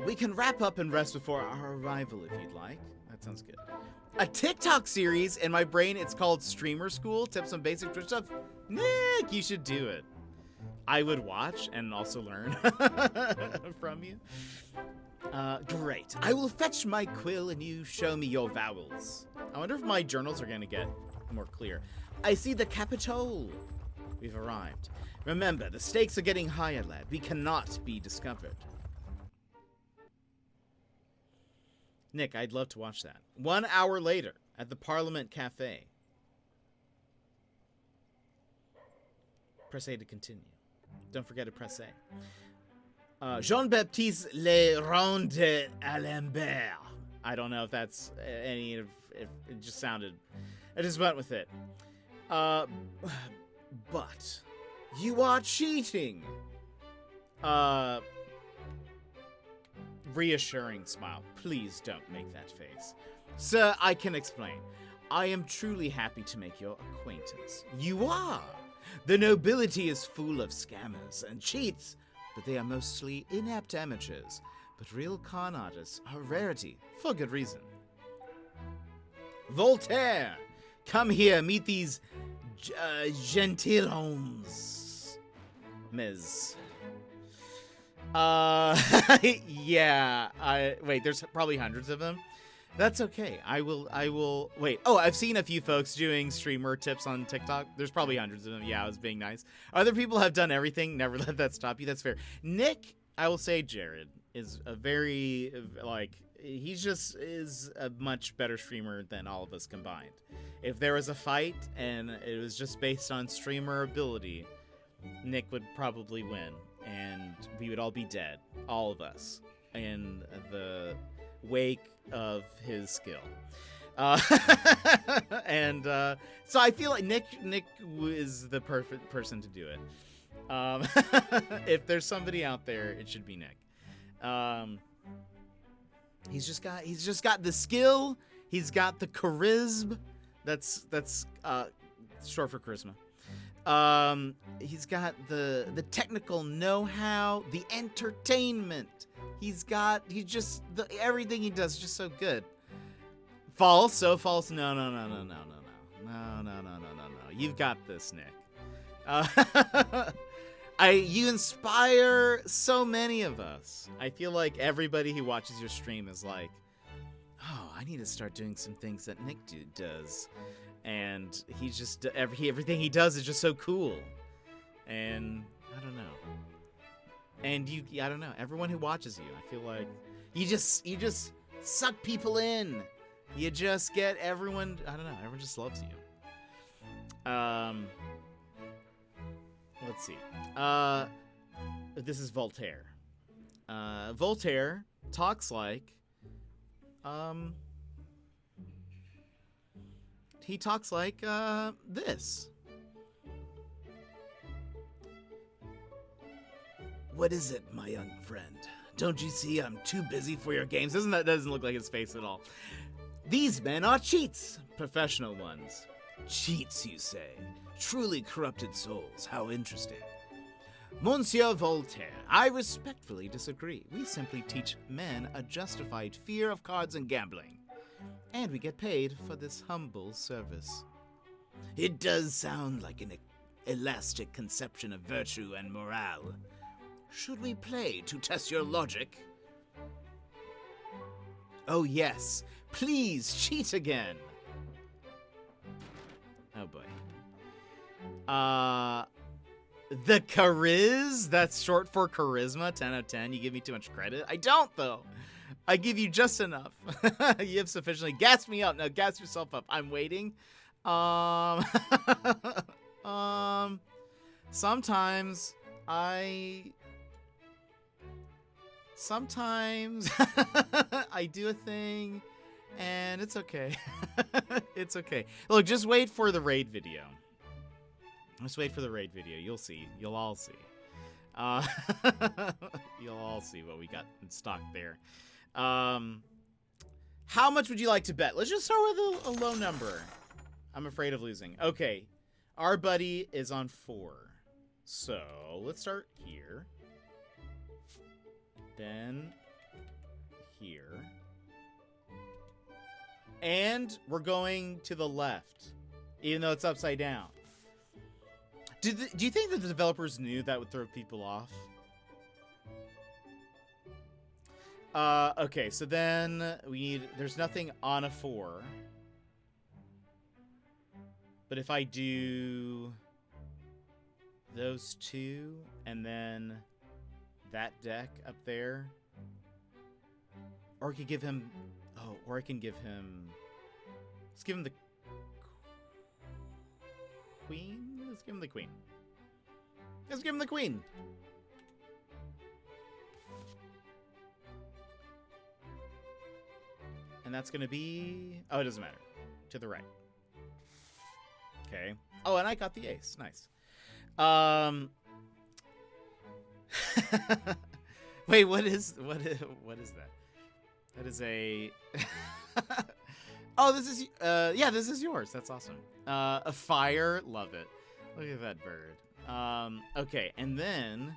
We can wrap up and rest before our arrival if you'd like. That sounds good. A TikTok series in my brain. It's called Streamer School. Tips on basic Twitch stuff. Nick, you should do it. I would watch and also learn from you. Great. I will fetch my quill and you show me your vowels. I wonder if my journals are going to get more clear. I see the Capitol. We've arrived. Remember, the stakes are getting higher, lad. We cannot be discovered. Nick, I'd love to watch that. 1 hour later, at the Parliament Cafe. Press A to continue. Don't forget to press A. Jean-Baptiste Le Rond d'Alembert. I don't know if that's any of... If it just sounded... I just went with it. But... You are cheating! Reassuring smile. Please don't make that face. Sir, I can explain. I am truly happy to make your acquaintance. You are! The nobility is full of scammers and cheats, but they are mostly inept amateurs. But real con artists are a rarity, for good reason. Voltaire! Come here, meet these gentilhommes. Ms. Yeah, wait, there's probably hundreds of them. That's okay. I will, wait. Oh, I've seen a few folks doing streamer tips on TikTok. There's probably hundreds of them. Yeah, I was being nice. Other people have done everything. Never let that stop you. That's fair. Nick, I will say Jared is a very, he just is a much better streamer than all of us combined. If there was a fight and it was just based on streamer ability, Nick would probably win. And we would all be dead. All of us. In the wake of his skill. So I feel like Nick is the perfect person to do it. If there's somebody out there, it should be Nick. He's just got the skill. He's got the charisma. That's short for charisma. He's got the technical know-how, the entertainment. Everything he does is just so good. False, so false. No. You've got this, Nick. You inspire so many of us. I feel like everybody who watches your stream is like, oh, I need to start doing some things that Nick does. And he's just, everything he does is just so cool. And I don't know. And I don't know, everyone who watches you, I feel like you just suck people in. You just get everyone, I don't know, everyone just loves you. Let's see. This is Voltaire. Voltaire talks like, he talks like, this. What is it, my young friend? Don't you see I'm too busy for your games? That doesn't look like his face at all. These men are cheats, professional ones. Cheats, you say? Truly corrupted souls, how interesting. Monsieur Voltaire, I respectfully disagree. We simply teach men a justified fear of cards and gambling. And we get paid for this humble service. It does sound like an elastic conception of virtue and morale. Should we play to test your logic? Oh yes, please cheat again. Oh boy. The chariz, that's short for charisma, 10 out of 10. You give me too much credit. I don't, though. I give you just enough. You have sufficiently. Gas me up. Now, gas yourself up. I'm waiting. Sometimes I do a thing, and it's okay. It's okay. Look, just wait for the raid video. Just wait for the raid video. You'll see. You'll all see. You'll all see what we got in stock there. How much would you like to bet? Let's just start with a low number. I'm afraid of losing. Okay. Our buddy is on 4. So let's start here. Then here. And we're going to the left, even though it's upside down. Do you think that the developers knew that would throw people off? Okay, so then we need... There's nothing on a 4. But if I do those 2, and then that deck up there... Or I could give him... Oh, or I can give him... Let's give him the... Queen? Let's give him the queen. Let's give him the queen. And that's going to be... Oh, it doesn't matter. To the right. Okay. Oh, and I got the ace. Nice. Wait, what is that? That is a... Oh, this is... yeah, this is yours. That's awesome. A fire. Love it. Look at that bird. Okay, and then...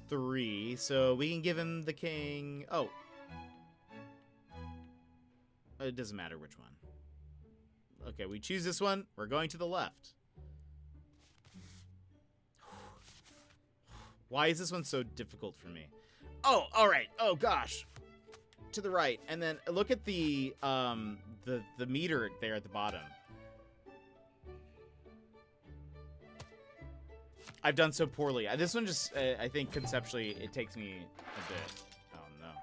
3. So we can give him the king... Oh. It doesn't matter which one. Okay, we choose this one. We're going to the left. Why is this one so difficult for me? Oh, all right. Oh gosh. To the right, and then look at the meter there at the bottom. I've done so poorly. This one just, I think conceptually, it takes me a bit. Oh no.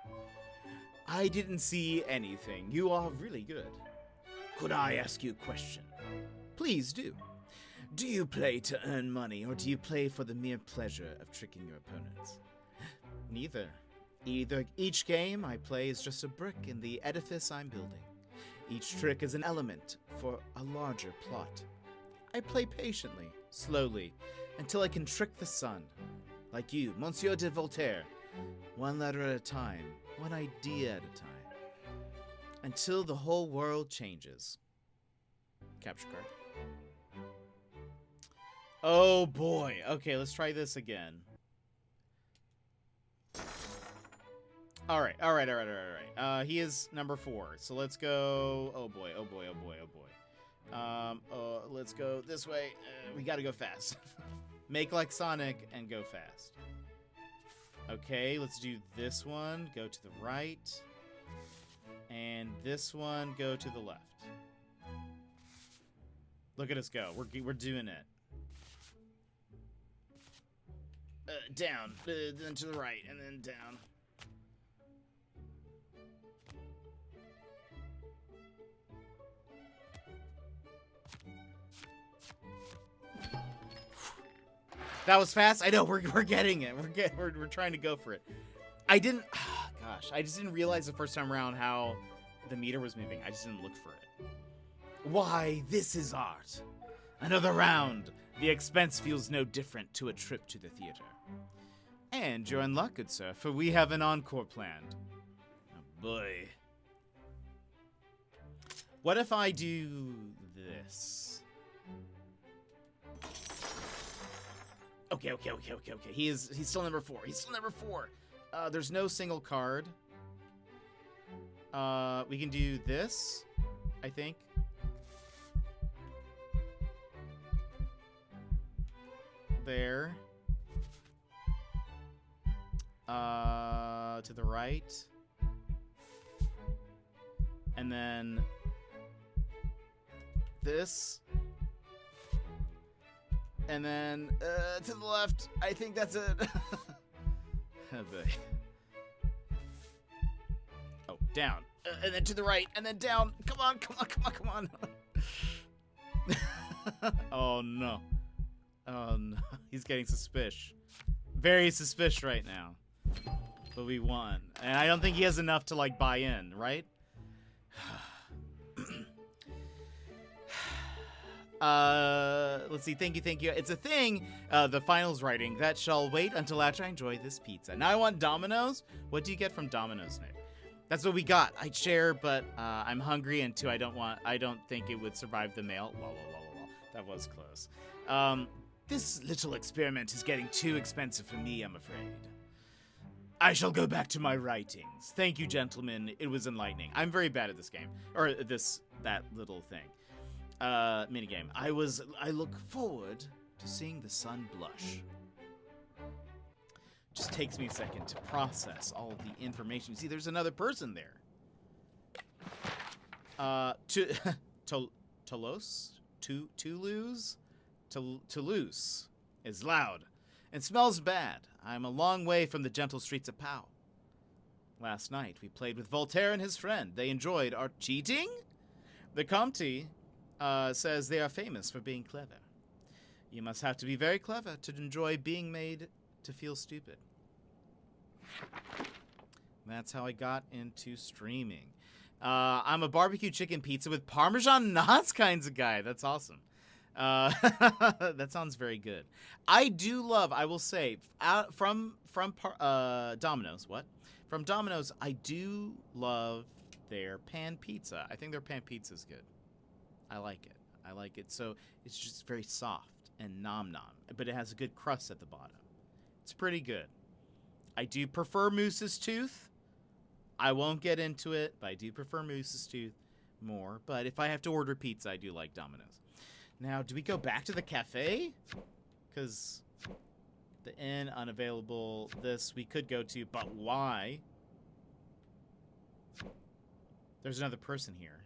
I didn't see anything. You are really good. Could I ask you a question? Please do. Do you play to earn money, or do you play for the mere pleasure of tricking your opponents? Neither. Each game I play is just a brick in the edifice I'm building. Each trick is an element for a larger plot. I play patiently, slowly, until I can trick the sun. Like you, Monsieur de Voltaire. One letter at a time, one idea at a time. Until the whole world changes. Capture card. Oh boy. Okay, let's try this again. Alright. He is number 4. So let's go... Oh boy. Let's go this way. We gotta go fast. Make like Sonic and go fast. Okay, let's do this one. Go to the right. And this one, go to the left. Look at us go. We're doing it. Down. Then to the right, and then down. That was fast. I know we're getting it. We're trying to go for it. I didn't. Gosh, I just didn't realize the first time around how the meter was moving. I just didn't look for it. Why, this is art. Another round. The expense feels no different to a trip to the theater. And you're in luck, good sir, for we have an encore planned. Oh boy. What if I do this? Okay. He's still number 4. There's no single card. We can do this, I think. there. To the right. And then this. And then to the left. I think that's it. Oh, boy. Oh, down. And then to the right. And then down. Come on, come on, come on, come on. Oh, no. Oh, no. He's getting suspicious. Very suspicious right now. But we won. And I don't think he has enough to, like, buy in, right? Let's see. Thank you. It's a thing, the finals writing, that shall wait until after I enjoy this pizza. Now I want Domino's. What do you get from Domino's, Nick? That's what we got. I'd share, but I'm hungry, and two, I don't think it would survive the mail. Lol. That was close. This little experiment is getting too expensive for me, I'm afraid. I shall go back to my writings. Thank you, gentlemen. It was enlightening. I'm very bad at this game. Or that little thing. Minigame. I look forward to seeing the sun blush. Just takes me a second to process all of the information. You see, there's another person there. Toulouse is loud and smells bad. I'm a long way from the gentle streets of Pau. Last night, we played with Voltaire and his friend. They enjoyed our cheating? The Comte says they are famous for being clever. You must have to be very clever to enjoy being made to feel stupid. That's how I got into streaming. I'm a barbecue chicken pizza with Parmesan nuts kinds of guy. That's awesome. That sounds very good. I do love, I will say, from Domino's, From Domino's, I do love their pan pizza. I think their pan pizza is good. I like it. So it's just very soft and nom, but it has a good crust at the bottom. It's pretty good. I do prefer Moose's Tooth. I won't get into it, but I do prefer Moose's Tooth more. But if I have to order pizza, I do like Domino's. Now, do we go back to the cafe? Because the inn, unavailable. This we could go to, but why? There's another person here.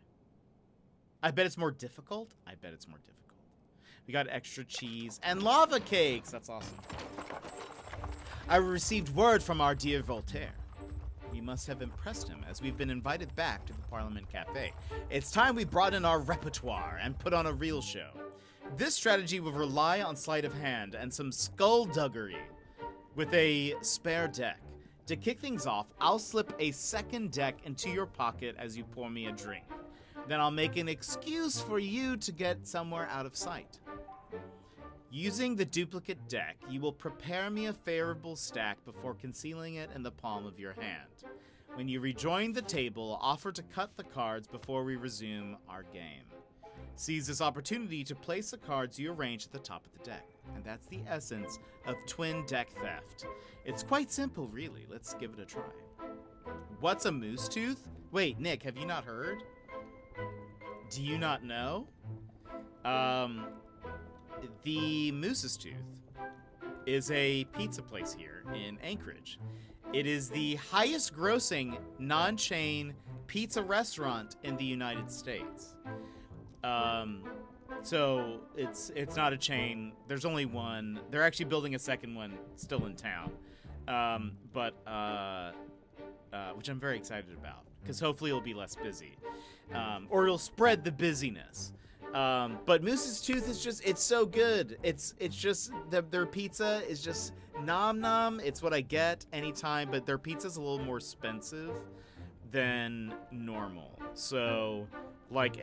I bet it's more difficult. We got extra cheese and lava cakes. That's awesome. I received word from our dear Voltaire. We must have impressed him, as we've been invited back to the Parliament Cafe. It's time we brought in our repertoire and put on a real show. This strategy will rely on sleight of hand and some skullduggery with a spare deck. To kick things off, I'll slip a second deck into your pocket as you pour me a drink. Then I'll make an excuse for you to get somewhere out of sight. Using the duplicate deck, you will prepare me a favorable stack before concealing it in the palm of your hand. When you rejoin the table, offer to cut the cards before we resume our game. Seize this opportunity to place the cards you arrange at the top of the deck. And that's the essence of twin deck theft. It's quite simple, really. Let's give it a try. What's a moose tooth? Wait, Nick, have you not heard? Do you not know? The Moose's Tooth is a pizza place here in Anchorage. It is the highest grossing non-chain pizza restaurant in the United States. So it's not a chain. There's only one. They're actually building a second one still in town. Which I'm very excited about, because hopefully it'll be less busy. Or it'll spread the busyness. But Moose's Tooth is just, it's so good. It's just, their pizza is just nom. It's what I get anytime, but their pizza's a little more expensive than normal. So, like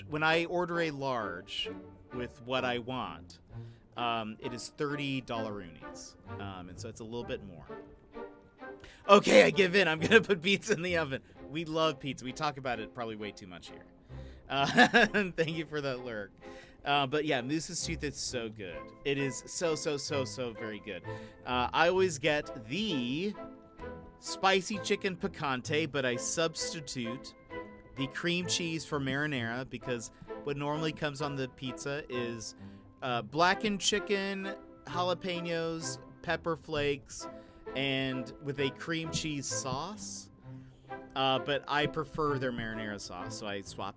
when I order a large with what I want, it is $30 unis. And so it's a little bit more. Okay, I give in. I'm going to put pizza in the oven. We love pizza. We talk about it probably way too much here. Thank you for that lurk. But yeah, Moose's Tooth is so good. It is so very good. I always get the spicy chicken picante, but I substitute the cream cheese for marinara, because what normally comes on the pizza is blackened chicken, jalapenos, pepper flakes, and with a cream cheese sauce. But I prefer their marinara sauce, so I swap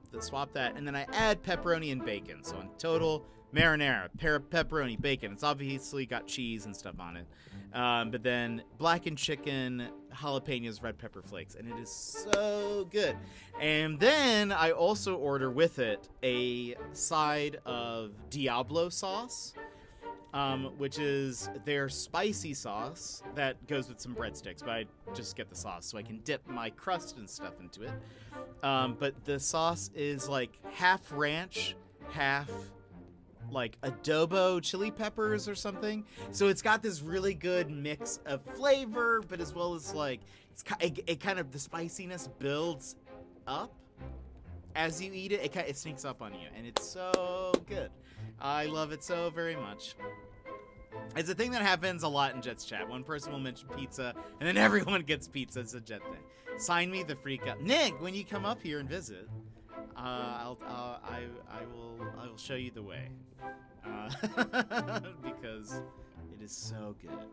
that, and then I add pepperoni and bacon. So in total, marinara, pepperoni, bacon. It's obviously got cheese and stuff on it. But then blackened chicken, jalapenos, red pepper flakes, and it is so good. And then I also order with it a side of Diablo sauce, which is their spicy sauce that goes with some breadsticks, but I just get the sauce so I can dip my crust and stuff into it. But the sauce is like half ranch, half like adobo chili peppers or something. So it's got this really good mix of flavor, but as well as like it kind of, the spiciness builds up as you eat it. It sneaks up on you, and it's so good. I love it so very much. It's a thing that happens a lot in Jet's chat. One person will mention pizza, and then everyone gets pizza. It's a Jet thing. Sign me the freak out, Nick. When you come up here and visit, I will show you the way, because it is so good,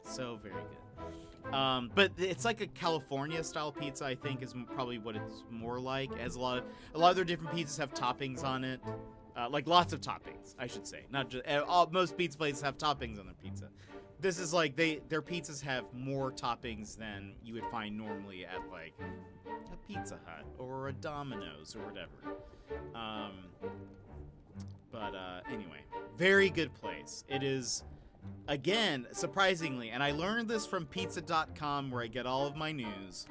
so very good. But it's like a California style pizza. I think is probably what it's more like. As a lot of their different pizzas have toppings on it. Like lots of toppings, I should say. Not just most pizza places have toppings on their pizza. This is like their pizzas have more toppings than you would find normally at like a Pizza Hut or a Domino's or whatever. But anyway, very good place. It is, again, surprisingly, and I learned this from pizza.com where I get all of my news.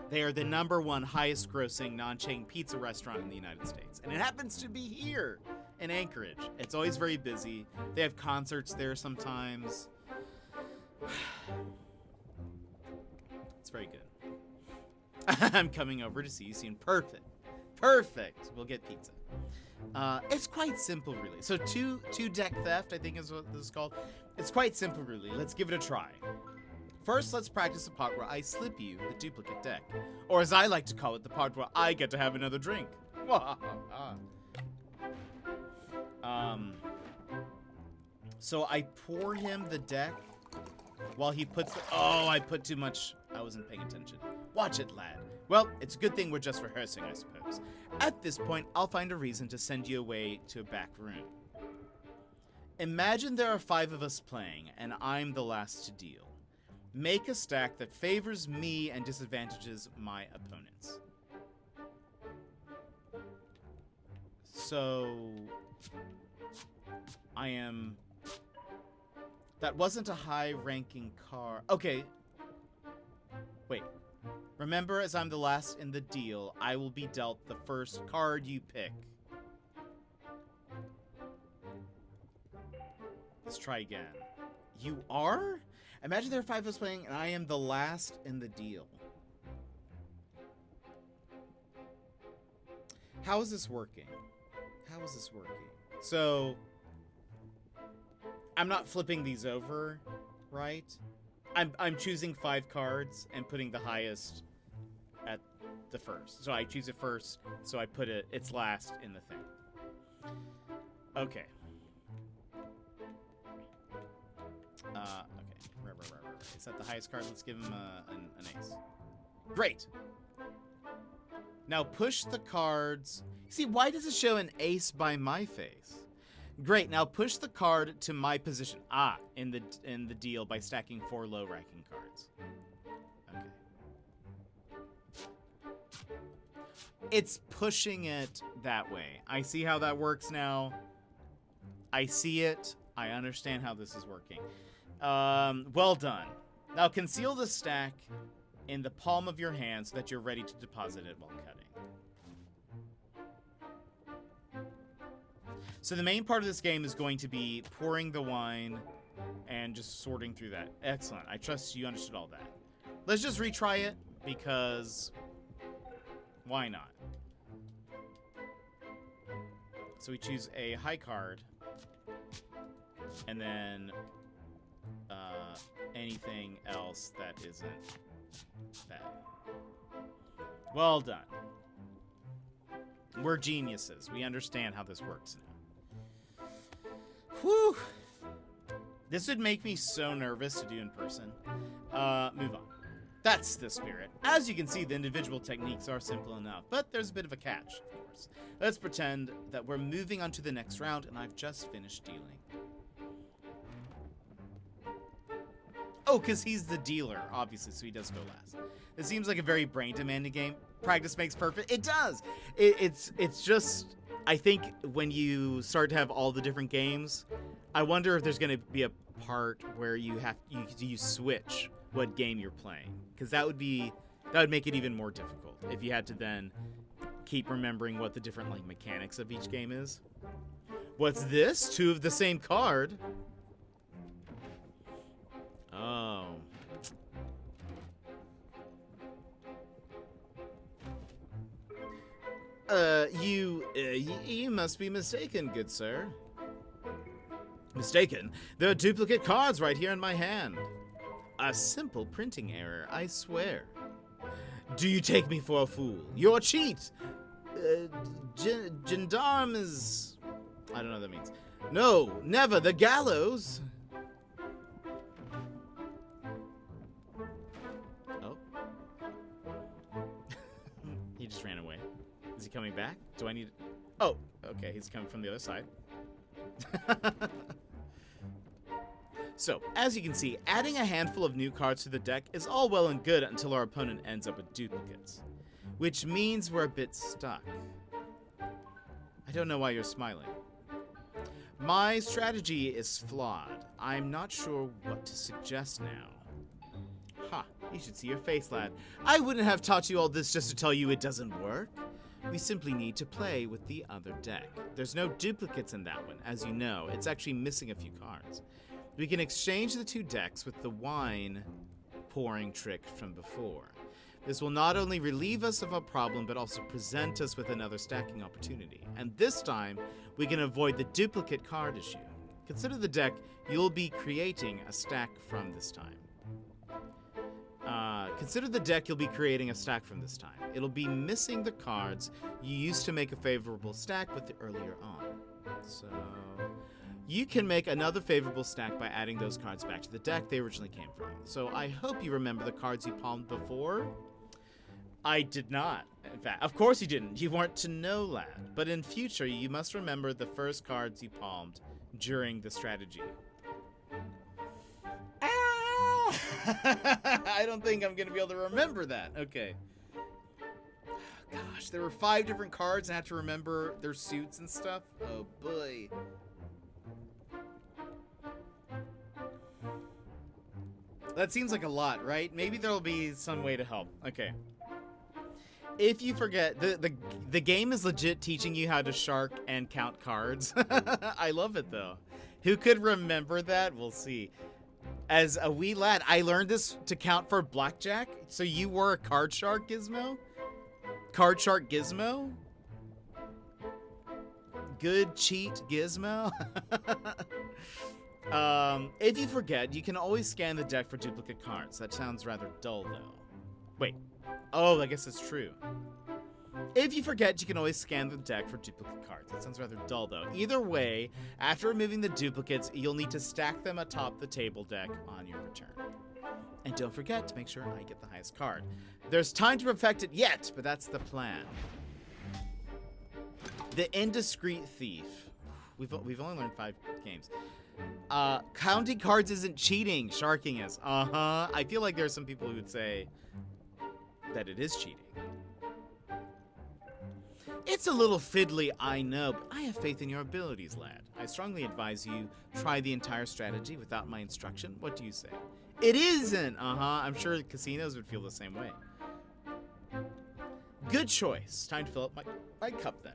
They are the #1 highest grossing non-chain pizza restaurant in the United States. And it happens to be here in Anchorage. It's always very busy. They have concerts there sometimes. It's very good. I'm coming over to see you soon. Perfect. We'll get pizza. It's quite simple, really. So two deck theft, I think is what this is called. It's quite simple, really. Let's give it a try. First, let's practice the part where I slip you the duplicate deck. Or as I like to call it, the part where I get to have another drink. So I pour him the deck while he puts the... Oh, I put too much. I wasn't paying attention. Watch it, lad. Well, it's a good thing we're just rehearsing, I suppose. At this point, I'll find a reason to send you away to a back room. Imagine there are 5 of us playing, and I'm the last to deal. Make a stack that favors me and disadvantages my opponents. So... I am... That wasn't a high-ranking card. Okay. Wait. Remember, as I'm the last in the deal, I will be dealt the first card you pick. Let's try again. You are? Imagine there are 5 of us playing, and I am the last in the deal. How is this working? So... I'm not flipping these over, right? I'm choosing 5 cards and putting the highest at the first. So I choose it first, so I put it's last in the thing. Okay. Okay. Right. Is that the highest card? Let's give him an ace. Great. Now push the cards. See, why does it show an ace by my face? Great. Now push the card to my position. In the deal by stacking 4 low-ranking cards. Okay. It's pushing it that way. I see how that works now. I see it. I understand how this is working. Well done. Now conceal the stack in the palm of your hand so that you're ready to deposit it while cutting. So the main part of this game is going to be pouring the wine and just sorting through that. Excellent. I trust you understood all that. Let's just retry it, because why not? So we choose a high card, and then anything else that isn't that. Well done. We're geniuses. We understand how this works now. Whew. This would make me so nervous to do in person. Move on. That's the spirit. As you can see, the individual techniques are simple enough, but there's a bit of a catch, of course. Let's pretend that we're moving on to the next round, and I've just finished dealing. Oh, because he's the dealer, obviously, so he does go last. It seems like a very brain-demanding game. Practice makes perfect. It does! It's just... I think when you start to have all the different games, I wonder if there's going to be a part where you switch what game you're playing, because that would make it even more difficult if you had to then keep remembering what the different like mechanics of each game is. What's this? Two of the same card? Oh. You must be mistaken, good sir. Mistaken? There are duplicate cards right here in my hand. A simple printing error, I swear. Do you take me for a fool? You're a cheat! Gendarme is... I don't know what that means. No, never, the gallows! Oh. He just ran away. Is he coming back? Do I need... Oh, okay, he's coming from the other side. So, as you can see, adding a handful of new cards to the deck is all well and good until our opponent ends up with duplicates. Which means we're a bit stuck. I don't know why you're smiling. My strategy is flawed. I'm not sure what to suggest now. Ha, you should see your face, lad. I wouldn't have taught you all this just to tell you it doesn't work. We simply need to play with the other deck. There's no duplicates in that one, as you know. It's actually missing a few cards. We can exchange the two decks with the wine pouring trick from before. This will not only relieve us of a problem, but also present us with another stacking opportunity. And this time, we can avoid the duplicate card issue. Consider the deck you'll be creating a stack from this time. It'll be missing the cards you used to make a favorable stack with earlier on. So... you can make another favorable stack by adding those cards back to the deck they originally came from. So I hope you remember the cards you palmed before. I did not. In fact, of course you didn't. You weren't to know, lad. But in future, you must remember the first cards you palmed during the strategy. Ah! I don't think I'm going to be able to remember that. Okay. Gosh, there were 5 different cards and I had to remember their suits and stuff. Oh, boy. That seems like a lot, right? Maybe there'll be some way to help. Okay. If you forget, the game is legit teaching you how to shark and count cards. I love it, though. Who could remember that? We'll see. As a wee lad, I learned this to count for blackjack. So you were a card shark, Gizmo? Card shark Gizmo? Good cheat, Gizmo? If you forget, you can always scan the deck for duplicate cards. That sounds rather dull, though. Wait. Oh, I guess it's true. If you forget, you can always scan the deck for duplicate cards. That sounds rather dull, though. Either way, after removing the duplicates, you'll need to stack them atop the table deck on your return. And don't forget to make sure I get the highest card. There's time to perfect it yet, but that's the plan. The Indiscreet Thief. We've only learned 5 games. Counting cards isn't cheating. Sharking is. Uh-huh. I feel like there's some people who would say that it is cheating. It's a little fiddly, I know, but I have faith in your abilities, lad. I strongly advise you try the entire strategy without my instruction. What do you say? It isn't! Uh-huh. I'm sure casinos would feel the same way. Good choice. Time to fill up my cup, then.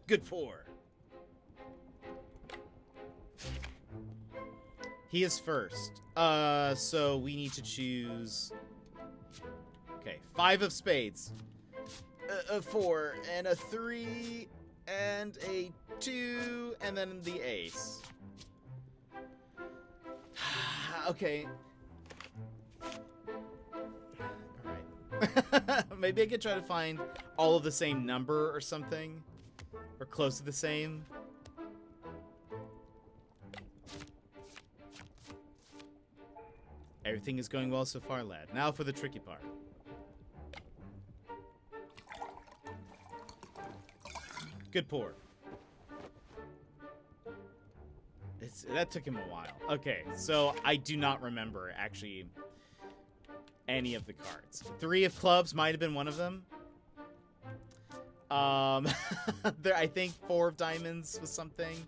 Good pour. He is first. So we need to choose... Okay, 5 of spades. A 4, and a 3, and a 2, and then the ace. Okay. Alright. Maybe I could try to find all of the same number or something. Or close to the same. Everything is going well so far, lad. Now for the tricky part. Good pour. That took him a while. Okay, so I do not remember, actually, any of the cards. 3 of clubs might have been one of them. I think 4 of diamonds was something.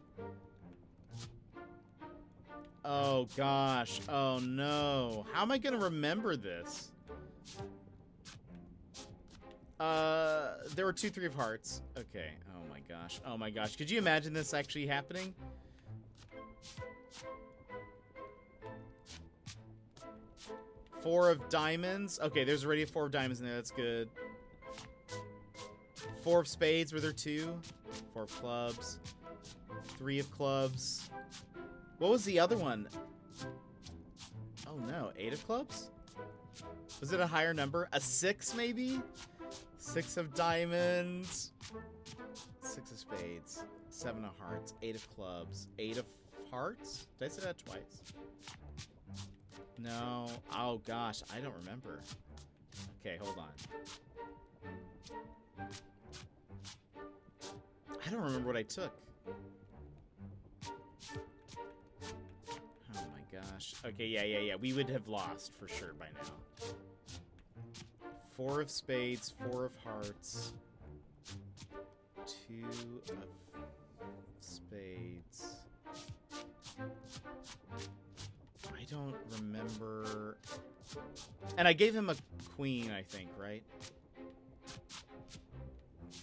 Oh, gosh. Oh, no. How am I going to remember this? There were 2 3 of hearts. Okay. Oh, my gosh. Oh, my gosh. Could you imagine this actually happening? Four of diamonds. Okay, there's already a 4 of diamonds in there. That's good. 4 of spades. Were there 2? 4 of clubs. 3 of clubs. What was the other one? Oh no, 8 of clubs? Was it a higher number? A 6 maybe? 6 of diamonds. 6 of spades. 7 of hearts. 8 of clubs. 8 of hearts? Did I say that twice? No. Oh gosh, I don't remember. Okay, hold on. I don't remember what I took. Oh my gosh. Okay, yeah. We would have lost for sure by now. 4 of spades, 4 of hearts, 2 of spades. I don't remember. And I gave him a queen, I think, right?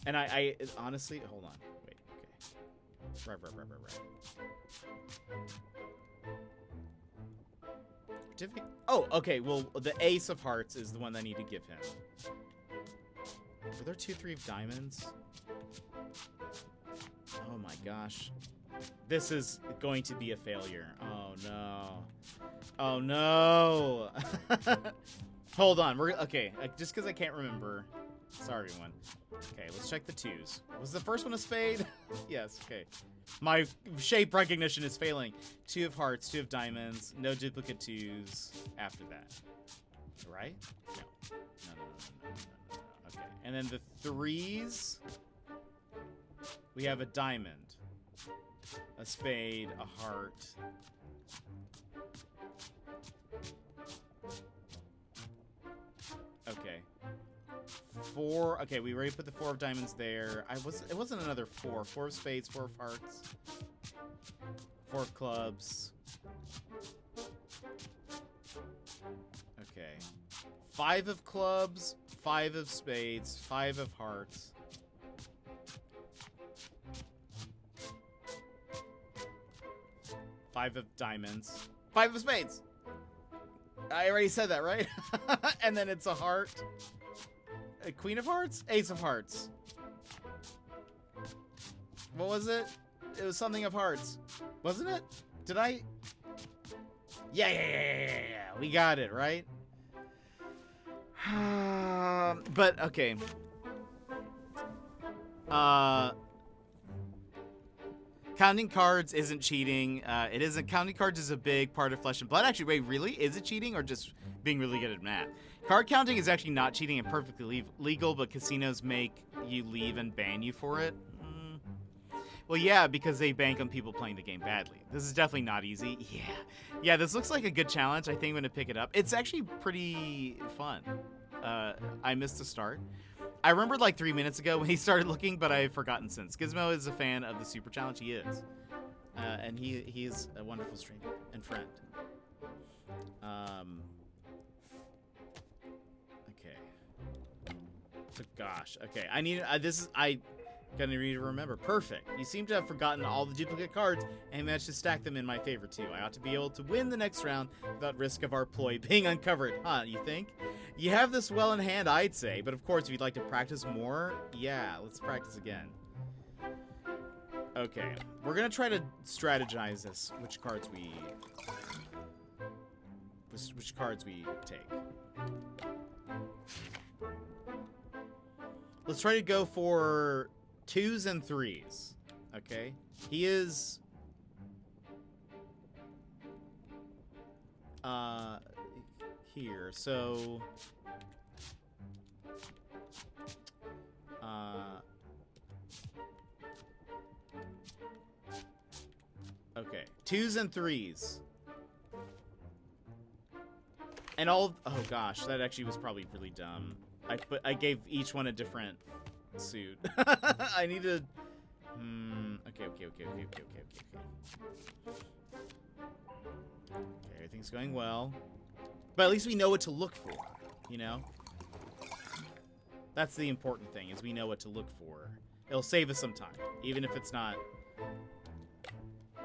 And I honestly, hold on. Wait, okay. Right. Oh, okay, well, the ace of hearts is the one that I need to give him. Were there 2 3 of diamonds? Oh my gosh. This is going to be a failure. Oh no. Oh no. Hold on. Okay, just because I can't remember. Sorry, everyone. Okay, let's check the 2s. Was the first one a spade? Yes, okay. My shape recognition is failing. 2 of hearts, 2 of diamonds, no duplicate 2s after that. Right? No. No. Okay, and then the 3s, we have a diamond, a spade, a heart. Okay. 4. Okay, we already put the 4 of diamonds there. It wasn't another 4. 4 of spades, 4 of hearts, 4 of clubs. Okay. 5 of clubs, 5 of spades, 5 of hearts. 5 of diamonds, 5 of spades. I already said that, right? And then it's a heart. A queen of hearts? Ace of hearts. What was it? It was something of hearts. Wasn't it? Did I? Yeah. We got it, right? But, okay. Counting cards isn't cheating. It isn't. Counting cards is a big part of Flesh and Blood. Actually, wait, really? Is it cheating or just being really good at math? Card counting is actually not cheating and perfectly legal, but casinos make you leave and ban you for it. Well, yeah, because they bank on people playing the game badly. This is definitely not easy. Yeah, this looks like a good challenge. I think I'm going to pick it up. It's actually pretty fun. I missed the start. I remembered like 3 minutes ago when he started looking, but I've forgotten since. Gizmo is a fan of the Super Challenge. He is. And he is a wonderful streamer and friend. Okay. So gosh. Okay. I need gonna need to remember. Perfect. You seem to have forgotten all the duplicate cards and managed to stack them in my favor too. I ought to be able to win the next round without risk of our ploy being uncovered. Huh, you think? You have this well in hand, I'd say, but of course if you'd like to practice more, yeah, let's practice again. Okay, we're gonna try to strategize this, which cards we take. Let's try to go for 2s and 3s. Okay? He is... here, so... okay, 2s and 3s. And all... oh gosh, that actually was probably really dumb. I gave each one a different suit. I need to... okay. Okay, everything's going well. But at least we know what to look for, you know? That's the important thing, is we know what to look for. It'll save us some time, even if it's not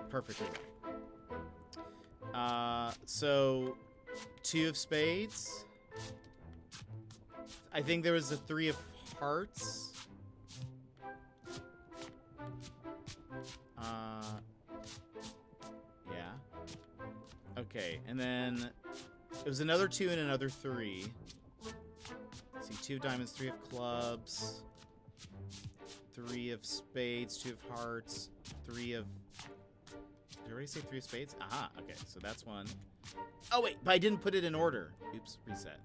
perfectly right. So, 2 of spades. I think there was a 3 of hearts. Yeah. Okay, and then it was another 2 and another 3. Let's see, 2 of diamonds, 3 of clubs, 3 of spades, 2 of hearts, 3 of... did I already say 3 of spades? Aha, okay, so that's one. Oh, wait, but I didn't put it in order. Oops, reset.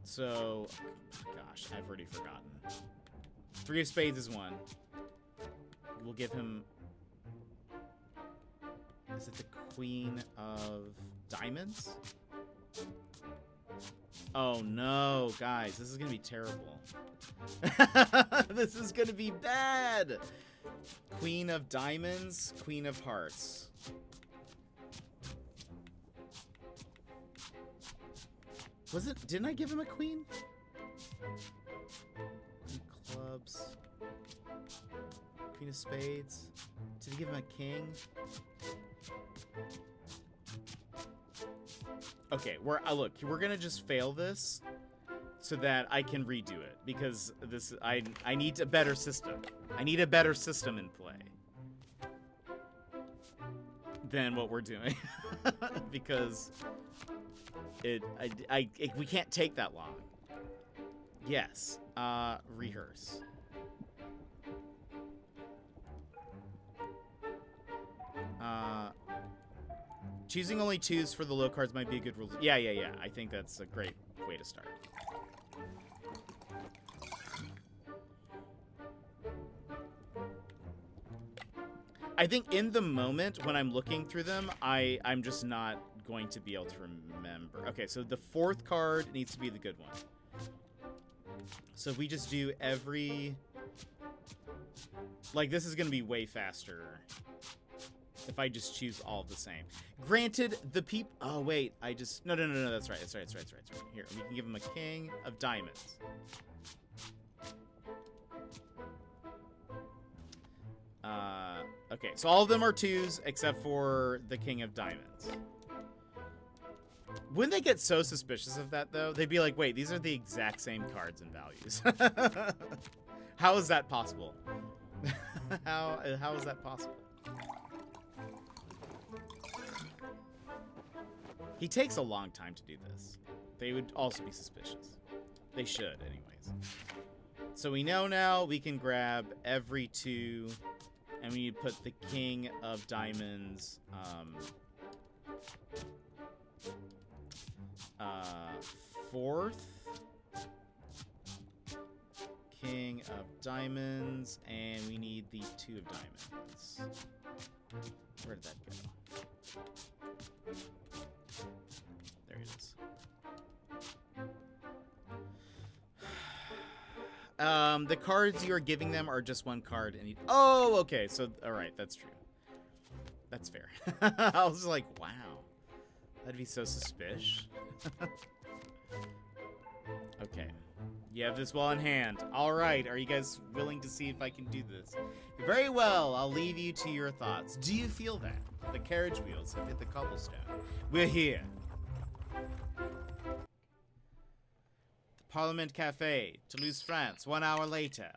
So, gosh, I've already forgotten. 3 of spades is 1. We'll give him... is it the queen of diamonds? Oh no, guys, this is gonna be terrible. This is gonna be bad. Queen of diamonds, queen of hearts. Was it? Didn't I give him a queen? Queen of clubs. Queen of spades. Did he give him a king? Okay, look, we're gonna just fail this so that I can redo it, because this I need a better system. I need a better system in play than what we're doing. Because we can't take that long. Yes, rehearse. Choosing only 2s for the low cards might be a good rule. Yeah. I think that's a great way to start. I think in the moment when I'm looking through them, I'm just not going to be able to remember. Okay, so the 4th card needs to be the good one. So if we just do every... like, this is going to be way faster if I just choose all the same. Granted, the oh, wait, I just... No, that's right. Here, we can give him a king of diamonds. Okay, so all of them are 2s except for the king of diamonds. Wouldn't they get so suspicious of that, though? They'd be like, wait, these are the exact same cards and values. How is that possible? How is that possible? He takes a long time to do this. They would also be suspicious. They should, anyways. So we know now we can grab every 2, and we need to put the king of diamonds, 4th. King of diamonds, and we need the 2 of diamonds. Where did that go? There it is. The cards you're giving them are just 1 card. And oh, okay. So, all right, that's true. That's fair. I was like, wow, that'd be so suspicious. Okay. You have this well in hand. All right. Are you guys willing to see if I can do this? Very well. I'll leave you to your thoughts. Do you feel that? The carriage wheels have hit the cobblestone. We're here. The Parliament Cafe, Toulouse, France. 1 hour later.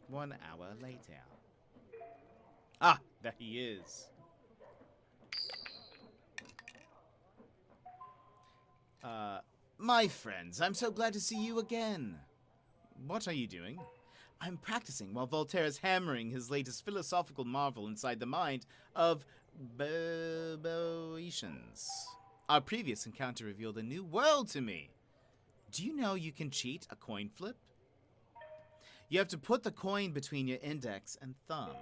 1 hour later. Ah, there he is. My friends, I'm so glad to see you again. What are you doing? I'm practicing while Voltaire is hammering his latest philosophical marvel inside the mind of Boeotians. Our previous encounter revealed a new world to me. Do you know you can cheat a coin flip? You have to put the coin between your index and thumb,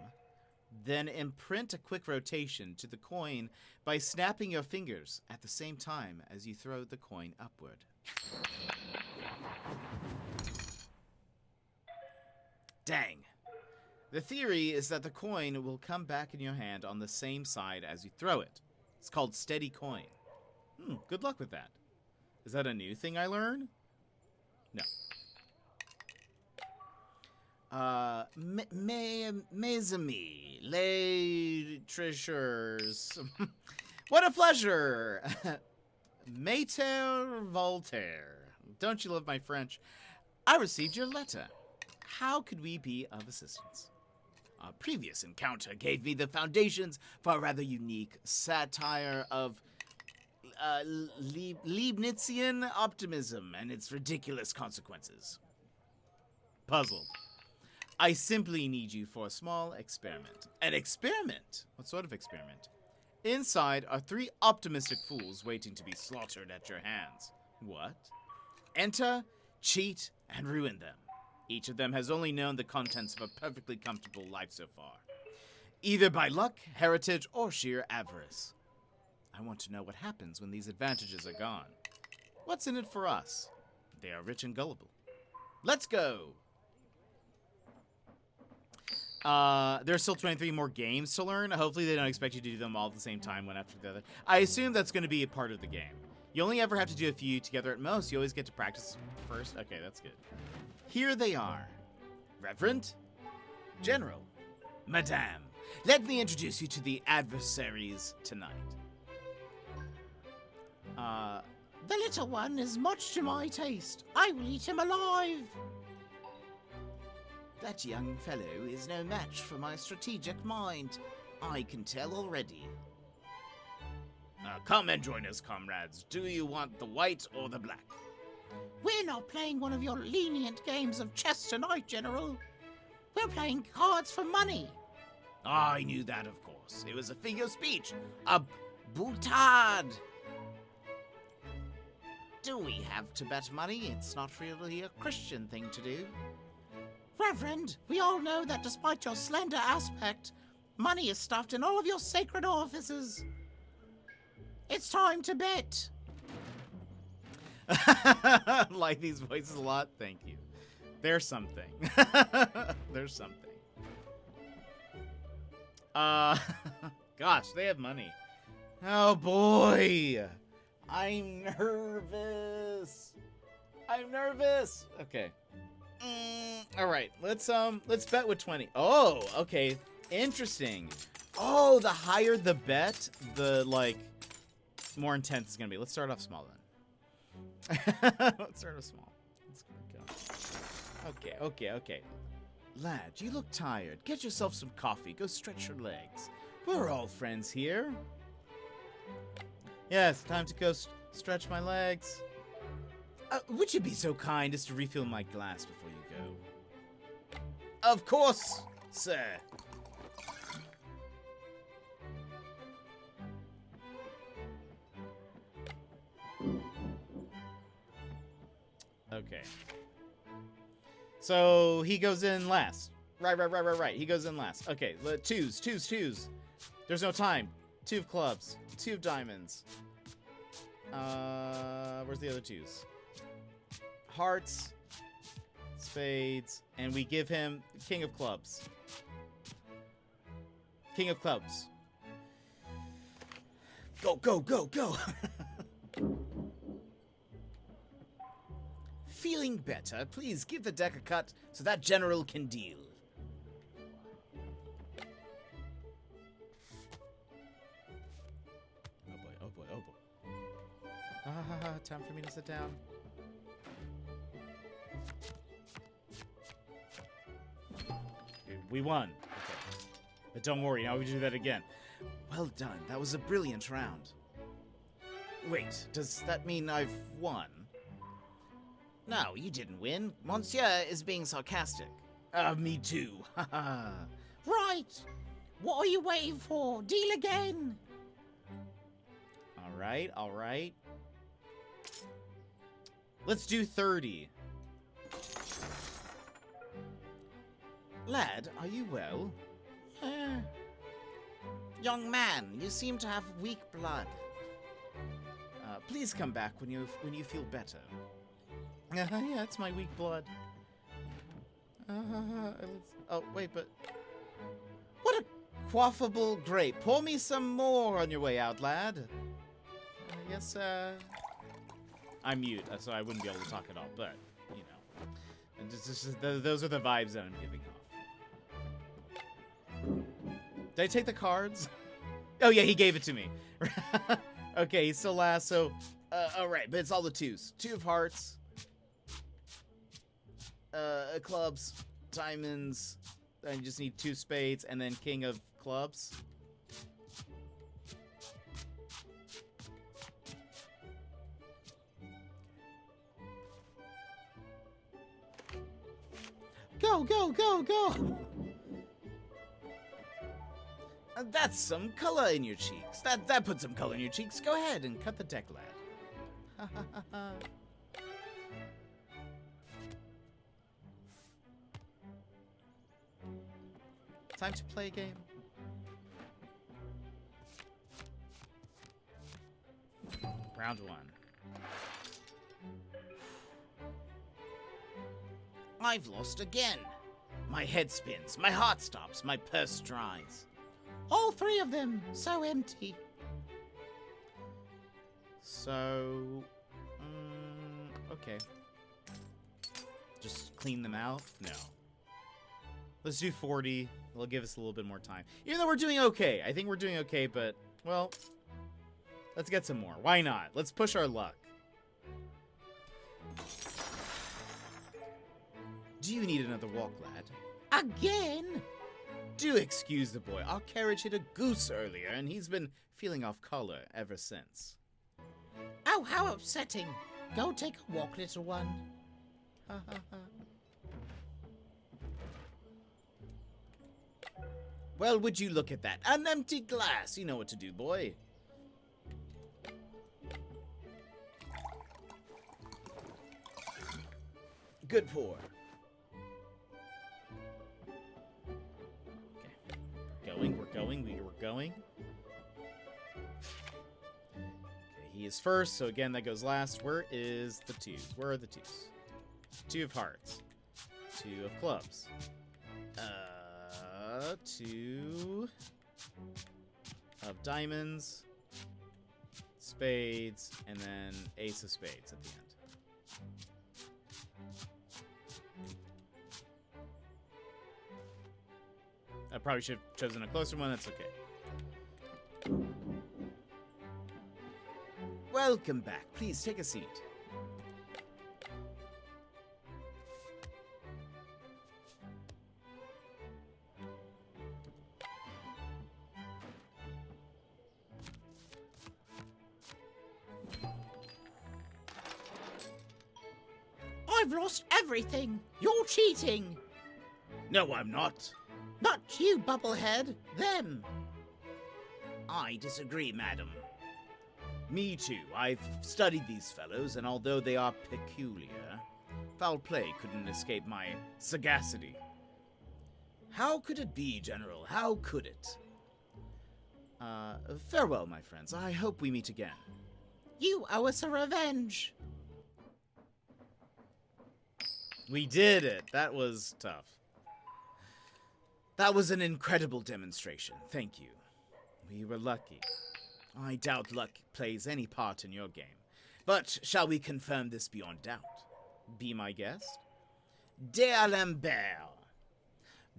then imprint a quick rotation to the coin by snapping your fingers at the same time as you throw the coin upward. Dang. The theory is that the coin will come back in your hand on the same side as you throw it. It's called steady coin. Good luck with that. Is that a new thing I learned? No. Mes amis, les treasures. What a pleasure! Mater Voltaire. Don't you love my French? I received your letter. How could we be of assistance? Our previous encounter gave me the foundations for a rather unique satire of Leibnizian optimism and its ridiculous consequences. Puzzled. I simply need you for a small experiment. An experiment? What sort of experiment? Inside are 3 optimistic fools waiting to be slaughtered at your hands. What? Enter, cheat, and ruin them. Each of them has only known the contents of a perfectly comfortable life so far, either by luck, heritage, or sheer avarice. I want to know what happens when these advantages are gone. What's in it for us? They are rich and gullible. Let's go! There's still 23 more games to learn. Hopefully they don't expect you to do them all at the same time, one after the other. I assume that's going to be a part of the game. You only ever have to do a few together at most. You always get to practice first. Okay, that's good. Here they are. Reverend, General, Madame, let me introduce you to the adversaries tonight. The little one is much to my taste. I will eat him alive. That young fellow is no match for my strategic mind. I can tell already. Come and join us, comrades. Do you want the white or the black? We're not playing one of your lenient games of chess tonight, General. We're playing cards for money. I knew that, of course. It was a figure of speech. A boutade. Do we have to bet money? It's not really a Christian thing to do. Reverend, we all know that despite your slender aspect, money is stuffed in all of your sacred orifices. It's time to bet. Like these voices a lot. Thank you. There's something. There's something. Gosh, they have money. Oh boy. I'm nervous. I'm nervous. Okay. All right. Let's bet with 20. Oh, okay. Interesting. Oh, the higher the bet, the more intense it's gonna be. Let's start off small then. Let's start off small. Let's go. Okay. Lad, you look tired. Get yourself some coffee. Go stretch your legs. We're all friends here. Yes, time to go stretch my legs. Would you be so kind as to refill my glass before you go? Of course, sir. Okay. So he goes in last. Right. He goes in last. Okay, twos. There's no time. 2 of clubs. 2 of diamonds. Where's the other 2s? Hearts. Spades. And we give him King of Clubs. King of Clubs. Go. Feeling better? Please give the deck a cut so that general can deal. Oh boy. Time for me to sit down. We won. Okay. But don't worry, now we do that again. Well done. That was a brilliant round. Wait, does that mean I've won? No, you didn't win. Monsieur is being sarcastic. Me too. Right. What are you waiting for? Deal again. Alright, alright. Let's do 30. Lad, are you well? Young man, you seem to have weak blood. Please come back when you feel better. Yeah, it's my weak blood. Oh, wait, but... What a quaffable grape. Pour me some more on your way out, lad. Yes, I'm mute, so I wouldn't be able to talk at all, but, you know. And those are the vibes that I'm giving off. Did I take the cards? Oh, yeah, he gave it to me. Okay, he's still last, so... alright, but it's all the twos. Two of hearts. Clubs. Diamonds. I just need two spades, and then king of clubs. Go, go, go, go! That's some color in your cheeks. That puts some color in your cheeks. Go ahead and cut the deck, lad. Time to play a game. Round one. I've lost again. My head spins, my heart stops, my purse dries. All three of them, so empty. So, okay. Just clean them out? No. Let's do 40. It'll give us a little bit more time. Even though we're doing okay. I think we're doing okay, but, well, let's get some more. Why not? Let's push our luck. Do you need another walk, lad? Again? Do excuse the boy. Our carriage hit a goose earlier, and he's been feeling off color ever since. Oh, how upsetting. Go take a walk, little one. Ha ha ha. Well, would you look at that? An empty glass. You know what to do, boy. Good pour. Okay. We're going. Okay, he is first, so again, that goes last. Where is the twos? Where are the twos? Two of hearts. Two of clubs. Two of diamonds, spades, and then ace of spades at the end. I probably should have chosen a closer one. That's okay. Welcome back. Please take a seat. I've lost everything. You're cheating. No, I'm not. Not you, Bubblehead. Them. I disagree, madam. Me too. I've studied these fellows, and although they are peculiar, foul play couldn't escape my sagacity. How could it be, General? How could it? Farewell, my friends. I hope we meet again. You owe us a revenge. We did it. That was tough. That was an incredible demonstration. Thank you. We were lucky. I doubt luck plays any part in your game. But shall we confirm this beyond doubt? Be my guest? Dear Lambert,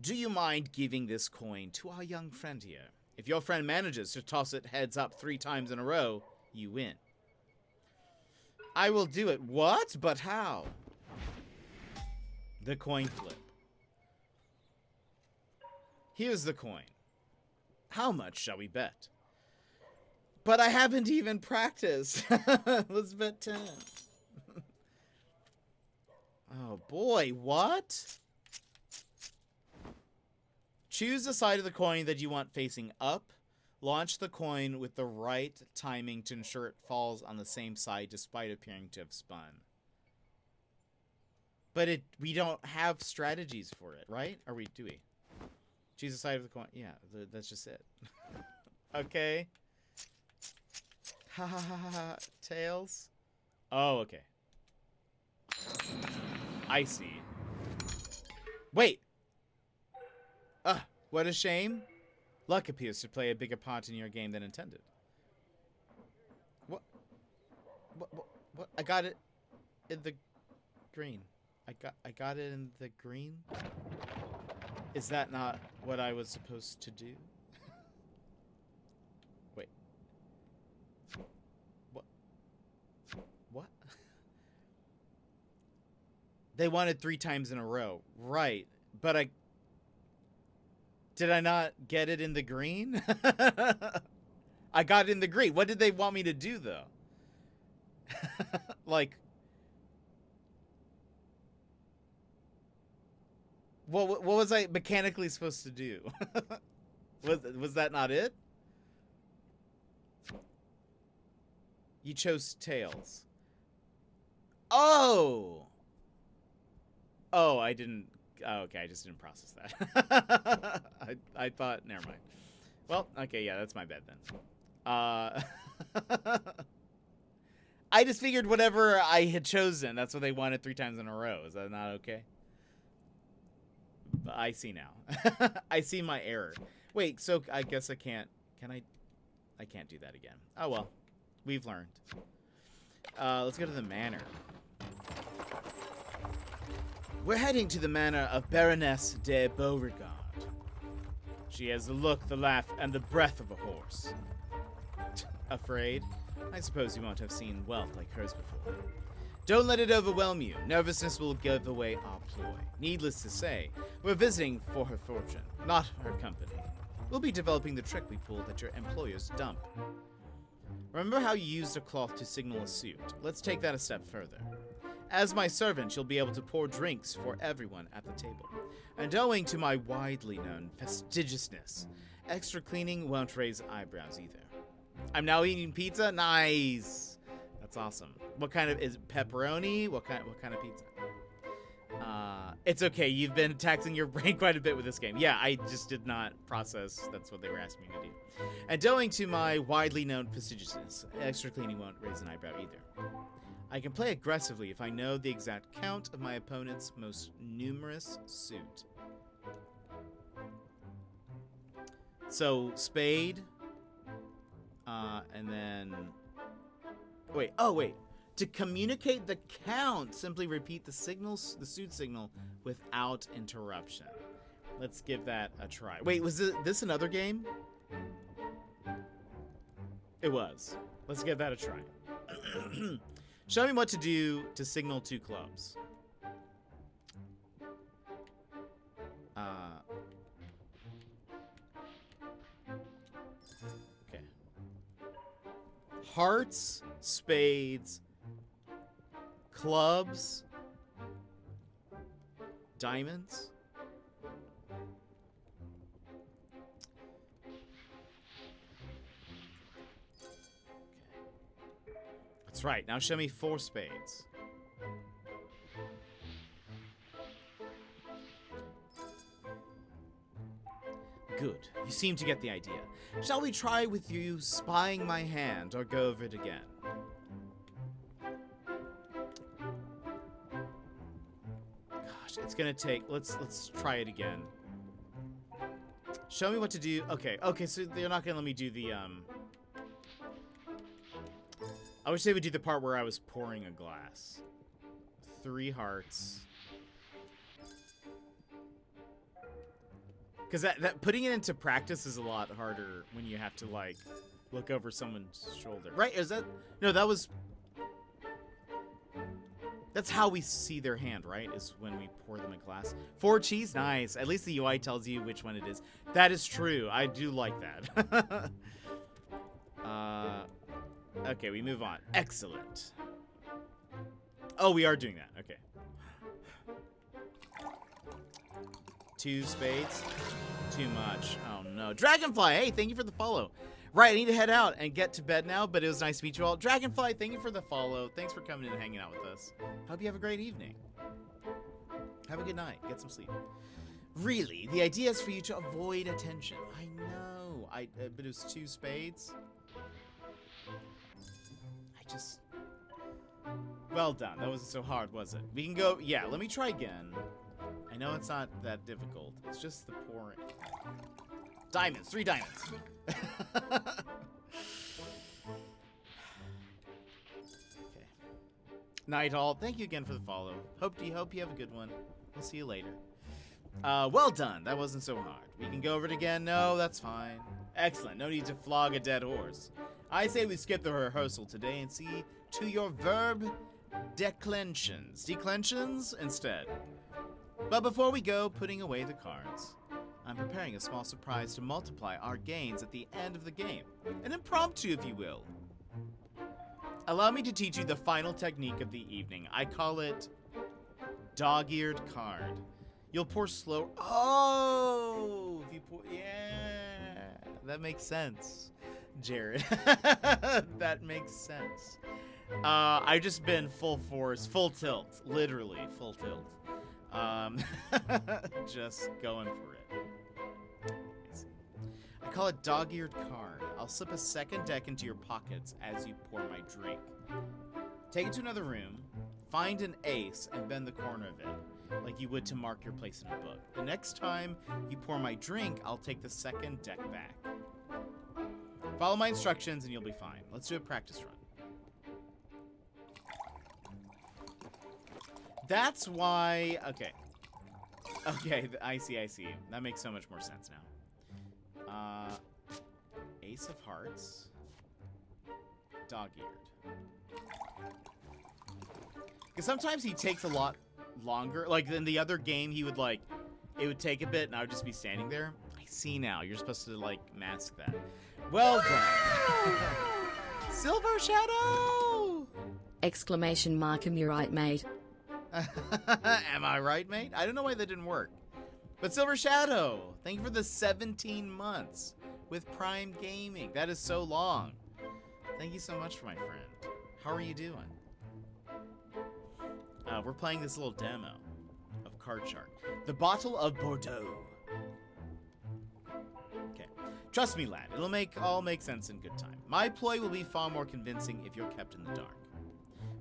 do you mind giving this coin to our young friend here? If your friend manages to toss it heads up 3 times in a row, you win. I will do it. What? But how? The coin flip. Here's the coin. How much shall we bet? But I haven't even practiced. Let's bet 10. Oh boy, what? Choose the side of the coin that you want facing up. Launch the coin with the right timing to ensure it falls on the same side despite appearing to have spun. But we don't have strategies for it, right? Or do we? Choose the side of the coin. Yeah, that's just it. Okay. Ha ha ha ha. Tails. Oh, okay. I see. Wait. What a shame. Luck appears to play a bigger part in your game than intended. What? What? I got it in the green. I got it in the green? Is that not what I was supposed to do? Wait. What? They wanted 3 times in a row. Right. But did I not get it in the green? I got it in the green. What did they want me to do, though? Like, what was I mechanically supposed to do? Was that not it? You chose tails. Oh! Oh, I didn't... Oh, okay, I just didn't process that. I thought... Never mind. Well, okay, yeah, that's my bad then. I just figured whatever I had chosen, that's what they wanted 3 times in a row. Is that not okay? I see now. I see my error. Wait, so I guess I can't... Can I... I can't do that again. Oh, well. We've learned. Let's go to the manor. We're heading to the manor of Baroness de Beauregard. She has the look, the laugh, and the breath of a horse. Afraid? I suppose you won't have seen wealth like hers before. Don't let it overwhelm you. Nervousness will give away our ploy. Needless to say, we're visiting for her fortune, not her company. We'll be developing the trick we pulled at your employer's dump. Remember how you used a cloth to signal a suit? Let's take that a step further. As my servant, you'll be able to pour drinks for everyone at the table. And owing to my widely known fastidiousness, extra cleaning won't raise eyebrows either. I'm now eating pizza? Nice! That's awesome. What kind of... Is it pepperoni? What kind of pizza? It's okay. You've been taxing your brain quite a bit with this game. Yeah, I just did not process that's what they were asking me to do. And owing to my widely known fastidiousness, extra cleaning won't raise an eyebrow either. I can play aggressively if I know the exact count of my opponent's most numerous suit. So, spade. And then... Wait. Oh, wait. To communicate the count, simply repeat the suit signal without interruption. Let's give that a try. Wait, was this another game? It was. Let's give that a try. Show me what to do to signal 2 clubs. Okay. Hearts, spades, clubs, diamonds. That's right. Now show me 4 spades. Good. You seem to get the idea. Shall we try with you spying my hand or go over it again? Gosh, it's gonna take... Let's try it again. Show me what to do. Okay, so they're not gonna let me do the, I wish they would do the part where I was pouring a glass. 3 hearts. Because that putting it into practice is a lot harder when you have to, like, look over someone's shoulder. Right? Is that... No, that was... That's how we see their hand, right? Is when we pour them a glass. 4 cheese? Nice. At least the UI tells you which one it is. That is true. I do like that. Okay, we move on. Excellent. Oh, we are doing that. Okay. 2 spades? Too much. Oh no. Dragonfly, hey, thank you for the follow. Right, I need to head out and get to bed now, but it was nice to meet you all. Dragonfly, thank you for the follow. Thanks for coming in and hanging out with us. Hope you have a great evening. Have a good night. Get some sleep. Really, the idea is for you to avoid attention. I know. But it was 2 spades. Well done. That wasn't so hard, was it? We can go. Yeah, let me try again. I know it's not that difficult. It's just the pouring. Diamonds. 3 diamonds. Okay. Night all. Thank you again for the follow. Hope you have a good one. We'll see you later. Well done. That wasn't so hard. We can go over it again. No, that's fine. Excellent. No need to flog a dead horse. I say we skip the rehearsal today and see to your verb declensions. Declensions instead. But before we go putting away the cards, I'm preparing a small surprise to multiply our gains at the end of the game. An impromptu, if you will. Allow me to teach you the final technique of the evening. I call it dog-eared card. You'll pour slow. Oh, if you pour, yeah, that makes sense, Jared. That makes sense. I've just been full force, full tilt, literally full tilt. Just going for it. I call it dog-eared card. I'll slip a second deck into your pockets as you pour my drink. Take it to another room, find an ace, and bend the corner of it, like you would to mark your place in a book. The next time you pour my drink, I'll take the second deck back. Follow my instructions and you'll be fine. Let's do a practice run. That's why... Okay. Okay, I see. That makes so much more sense now. Ace of Hearts. Dog-eared. Because sometimes he takes a lot longer. Like, in the other game, he would, like... It would take a bit, and I would just be standing there. I see now. You're supposed to, like, mask that. Well done. Silver Shadow! Exclamation mark, am you right, mate? Am I right, mate? I don't know why that didn't work. But Silver Shadow, thank you for the 17 months with Prime Gaming. That is so long. Thank you so much, my friend. How are you doing? We're playing this little demo of Card Shark. The Bottle of Bordeaux. Okay. Trust me, lad. It'll all make sense in good time. My ploy will be far more convincing if you're kept in the dark.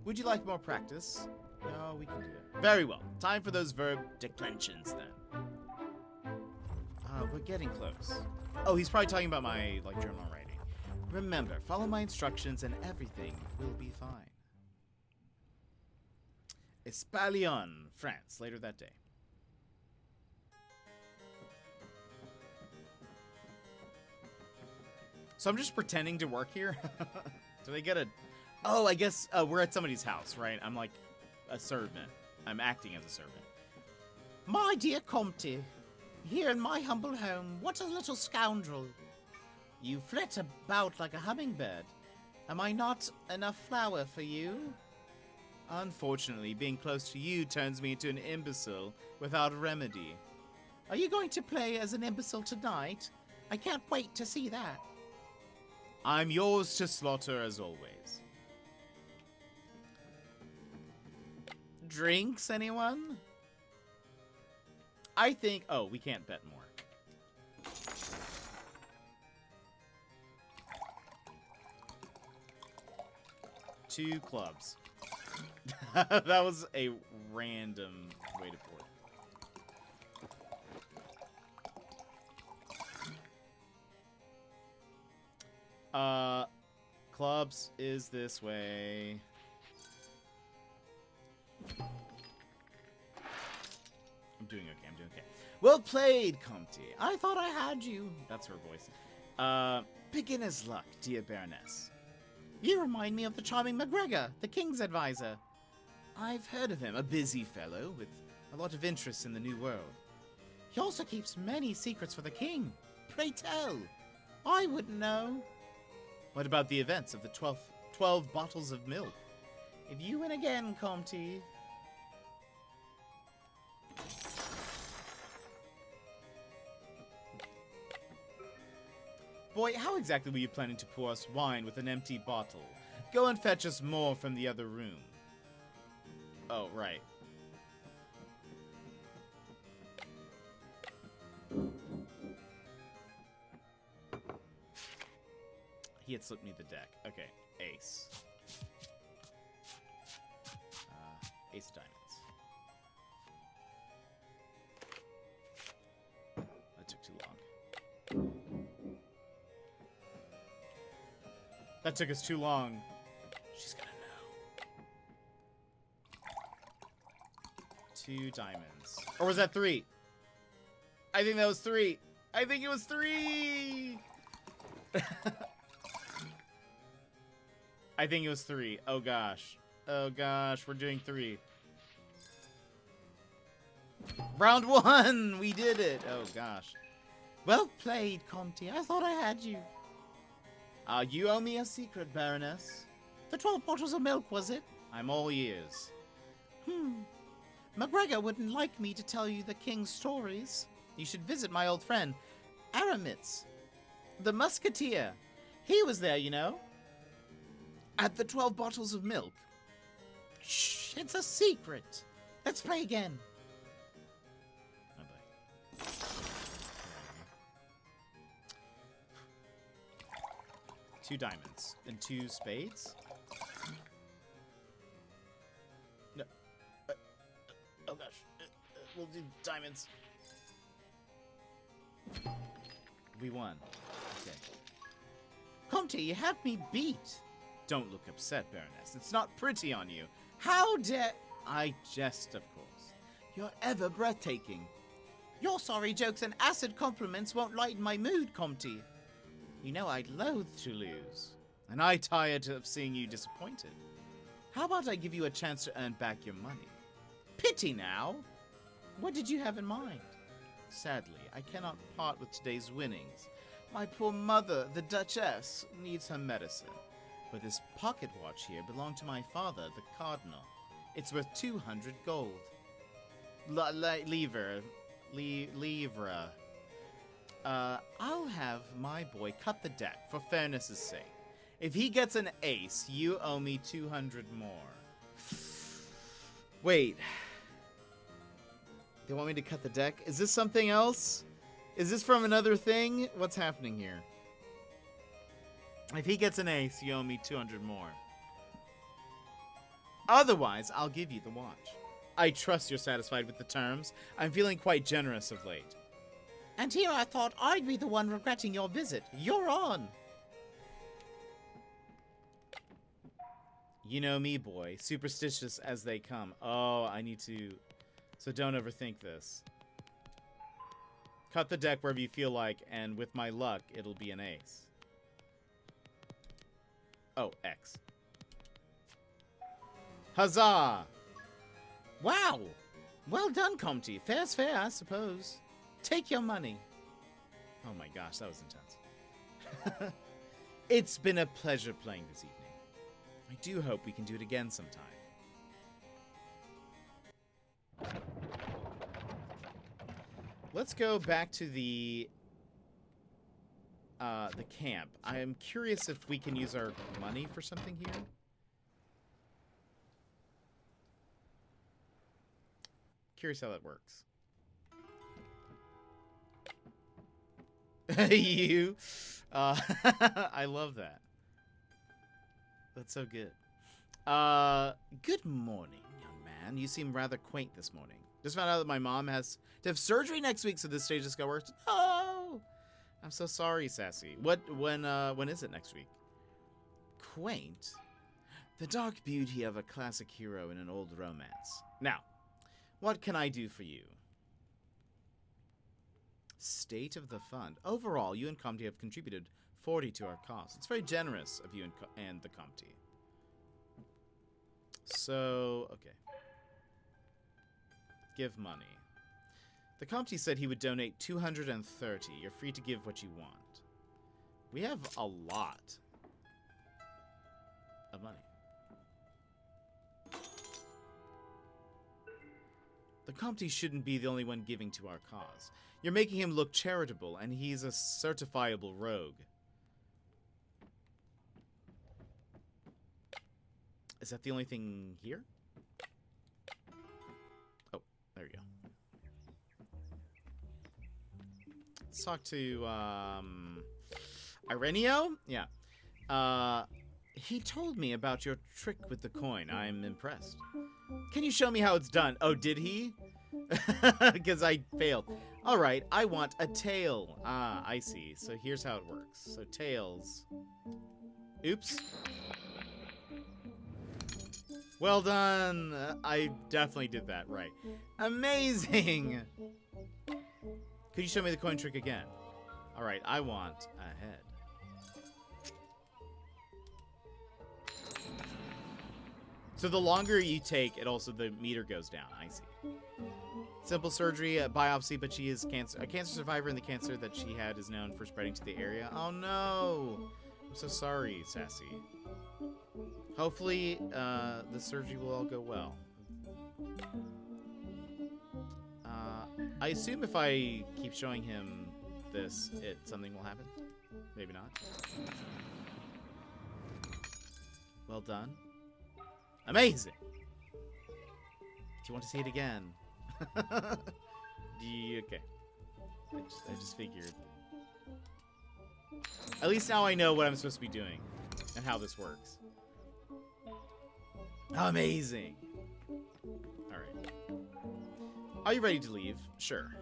Would you like more practice? No, we can do it. Very well. Time for those verb declensions, then. We're getting close. Oh, he's probably talking about my, journal writing. Remember, follow my instructions and everything will be fine. Espalion, France, later that day. So I'm just pretending to work here? Do they get a... Oh, I guess we're at somebody's house, right? I'm like a servant. I'm acting as a servant. My dear Comte, here in my humble home, what a little scoundrel. You flit about like a hummingbird. Am I not enough flower for you? Unfortunately, being close to you turns me into an imbecile without remedy. Are you going to play as an imbecile tonight? I can't wait to see that. I'm yours to slaughter as always. Drinks, anyone? I think... Oh, we can't bet more. Two clubs. That was a random way to pour it. Clubs is this way. I'm doing okay. Well played, Comte. I thought I had you. That's her voice. Beginner's luck, dear Baroness. You remind me of the charming MacGregor, the king's advisor. I've heard of him, a busy fellow with a lot of interest in the new world. He also keeps many secrets for the king. Pray tell. I wouldn't know. What about the events of the 12 bottles of milk? If you win again, Comte. boy, how exactly were you planning to pour us wine with an empty bottle? Go and fetch us more from the other room. Oh, right. He had slipped me the deck. Okay, ace. Ace of diamonds. That took too long. That took us too long. She's gonna know. 2 diamonds. Or was that 3? I think that was 3. I think it was 3! I think it was 3. Oh gosh. Oh gosh, we're doing 3. Round 1! We did it! Oh gosh. Well played, Comte. I thought I had you. You owe me a secret, Baroness. The 12 bottles of milk, was it? I'm all ears. McGregor wouldn't like me to tell you the king's stories. You should visit my old friend, Aramis, the musketeer. He was there, you know. At the 12 bottles of milk. Shh, it's a secret. Let's play again. Oh boy. 2 diamonds and 2 spades. No. Oh gosh. We'll do diamonds. We won. Okay. Comte, you have me beat. Don't look upset, Baroness. It's not pretty on you. How dare... I jest, of course. You're ever breathtaking. Your sorry jokes and acid compliments won't lighten my mood, Comte. You know I'd loathe to lose. And I tired of seeing you disappointed. How about I give you a chance to earn back your money? Pity now. What did you have in mind? Sadly, I cannot part with today's winnings. My poor mother, the Duchess, needs her medicine. But this pocket watch here belonged to my father, the Cardinal. It's worth 200 gold. Livre. I'll have my boy cut the deck, for fairness' sake. If he gets an ace, you owe me 200 more. Wait. They want me to cut the deck? Is this something else? Is this from another thing? What's happening here? If he gets an ace, you owe me 200 more. Otherwise, I'll give you the watch. I trust you're satisfied with the terms. I'm feeling quite generous of late. And here I thought I'd be the one regretting your visit. You're on. You know me, boy. Superstitious as they come. Oh, I need to... So don't overthink this. Cut the deck wherever you feel like, and with my luck, it'll be an ace. Oh, X. Huzzah! Wow! Well done, Comte. Fair's fair, I suppose. Take your money. Oh my gosh, that was intense. It's been a pleasure playing this evening. I do hope we can do it again sometime. Let's go back to the camp. I am curious if we can use our money for something here. Curious how that works. You. I love that. That's so good. Good morning, young man. You seem rather quaint this morning. Just found out that my mom has to have surgery next week, so this stage just got worse. Oh, I'm so sorry, Sassy. When is it next week? Quaint? The dark beauty of a classic hero in an old romance. Now, what can I do for you? State of the fund. Overall, you and Comte have contributed 40 to our cause. It's very generous of you and the Comte. So, okay. Give money. The Comte said he would donate 230. You're free to give what you want. We have a lot of money. The Comte shouldn't be the only one giving to our cause. You're making him look charitable, and he's a certifiable rogue. is that the only thing here? Oh, there you go. Let's talk to, Ireneo? Yeah. He told me about your trick with the coin. I'm impressed. Can you show me how it's done? Oh, did he? Because I failed. Alright, I want a tail. Ah, I see. So here's how it works. So tails. Oops. Well done. I definitely did that right. Amazing. Could you show me the coin trick again? Alright, I want a head. So the longer you take, the meter goes down. I see. Simple surgery, a biopsy, but she is a cancer survivor, and the cancer that she had is known for spreading to the area. Oh no! I'm so sorry, Sassy. Hopefully, the surgery will all go well. I assume if I keep showing him this, something will happen. Maybe not. Well done. Amazing! Do you want to see it again? Okay. I just figured. At least now I know what I'm supposed to be doing and how this works. Amazing! Alright. Are you ready to leave? Sure.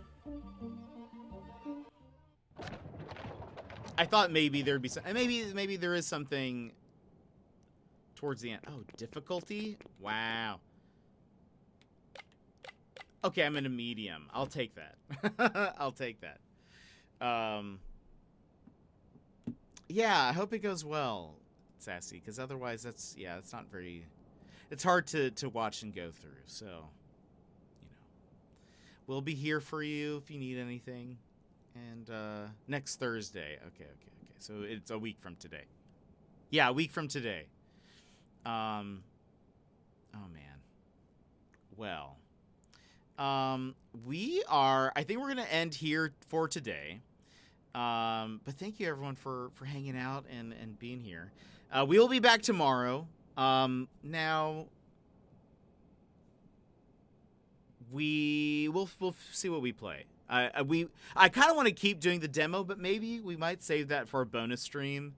I thought maybe there'd be some... Maybe there is something towards the end. Oh, difficulty? Wow. Okay, I'm in a medium. I'll take that. I'll take that. Yeah, I hope it goes well, Sassy, because otherwise it's not very... It's hard to watch and go through, so, you know. We'll be here for you if you need anything. And, next Thursday. Okay. So it's a week from today. Yeah, a week from today. Oh, man. Well... I think we're going to end here for today. But thank you everyone for hanging out and being here. We will be back tomorrow. Now we'll see what we play. I kind of want to keep doing the demo, but maybe we might save that for a bonus stream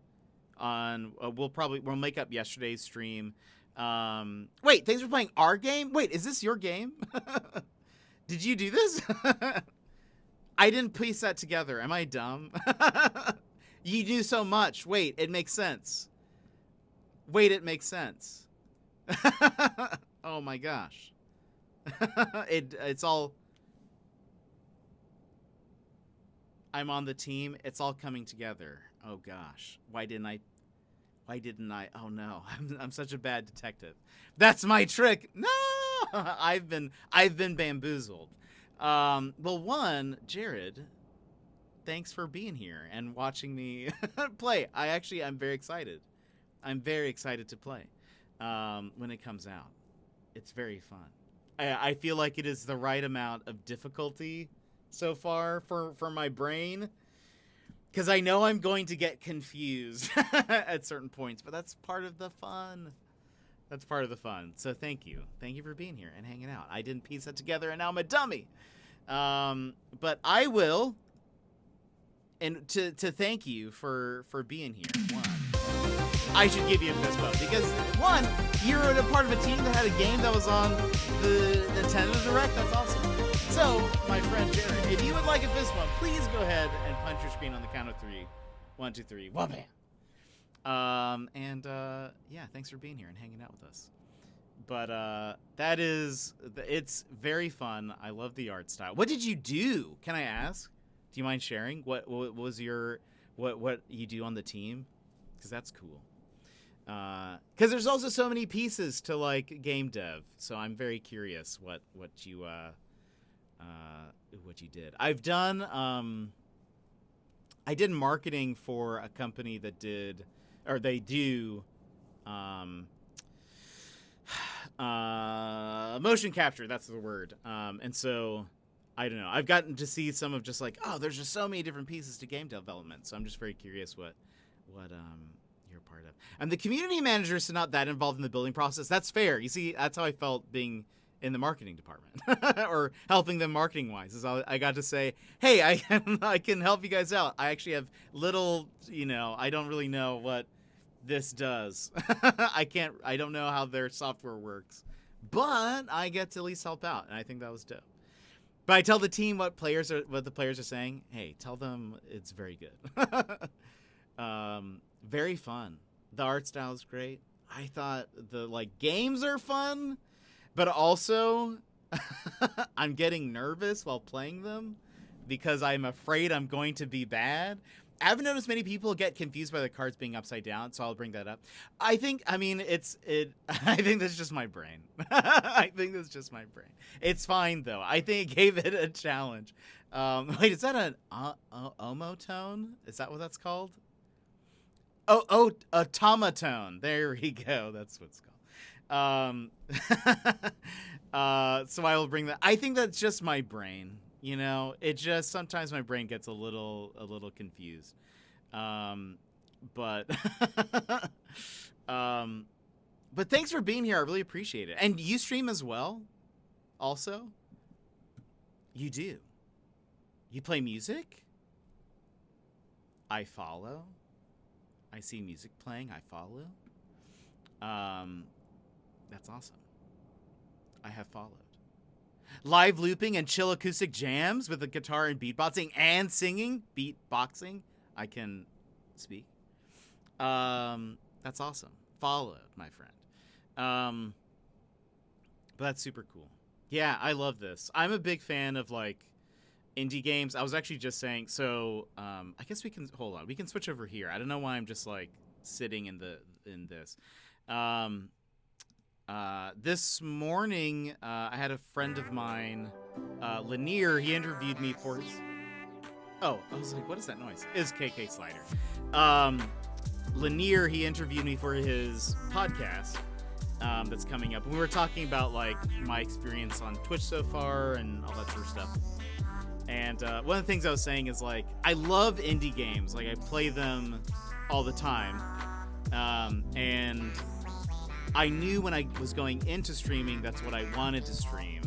on, we'll make up yesterday's stream. Wait, thanks for playing our game? Wait, is this your game? Did you do this? I didn't piece that together. Am I dumb? You do so much. Wait, it makes sense. Wait, it makes sense. Oh my gosh. It's all... I'm on the team. It's all coming together. Oh gosh. Why didn't I? Oh no. I'm such a bad detective. That's my trick. No! I've been bamboozled. Well, Jared, thanks for being here and watching me play. I'm very excited. I'm very excited to play when it comes out. It's very fun. I feel like it is the right amount of difficulty so far for my brain, because I know I'm going to get confused at certain points, but that's part of the fun. That's part of the fun. So thank you. Thank you for being here and hanging out. I didn't piece that together, and now I'm a dummy. But I will. And to thank you for being here. I should give you a fist bump because, one, you're a part of a team that had a game that was on the Nintendo Direct. That's awesome. So, my friend Jared, if you would like a fist bump, please go ahead and punch your screen on the count of 3. 1, 2, 3. Wabam! Yeah, thanks for being here and hanging out with us. But it's very fun. I love the art style. What did you do? Can I ask? Do you mind sharing? What was what you do on the team? Because that's cool. Because there's also so many pieces to like game dev, so I'm very curious what you did. I've done I did marketing for a company that did, or they do, motion capture. That's the word. And so I don't know. I've gotten to see some of just like, oh, there's just so many different pieces to game development. So I'm just very curious what your you're a part of. And the community manager is not that involved in the building process. That's fair. You see, that's how I felt being in the marketing department or helping them marketing wise. Is I got to say, hey, I can help you guys out. I actually have little, I don't really know what this does. I don't know how their software works, but I get to at least help out. And I think that was dope. But I tell the team what the players are saying. Hey, tell them it's very good. Very fun. The art style is great. I thought the games are fun, but also I'm getting nervous while playing them because I'm afraid I'm going to be bad. I haven't noticed many people get confused by the cards being upside down, so I'll bring that up. I think that's just my brain. I think that's just my brain. It's fine, though. I think it gave it a challenge. Wait, is that an omotone? Is that what that's called? Oh, automatone. There we go. That's what it's called. So I will bring that. I think that's just my brain. It just sometimes my brain gets a little confused. But thanks for being here. I really appreciate it. And you stream as well? Also? You do. You play music? I follow. I see music playing. I follow. That's awesome. I have followed. Live looping and chill acoustic jams with the guitar and beatboxing and singing. Beatboxing. I can speak. That's awesome. Followed, my friend. But that's super cool. Yeah, I love this. I'm a big fan of indie games. I was actually just saying, so I guess we can hold on. We can switch over here. I don't know why I'm just sitting in this. This morning, I had a friend of mine, Lanier. He interviewed me for his. Oh, I was like, what is that noise? It's KK Slider. Lanier, he interviewed me for his podcast that's coming up. And we were talking about my experience on Twitch so far and all that sort of stuff. And one of the things I was saying is I love indie games. I play them all the time. And I knew when I was going into streaming, that's what I wanted to stream.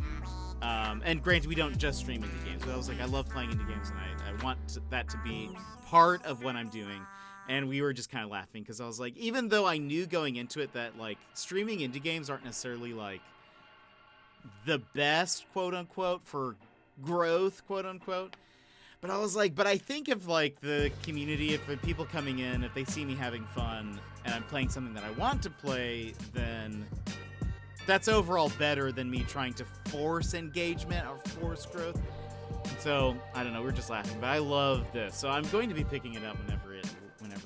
And granted, we don't just stream indie games, but I was I love playing indie games, and I want that to be part of what I'm doing. And we were just kind of laughing because I was even though I knew going into it that streaming indie games aren't necessarily the best, quote unquote, for growth, quote unquote. But I was but I think if the community, if the people coming in, if they see me having fun and I'm playing something that I want to play, then that's overall better than me trying to force engagement or force growth. So I don't know, we're just laughing, but I love this. So I'm going to be picking it up whenever it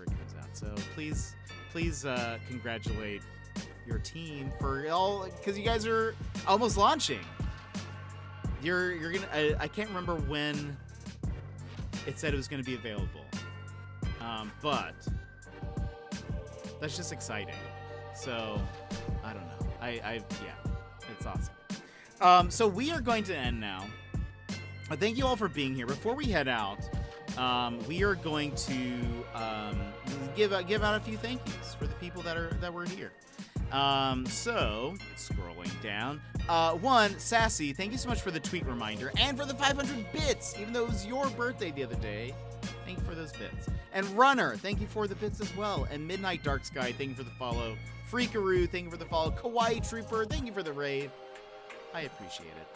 comes out. So please congratulate your team for all, because you guys are almost launching. You're gonna. I can't remember when it said it was going to be available, but that's just exciting. So I don't know. Yeah, it's awesome. So we are going to end now. Thank you all for being here. Before we head out, we are going to give out a few thank yous for the people that were here. So scrolling down, one, Sassy, thank you so much for the tweet reminder and for the 500 bits, even though it was your birthday the other day. Thank you for those bits. And Runner, thank you for the bits as well. And Midnight Dark Sky, thank you for the follow. Freakaroo, thank you for the follow. Kawaii Trooper, thank you for the raid. I appreciate it.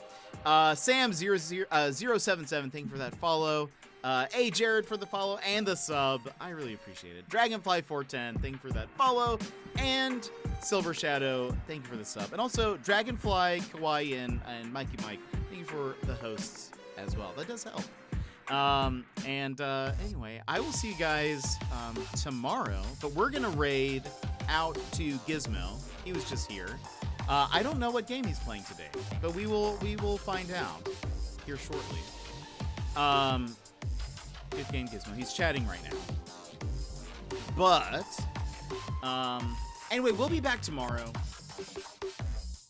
Sam077, thank you for that follow. A Jared for the follow and the sub. I really appreciate it. Dragonfly410, thank you for that follow. And Silver Shadow, thank you for the sub. And also Dragonfly, Kawaii, and Mikey Mike, thank you for the hosts as well. That does help. Anyway, I will see you guys tomorrow, but we're gonna raid out to Gizmo. He was just here. I don't know what game he's playing today, but we will find out here shortly. Good game, Gizmo. He's chatting right now. But anyway, we'll be back tomorrow.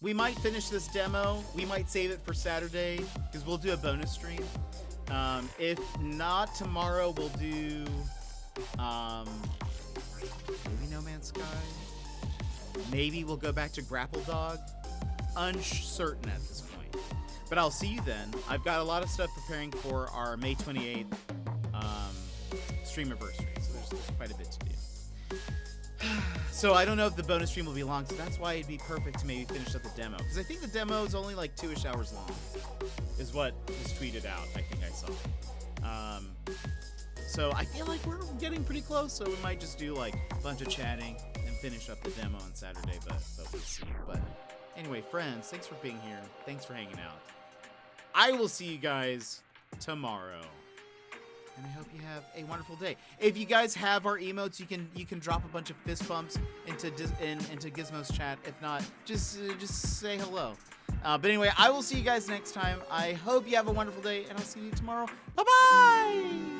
We might finish this demo. We might save it for Saturday because we'll do a bonus stream. If not tomorrow, we'll do Maybe No Man's Sky. Maybe we'll go back to Grapple Dog. Uncertain at this point. But I'll see you then. I've got a lot of stuff preparing for our May 28th stream anniversary, so there's quite a bit to do. So I don't know if the bonus stream will be long, so that's why it'd be perfect to maybe finish up the demo. Because I think the demo is only like 2-ish hours long, is what was tweeted out, I think I saw. So I feel like we're getting pretty close, so we might just do like a bunch of chatting and finish up the demo on Saturday, but we'll see. But anyway, friends, thanks for being here. Thanks for hanging out. I will see you guys tomorrow. And I hope you have a wonderful day. If you guys have our emotes, you can drop a bunch of fist bumps into Gizmo's chat. If not, just say hello. But anyway, I will see you guys next time. I hope you have a wonderful day, and I'll see you tomorrow. Bye bye.